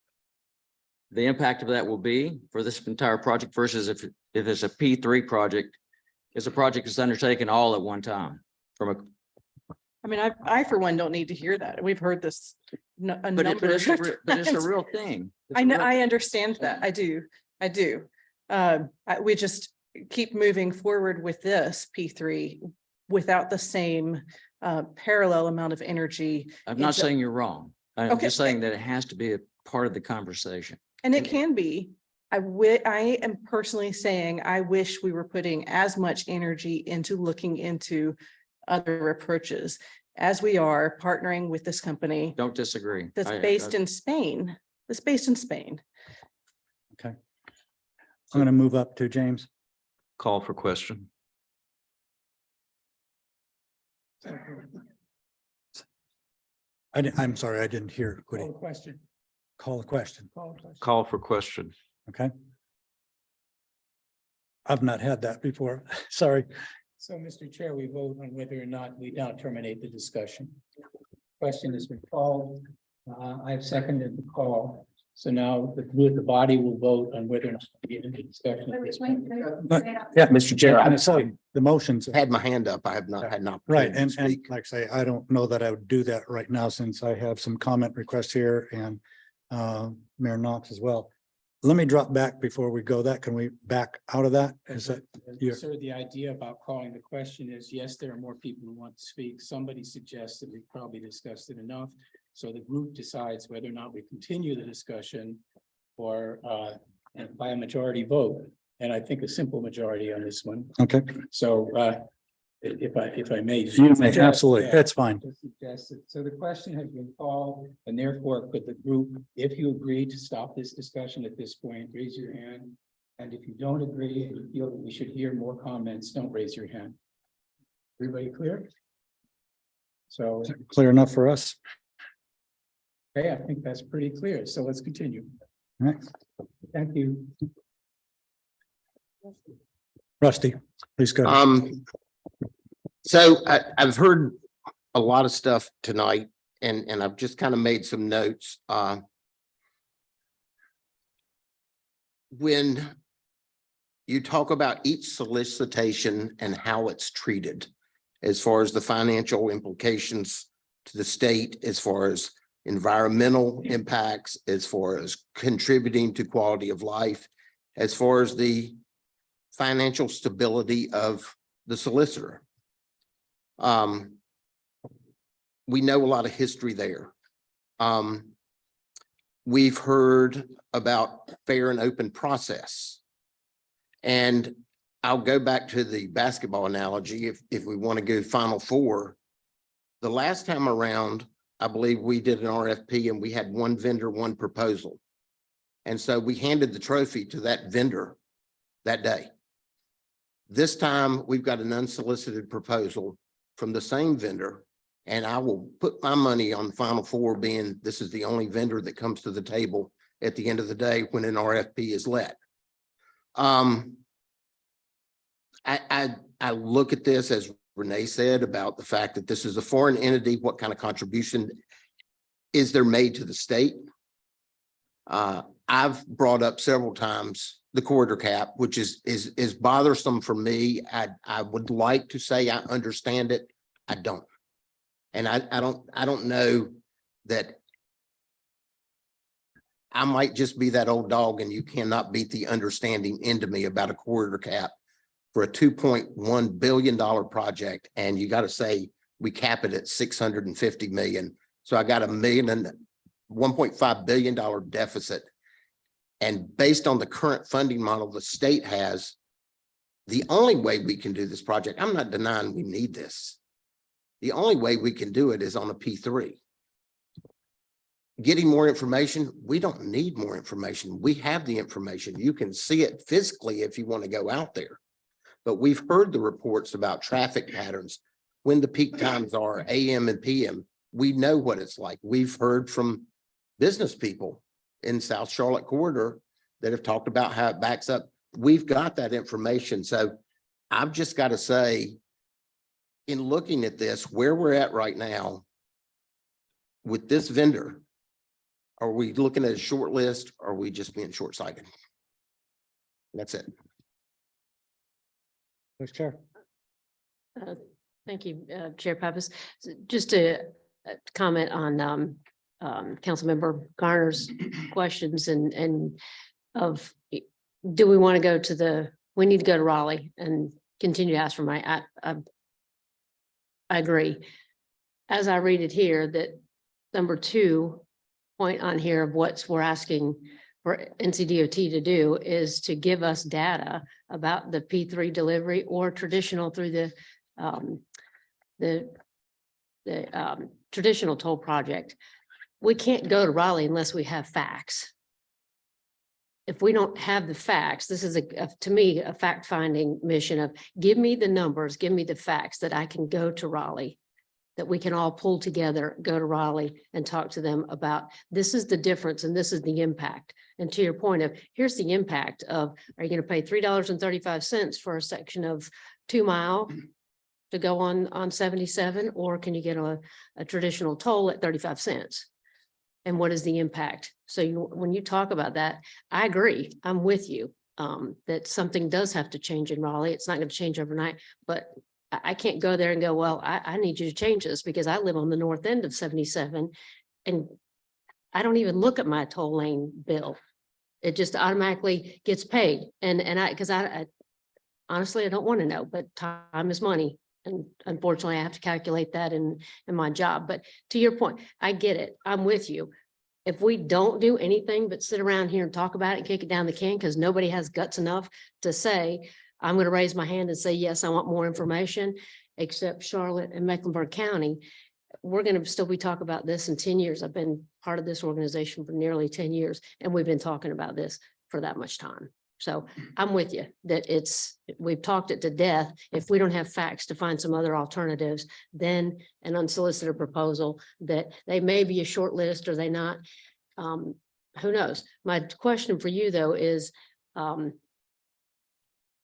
the impact of that will be for this entire project versus if it's a P3 project, it's a project that's undertaken all at one time from a, I mean, I for one don't need to hear that. We've heard this a but number it's of but it's a times. real thing. It's I a know, real- I understand that. I do. We just keep moving forward with this P3 without the same parallel amount of energy. I'm not into- saying you're wrong. I'm Okay. just saying that it has to be a part of the conversation. And it can be. I am personally saying, I wish we were putting as much energy into looking into other approaches as we are partnering with this company Don't disagree. that's based in Spain, that's based in Spain. Okay. I'm going to move up to James. Call for question. I'm sorry, I didn't hear. Woody. Call the question. Call the question. Call for question. Okay. I've not had that before. Sorry. So, Mr. Chair, we vote on whether or not we now terminate the discussion. Question has been called. I've seconded the call. So now the body will vote on whether or not we end the discussion. at this point. Yeah, Mr. Chair, I'm sorry, the motions. Had my hand up. I have not had an Right, opportunity to and speak. like I say, I don't know that I would do that right now since I have some comment requests here and Mayor Knox as well. Let me drop back before we go that. Can we back out of that? Is that? your- Sir, the idea about calling the question is, yes, there are more people who want to speak. Somebody suggests that we've probably discussed it enough. So the group decides whether or not we continue the discussion or and by a majority vote. And I think a simple majority on this one. Okay, So if I may. You may, suggest, absolutely. yeah, That's fine. to suggest it. So the question has been called, and therefore could the group, if you agree to stop this discussion at this point, raise your hand. And if you don't agree and you feel that we should hear more comments, don't raise your hand. Everybody clear? So, Clear enough for us? okay, I think that's pretty clear. So let's continue. All right. Thank you. Rusty, please go. So I've heard a lot of stuff tonight and I've just kind of made some notes. When you talk about each solicitation and how it's treated, as far as the financial implications to the state, as far as environmental impacts, as far as contributing to quality of life, as far as the financial stability of the solicitor. We know a lot of history there. We've heard about fair and open process. And I'll go back to the basketball analogy if we want to go Final Four. The last time around, I believe we did an RFP and we had one vendor, one proposal. And so we handed the trophy to that vendor that day. This time, we've got an unsolicited proposal from the same vendor, and I will put my money on Final Four being this is the only vendor that comes to the table at the end of the day when an RFP is let. I look at this, as Renee said, about the fact that this is a foreign entity. What kind of contribution is there made to the state? I've brought up several times the corridor cap, which is bothersome for me. I would like to say I understand it. I don't. And I don't know that I might just be that old dog and you cannot beat the understanding into me about a corridor cap for a $2.1 billion project. And you got to say, we cap it at 650 million. So I got $1.5 billion deficit. And based on the current funding model the state has, the only way we can do this project, I'm not denying we need this. The only way we can do it is on a P3. Getting more information, we don't need more information. We have the information. You can see it physically if you want to go out there. But we've heard the reports about traffic patterns, when the peak times are, AM and PM. We know what it's like. We've heard from business people in South Charlotte corridor that have talked about how it backs up. We've got that information. So I've just got to say, in looking at this, where we're at right now with this vendor, Are we looking at a short list? Or are we just being short-sighted? That's it. Vice Chair. Thank you, Chair Pappas. Just to comment on Councilmember Garner's questions and of, do we want to go to we need to go to Raleigh and continue to ask for money. I agree. As I read it here, that number 2 point on here of we're asking for NCDOT to do is to give us data about the P3 delivery or traditional through the traditional toll project. We can't go to Raleigh unless we have facts. If we don't have the facts, this is to me, a fact-finding mission of give me the numbers, give me the facts that I can go to Raleigh, that we can all pull together, go to Raleigh and talk to them about, this is the difference and this is the impact. And to your point of, here's the impact of, are you going to pay $3.35 for a section of 2 mile to go on 77, or can you get a traditional toll at 35 cents? And what is the impact? So when you talk about that, I agree, I'm with you, that something does have to change in Raleigh. It's not going to change overnight, but I can't go there and go, well, I need you to change this because I live on the north end of 77 and I don't even look at my toll lane bill. It just automatically gets paid. And because I honestly, I don't want to know, but time is money. And unfortunately, I have to calculate that in my job. But to your point, I get it. I'm with you. If we don't do anything but sit around here and talk about it and kick it down the can because nobody has guts enough to say, I'm going to raise my hand and say, yes, I want more information, except Charlotte and Mecklenburg County, we're going to still be talking about this in 10 years. I've been part of this organization for nearly 10 years, and we've been talking about this for that much time. So I'm with you that we've talked it to death. If we don't have facts to find some other alternatives, then an unsolicited proposal that they may be a short list or they not, who knows? My question for you though is,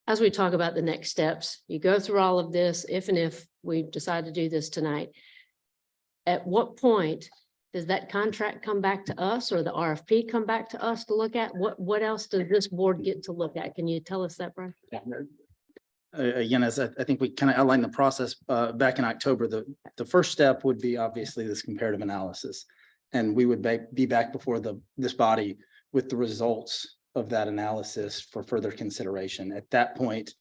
as we talk about the next steps, you go through all of this, if we decide to do this tonight, at what point does that contract come back to us or the RFP come back to us to look at? What else does this board get to look at? Can you tell us that, Brian? Again, as I think we kind of outlined the process back in October, the first step would be obviously this comparative analysis. And we would be back before this body with the results of that analysis for further consideration. At that point,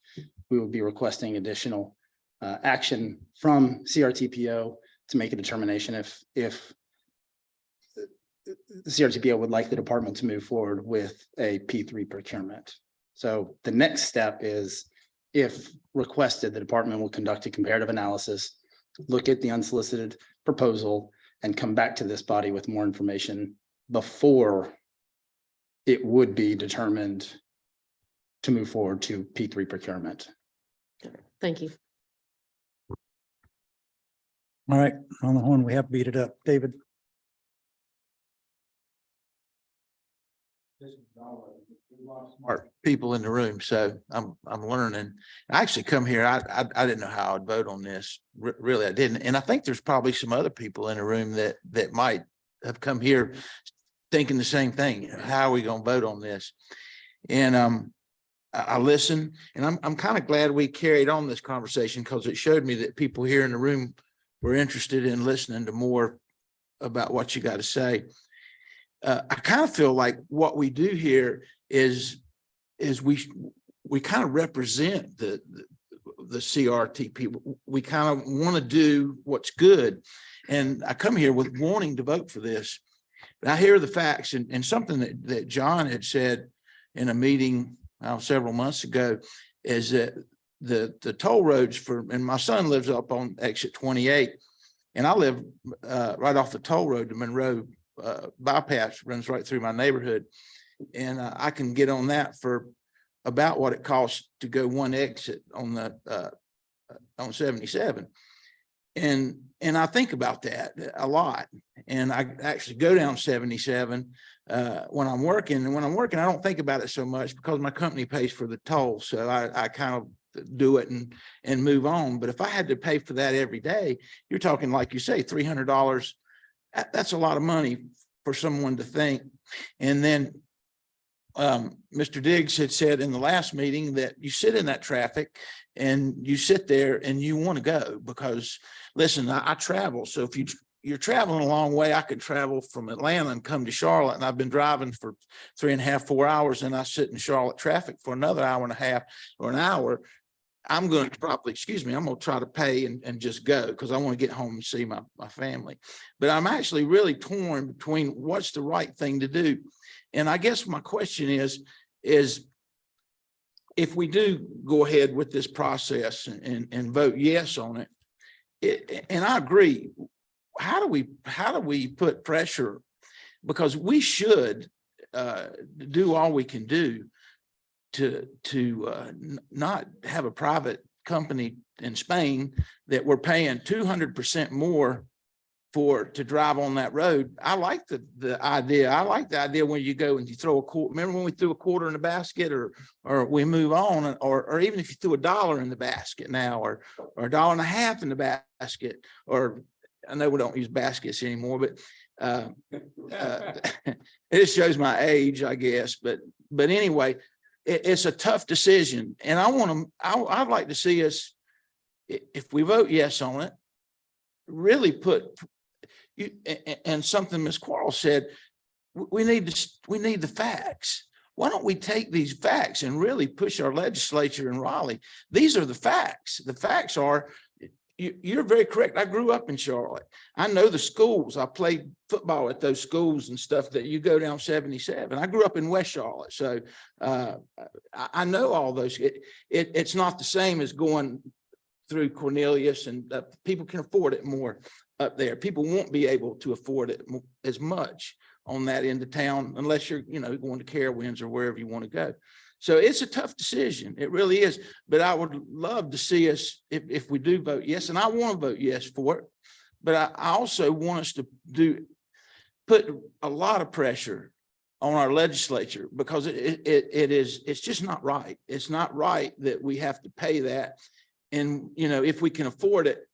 we would be requesting additional action from CRTPO to make a determination if the CRTPO would like the department to move forward with a P3 procurement. So the next step is, if requested, the department will conduct a comparative analysis, look at the unsolicited proposal, and come back to this body with more information before it would be determined to move forward to P3 procurement. Thank you. All right, on the horn, we have beat it up. David. Smart people in the room, so I'm learning. I actually come here, I didn't know how I'd vote on this. Really, I didn't. And I think there's probably some other people in the room that might have come here thinking the same thing. How are we going to vote on this? And I listen, and I'm kind of glad we carried on this conversation because it showed me that people here in the room were interested in listening to more about what you got to say. I kind of feel like what we do here is we kind of represent the CRTP. We kind of want to do what's good. And I come here with wanting to vote for this. But I hear the facts, and something that John had said in a meeting several months ago is that the toll roads and my son lives up on exit 28, and I live right off the toll road. The Monroe bypass runs right through my neighborhood, and I can get on that for about what it costs to go one exit on on 77. And I think about that a lot. And I actually go down 77 when I'm working. And when I'm working, I don't think about it so much because my company pays for the toll. So I kind of do it and move on. But if I had to pay for that every day, you're talking, like you say, $300. That's a lot of money for someone to think. And then Mr. Diggs had said in the last meeting that you sit in that traffic and you sit there and you want to go because, listen, I travel. So if you're traveling a long way, I could travel from Atlanta and come to Charlotte, and I've been driving for 3.5, 4 hours, and I sit in Charlotte traffic for another hour and a half or an hour. I'm going to probably, I'm going to try to pay and just go because I want to get home and see my family. But I'm actually really torn between what's the right thing to do. And I guess my question is if we do go ahead with this process and vote yes on it, and I agree, how do we put pressure? Because we should do all we can do to not have a private company in Spain that we're paying 200% more to drive on that road. I like the idea. I like the idea when you go and you throw a quarter. Remember when we threw a quarter in the basket, or we move on, or even if you threw $1 in the basket now, or $1.50 in the basket, or I know we don't use baskets anymore, but it shows my age, I guess. But anyway, it's a tough decision, and I'd like to see us, if we vote yes on it, really put you, and something Ms. Quarles said, we need the facts. Why don't we take these facts and really push our legislature in Raleigh? These are the facts. The facts are, you're very correct. I grew up in Charlotte. I know the schools. I played football at those schools and stuff that you go down 77. I grew up in West Charlotte. So I know all those. It's not the same as going through Cornelius, and people can afford it more up there. People won't be able to afford it as much on that end of town unless you're, going to Carowinds or wherever you want to go. So it's a tough decision. It really is. But I would love to see us, if we do vote yes, and I want to vote yes for it, but I also want us to put a lot of pressure on our legislature, because it's just not right. It's not right that we have to pay that. And, if we can afford it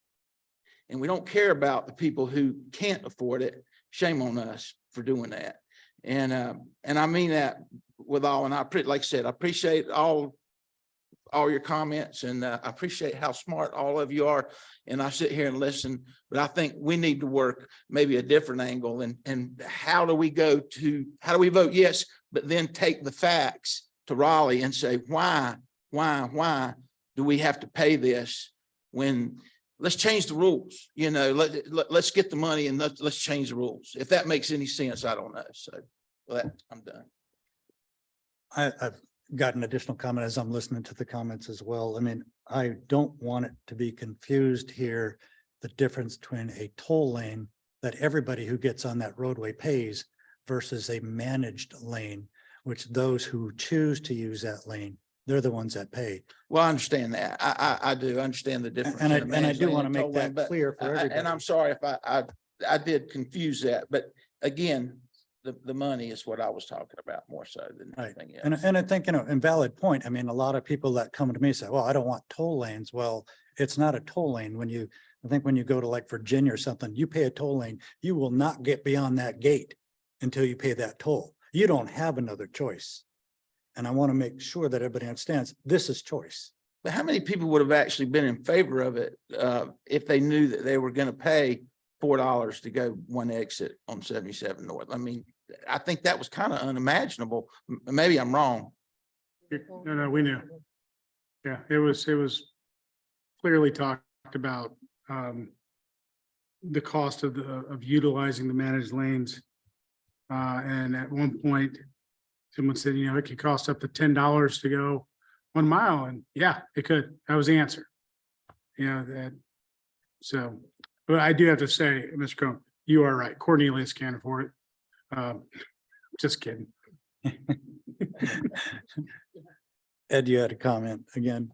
and we don't care about the people who can't afford it, shame on us for doing that. And I mean that with all, and like I said, I appreciate all your comments, and I appreciate how smart all of you are. And I sit here and listen, but I think we need to work maybe a different angle. And how do we vote yes, but then take the facts to Raleigh and say, why do we have to pay this when let's change the rules? Let's get the money and let's change the rules. If that makes any sense, I don't know. So I'm done. I've got an additional comment as I'm listening to the comments as well. I mean, I don't want it to be confused here, the difference between a toll lane that everybody who gets on that roadway pays versus a managed lane, which those who choose to use that lane, they're the ones that pay. Well, I understand that. I do understand the difference. And in I do lane want to and make toll lane, that but clear for everybody. And I'm sorry if I did confuse that, but again, the money is what I was talking about more so than anything else. And I think, invalid point. I mean, a lot of people that come to me say, well, I don't want toll lanes. Well, it's not a toll lane. I think when you go to like Virginia or something, you pay a toll lane, you will not get beyond that gate until you pay that toll. You don't have another choice. And I want to make sure that everybody understands this is choice. But how many people would have actually been in favor of it if they knew that they were going to pay $4 to go one exit on 77 North? I mean, I think that was kind of unimaginable. Maybe I'm wrong. No, we knew. Yeah, it was clearly talked about the cost of utilizing the managed lanes. And at one point, someone said, it could cost up to $10 to go 1 mile. And yeah, it could. That was the answer. So, but I do have to say, Mr. Cohn, you are right. Cornelius can't afford it. Just kidding. Ed, you had a comment again.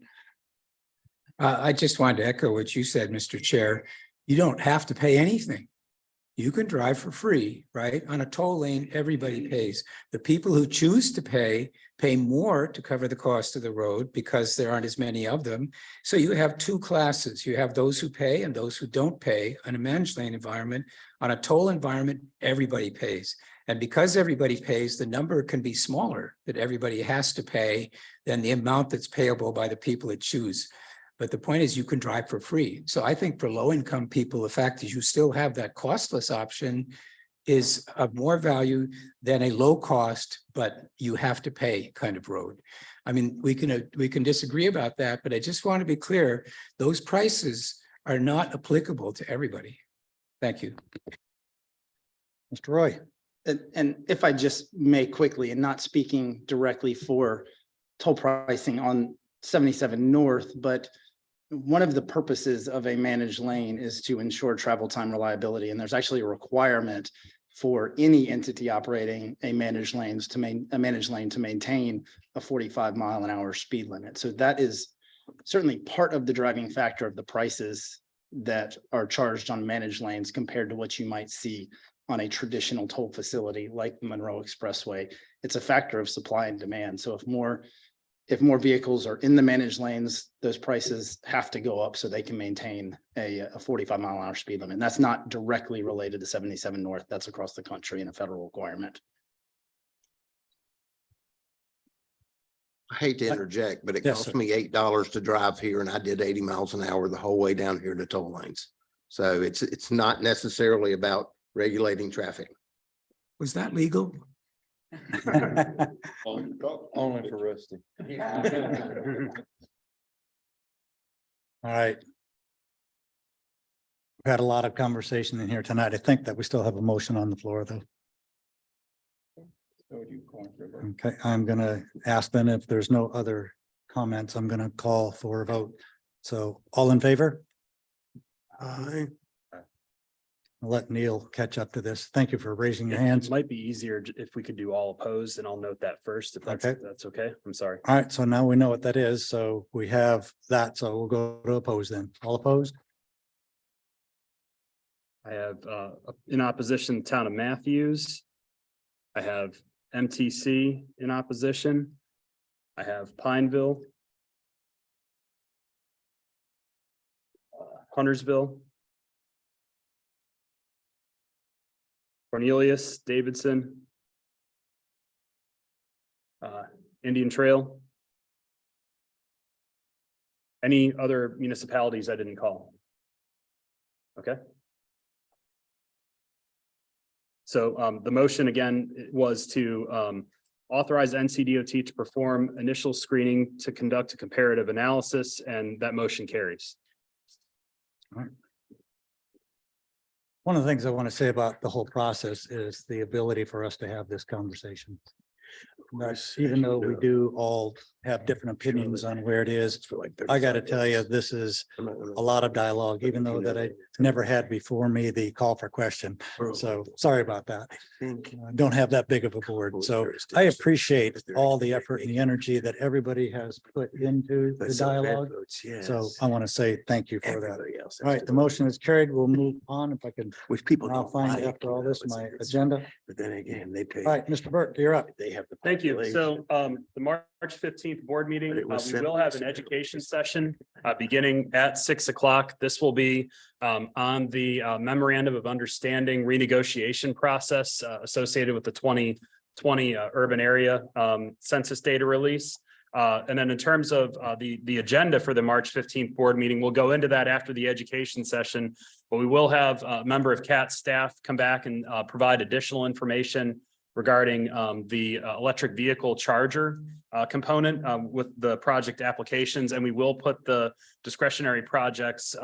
I just wanted to echo what you said, Mr. Chair. You don't have to pay anything. You can drive for free, right? On a toll lane, everybody pays. The people who choose to pay more to cover the cost of the road because there aren't as many of them. So you have two classes. You have those who pay and those who don't pay on a managed lane environment. On a toll environment, everybody pays. And because everybody pays, the number can be smaller that everybody has to pay than the amount that's payable by the people that choose. But the point is you can drive for free. So I think for low income people, the fact that you still have that costless option is of more value than a low cost, but you have to pay kind of road. I mean, we can disagree about that, but I just want to be clear, those prices are not applicable to everybody. Thank you. Mr. Roy. And if I just may quickly, and not speaking directly for toll pricing on 77 North, but one of the purposes of a managed lane is to ensure travel time reliability. And there's actually a requirement for any entity operating a managed lane to maintain a 45-mile-an-hour speed limit. So that is certainly part of the driving factor of the prices that are charged on managed lanes compared to what you might see on a traditional toll facility like the Monroe Expressway. It's a factor of supply and demand. So if more vehicles are in the managed lanes, those prices have to go up so they can maintain a 45-mile-an-hour speed limit. And that's not directly related to 77 North. That's across the country and a federal requirement. I hate to interject, but it Yes, cost sir. me $8 to drive here and I did 80 miles an hour the whole way down here to toll lanes. So it's not necessarily about regulating traffic. Was that legal? Only for Rusty. All right. We've had a lot of conversation in here tonight. I think that we still have a motion on the floor, though. Okay, I'm gonna ask then if there's no other comments, I'm gonna call for a vote. So all in favor? Aye. I'll let Neil catch up to this. Thank you for raising your hands. It might be easier if we could do all opposed, and I'll note that first, if Okay. that's okay. I'm sorry. All right, so now we know what that is. So we have that. So we'll go to oppose then. All opposed? I have in opposition, Town of Matthews. I have MTC in opposition. I have Pineville. Huntersville. Cornelius, Davidson. Indian Trail. Any other municipalities I didn't call? Okay. So the motion again was to authorize NCDOT to perform initial screening to conduct a comparative analysis, and that motion carries. All right. One of the things I want to say about the whole process is the ability for us to have this conversation. Even though we do all have different opinions on where it is, I got to tell you, this is a lot of dialogue, even though that I never had before me the call for question. So sorry about that. I don't have that big of a board. So I appreciate all the effort and the energy that everybody has put into the dialogue. So I want to say thank you for that. All right, the motion is carried. We'll move on if I can. Which people I'll don't find like, after all this, my it's- agenda. But then again, they pay. All right, Mr. Burke, you're up. They have the. Thank you. So population. the March 15th board meeting, But it was we will have an education session beginning at 6 o'clock. This will be on the memorandum of understanding renegotiation process associated with the 2020 urban area census data release. And then in terms of the agenda for the March 15th board meeting, we'll go into that after the education session. But we will have a member of CAT staff come back and provide additional information regarding the electric vehicle charger component with the project applications. And we will put the discretionary projects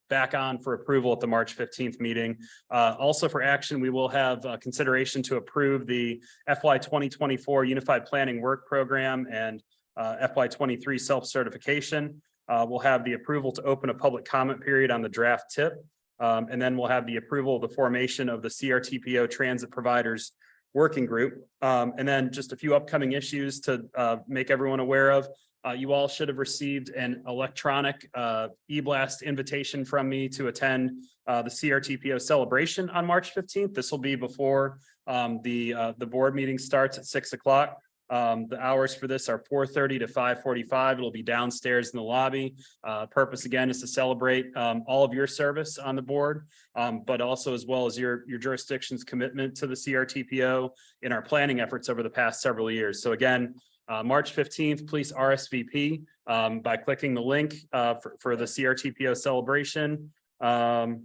back on for approval at the March 15th meeting. Also for action, we will have consideration to approve the FY 2024 Unified Planning Work Program and FY 23 self-certification. We'll have the approval to open a public comment period on the draft tip. And then we'll have the approval of the formation of the CRTPO Transit Providers Working Group. And then just a few upcoming issues to make everyone aware of. You all should have received an electronic e-blast invitation from me to attend the CRTPO celebration on March 15th. This will be before the board meeting starts at 6 o'clock. The hours for this are 4:30 to 5:45. It'll be downstairs in the lobby. Purpose again is to celebrate all of your service on the board, but also as well as your jurisdiction's commitment to the CRTPO in our planning efforts over the past several years. So again, March 15th, please RSVP by clicking the link for the CRTPO celebration. And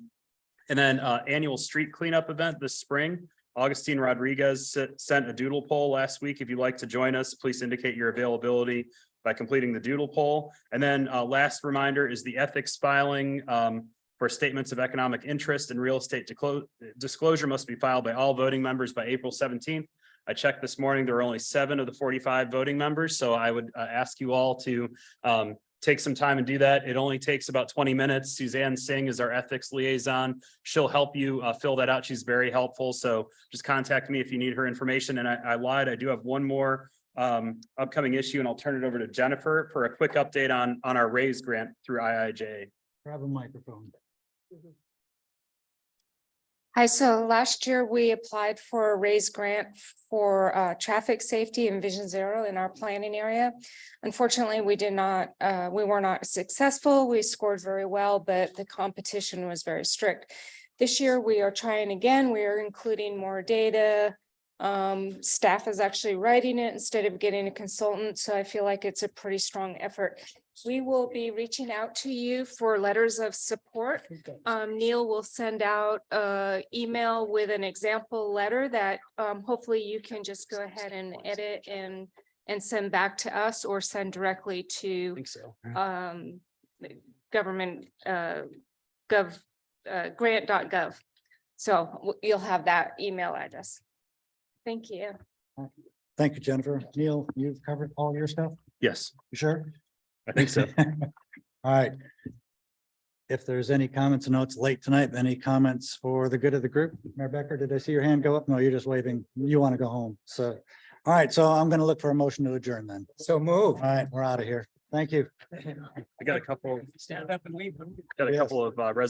then annual street cleanup event this spring. Augustine Rodriguez sent a doodle poll last week. If you'd like to join us, please indicate your availability by completing the doodle poll. And then last reminder is the ethics filing for statements of economic interest and real estate disclosure must be filed by all voting members by April 17th. I checked this morning, there are only 7 of the 45 voting members. So I would ask you all to take some time and do that. It only takes about 20 minutes. Suzanne Singh is our ethics liaison. She'll help you fill that out. She's very helpful. So just contact me if you need her information. And I lied. I do have one more upcoming issue, and I'll turn it over to Jennifer for a quick update on our RAISE grant through IIJ. Grab a microphone. Hi, so last year we applied for a RAISE grant for traffic safety and Vision Zero in our planning area. Unfortunately, we were not successful. We scored very well, but the competition was very strict. This year we are trying again. We are including more data. Staff is actually writing it instead of getting a consultant. So I feel like it's a pretty strong effort. We will be reaching out to you for letters of support. Neil will send out an email with an example letter that hopefully you can just go ahead and edit and send back to us or send directly to government grant.gov. So you'll have that email address. Thank you. Thank you, Jennifer. Neil, you've covered all your stuff? Yes, You sure? I think so. All right. If there's any comments, I know it's late tonight, but any comments for the good of the group? Mayor Becker, did I see your hand go up? No, you're just waving. You want to go home. So, all right, so I'm going to look for a motion to adjourn then. So move. All right, we're out of here. Thank you. I got a couple. Stand up and leave. Got a couple of